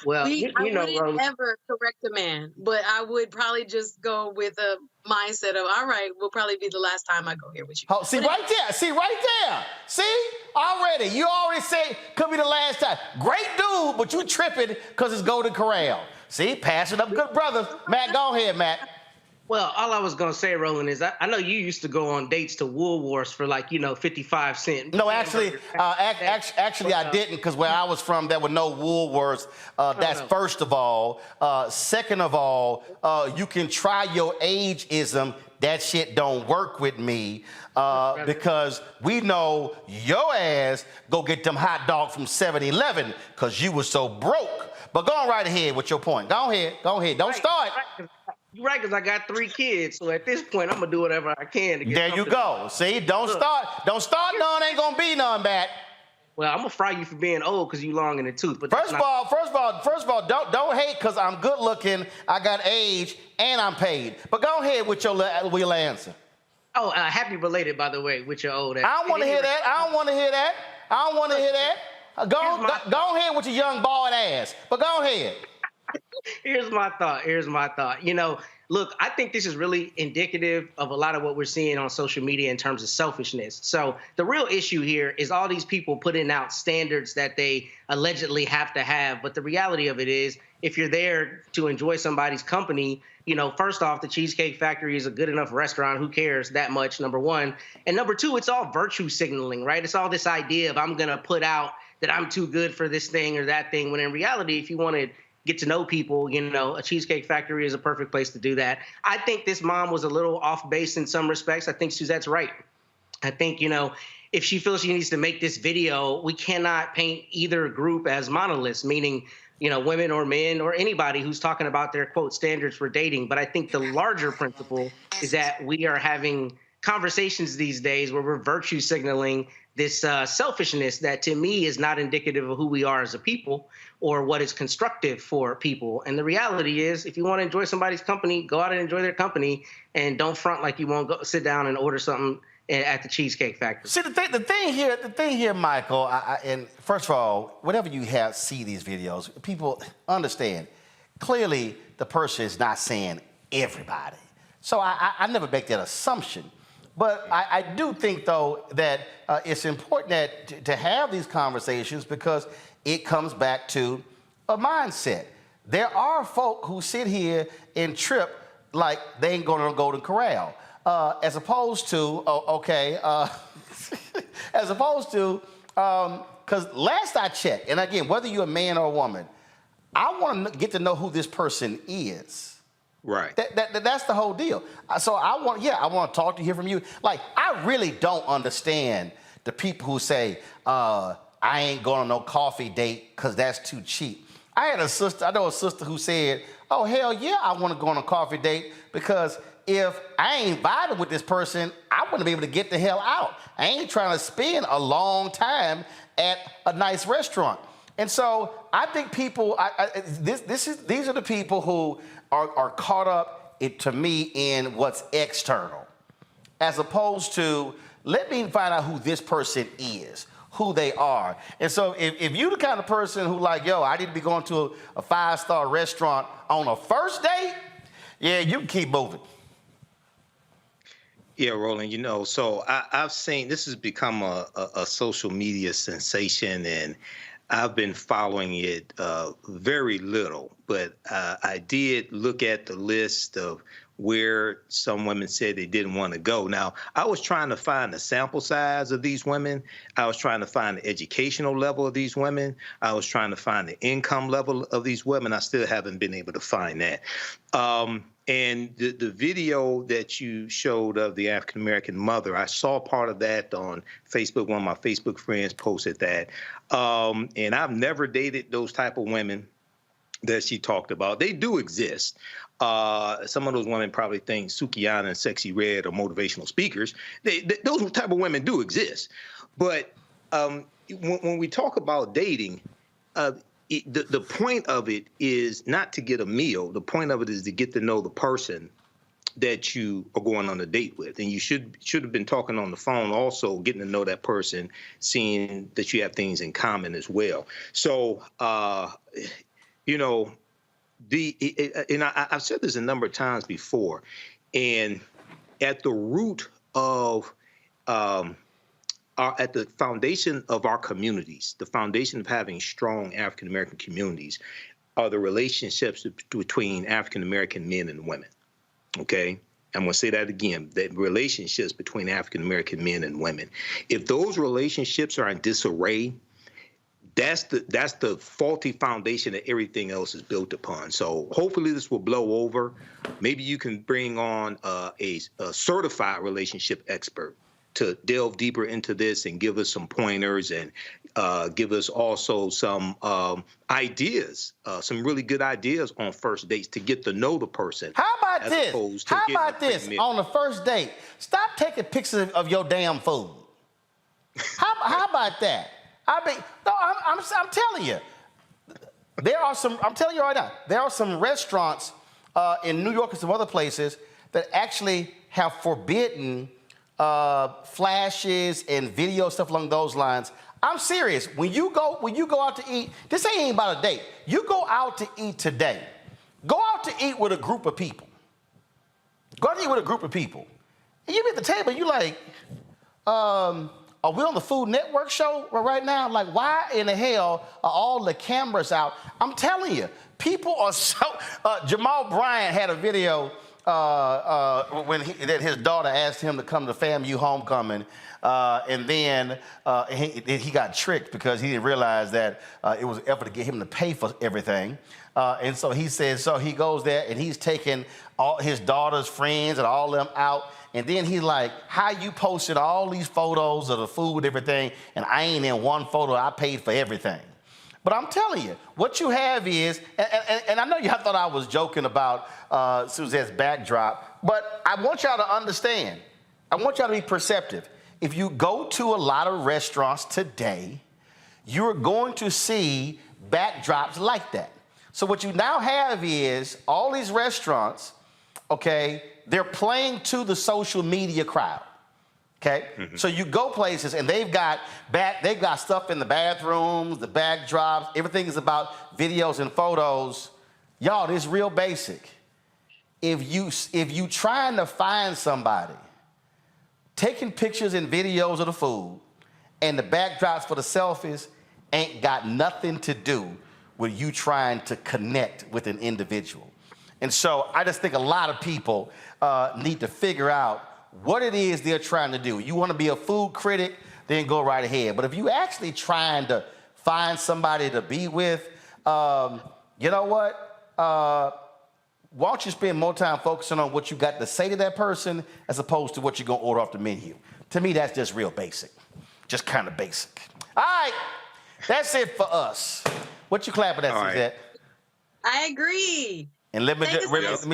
Well, I wouldn't ever correct a man, but I would probably just go with a mindset of, all right, will probably be the last time I go here with you. Oh, see, right there. See, already. You already said could be the last time. Great dude, but you tripping because it's Golden Corral. See, passing up good brothers. Matt, go ahead, Matt. Well, all I was going to say, Roland, is I know you used to go on dates to Woolworths for 55 cents. No, actually, I didn't, because where I was from, there were no Woolworths. That's first of all. Second of all, you can try your ageism. That shit don't work with me because we know your ass go get them hot dogs from 7-Eleven because you were so broke. But go on right ahead with your point. Go ahead. Don't start. You're right, because I got 3 kids. So at this point, I'm going to do whatever I can to get there you go. See, don't start none, ain't going to be none, Matt. Well, I'm going to fry you for being old because you long in the tooth. But first of all, don't hate because I'm good looking, I got age, and I'm paid. But go ahead with your answer. Oh, happy belated, by the way, with your old ass. I don't want to hear that. Go ahead with your young bald ass. But go ahead. Here's my thought. Look, I think this is really indicative of a lot of what we're seeing on social media in terms of selfishness. So the real issue here is all these people putting out standards that they allegedly have to have. But the reality of it is, if you're there to enjoy somebody's company, first off, the Cheesecake Factory is a good enough restaurant. Who cares that much, number one? And number two, it's all virtue signaling, right? It's all this idea of I'm going to put out that I'm too good for this thing or that thing, when in reality, if you want to get to know people, a Cheesecake Factory is a perfect place to do that. I think this mom was a little off base in some respects. I think Suzette's right. I think, if she feels she needs to make this video, we cannot paint either group as monoliths, meaning, women or men or anybody who's talking about their, quote, standards for dating. But I think the larger principle is that we are having conversations these days where we're virtue signaling this selfishness that, to me, is not indicative of who we are as a people or what is constructive for people. And the reality is, if you want to enjoy somebody's company, go out and enjoy their company, and don't front like you won't go sit down and order something at the Cheesecake Factory. See, the thing here, Michael, and first of all, whenever you see these videos, people understand, clearly the person is not saying everybody. So I never make that assumption. But I do think, though, that it's important to have these conversations because it comes back to a mindset. There are folk who sit here and trip like they ain't going to the Golden Corral, as opposed to, because last I checked, and again, whether you're a man or a woman, I want to get to know who this person is. Right. That's the whole deal. So I want to talk to hear from you. Like, I really don't understand the people who say, I ain't going on no coffee date because that's too cheap. I had a sister, I know a sister who said, oh, hell yeah, I want to go on a coffee date because if I ain't vibing with this person, I want to be able to get the hell out. I ain't trying to spend a long time at a nice restaurant. And so I think people, these are the people who are caught up, to me, in what's external, as opposed to, let me find out who this person is, who they are. And so if you're the kind of person who like, yo, I need to be going to a 5-star restaurant on a first date, yeah, you can keep moving. Yeah, Roland, you know, so I've seen, this has become a social media sensation, and I've been following it very little, but I did look at the list of where some women said they didn't want to go. Now, I was trying to find the sample size of these women. I was trying to find the educational level of these women. I was trying to find the income level of these women. I still haven't been able to find that. And the video that you showed of the African-American mother, I saw part of that on Facebook. One of my Facebook friends posted that. And I've never dated those type of women that she talked about. They do exist. Some of those women probably think Sukihana and Sexy Red are motivational speakers. Those type of women do exist. But when we talk about dating, the point of it is not to get a meal. The point of it is to get to know the person that you are going on a date with. And you should have been talking on the phone also, getting to know that person, seeing that you have things in common as well. So, you know, I've said this a number of times before, and at the root of at the foundation of our communities, the foundation of having strong African-American communities, are the relationships between African-American men and women, okay? I'm going to say that again, that relationships between African-American men and women. If those relationships are in disarray, that's the faulty foundation that everything else is built upon. So hopefully this will blow over. Maybe you can bring on a certified relationship expert to delve deeper into this and give us some pointers and give us also some ideas, some really good ideas on first dates to get to know the person. How about this? How about this on the first date? Stop taking pictures of your damn food. How about that? I mean, no, I'm telling you, there are some. I'm telling you right now, there are some restaurants in New York and some other places that actually have forbidden flashes and video stuff along those lines. I'm serious. When you go out to eat, this ain't about a date. You go out to eat today. Go out to eat with a group of people. Go out to eat with a group of people. And you be at the table, you like, are we on the Food Network show right now? Like, why in the hell are all the cameras out? I'm telling you, people are so... Jamal Bryant had a video when that his daughter asked him to come to FAMU homecoming, and then he got tricked because he didn't realize that it was an effort to get him to pay for everything. And so he says, so he goes there and he's taking all his daughter's friends and all them out. And then he's like, how you posted all these photos of the food and everything, and I ain't in one photo, I paid for everything. But I'm telling you, what you have is, and I know you thought I was joking about Suzette's backdrop, but I want y'all to understand. I want y'all to be perceptive. If you go to a lot of restaurants today, you're going to see backdrops like that. So what you now have is all these restaurants, okay, they're playing to the social media crowd. Okay, so you go places and they've got stuff in the bathrooms, the backdrops, everything is about videos and photos. Y'all, this is real basic. If you trying to find somebody taking pictures and videos of the food and the backdrops for the selfies ain't got nothing to do with you trying to connect with an individual. And so I just think a lot of people need to figure out what it is they're trying to do. You want to be a food critic, then go right ahead. But if you actually trying to find somebody to be with, you know what? Why don't you spend more time focusing on what you got to say to that person as opposed to what you're going to order off the menu? To me, that's just real basic. Just kind of basic. All right, that's it for us. What you clapping at, Suzette? I agree. And let me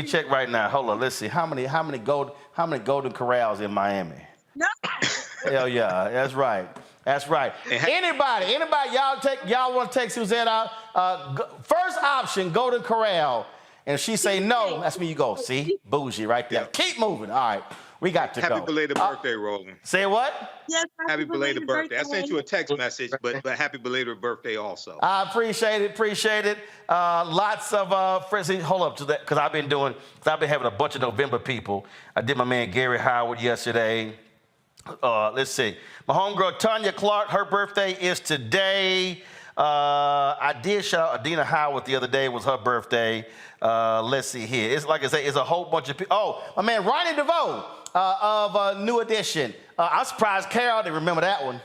check right now. Hold on. Let's see how many Golden Corrals in Miami. No. Hell yeah, that's right. That's right. Anybody, y'all want to take Suzette out? First option, Golden Corral. And if she say no, that's when you go. See? Bougie right there. Keep moving. All right. We got to go. Happy belated birthday, Roland. Say what? Yes, happy belated birthday. I sent you a text message, but happy belated birthday also. I appreciate it. Lots of friends. Hold up to that, because I've been having a bunch of November people. I did my man Gary Howard yesterday. Let's see. My homegirl Tanya Clark, her birthday is today. I did shout out Adina Howard the other day. It was her birthday. Let's see here. It's like I say, it's a whole bunch of people. Oh, my man Ronnie DeVoe of New Edition. I'm surprised Carol didn't remember that one.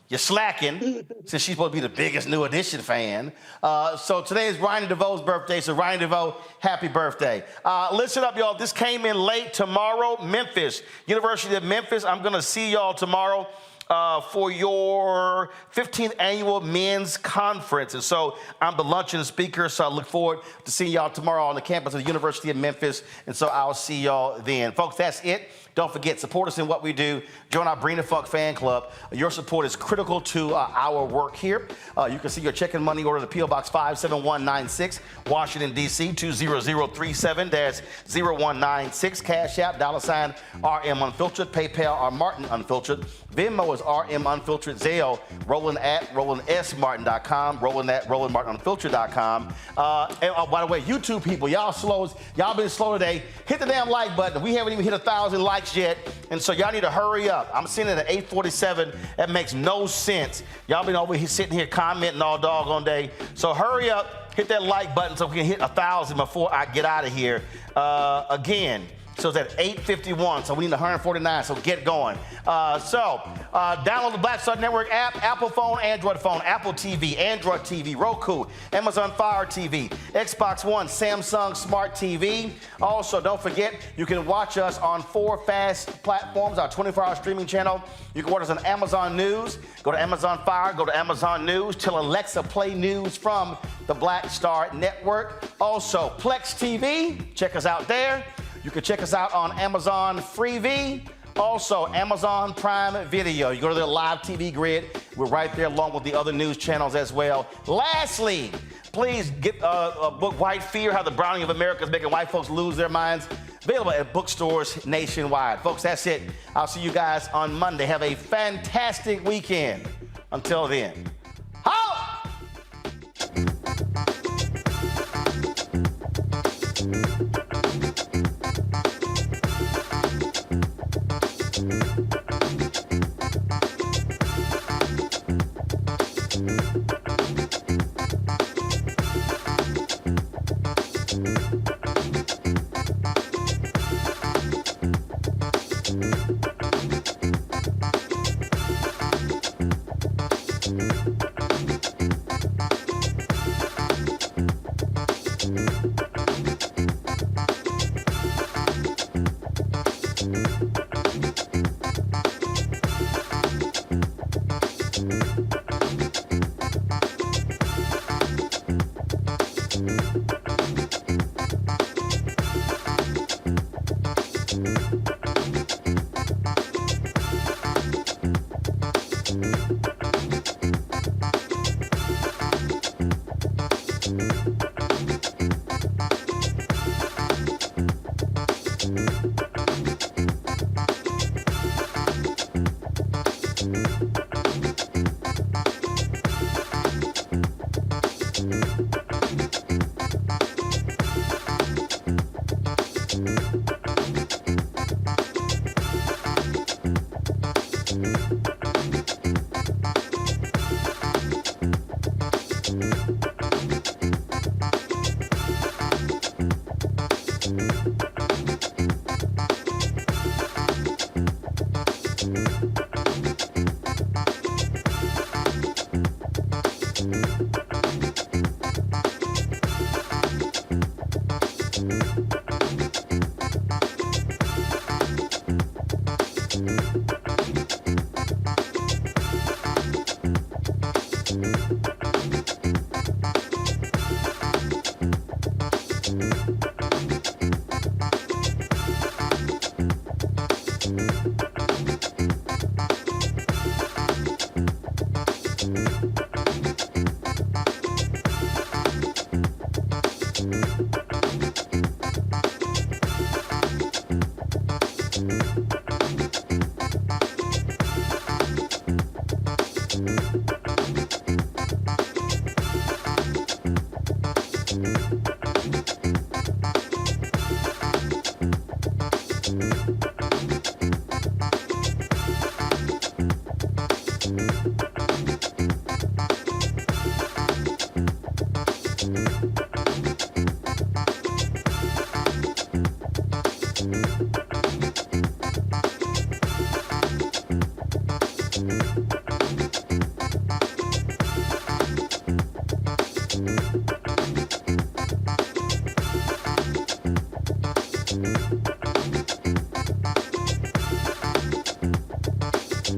You're slacking, since she's supposed to be the biggest New Edition fan. So today is Ronnie DeVoe's birthday, so Ronnie DeVoe, happy birthday. Listen up, y'all. This came in late tomorrow. Memphis, University of Memphis. I'm going to see y'all tomorrow for your 15th annual men's conference. And so I'm the luncheon speaker, so I look forward to seeing y'all tomorrow on the campus of the University of Memphis. And so I'll see y'all then. Folks, that's it. Don't forget, support us in what we do. Join our Bring the Funk fan club. Your support is critical to our work here. You can see your check and money order to P.O. Box 57196, Washington, D.C. 20037-0196. Cash App, $RM Unfiltered. PayPal, R Martin Unfiltered. Venmo is RM Unfiltered. Zelle, Roland at RolandSMartin.com. Roland at RolandMartinUnfiltered.com. And by the way, YouTube people, y'all been slow today. Hit the damn like button. We haven't even hit 1,000 likes yet, and so y'all need to hurry up. I'm seeing it at 8:47. That makes no sense. Y'all been over here sitting here commenting all doggone day. So hurry up, hit that like button so we can hit 1,000 before I get out of here. Again. So it's at 8:51, so we need 149, so get going. Download the Black Star Network app, Apple phone, Android phone, Apple TV, Android TV, Roku, Amazon Fire TV, Xbox One, Samsung Smart TV. Also, don't forget, you can watch us on 4 fast platforms, our 24-hour streaming channel. You can watch us on Amazon News. Go to Amazon Fire, go to Amazon News. Tell Alexa play news from the Black Star Network. Also, Plex TV, check us out there. You can check us out on Amazon Freevee, also Amazon Prime Video. You go to their live TV grid. We're right there along with the other news channels as well. Lastly, please get a book, White Fear, How the Browning of America is Making White Folks Lose Their Minds. Available at bookstores nationwide. Folks, that's it. I'll see you guys on Monday. Have a fantastic weekend. Until then, ho!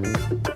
News.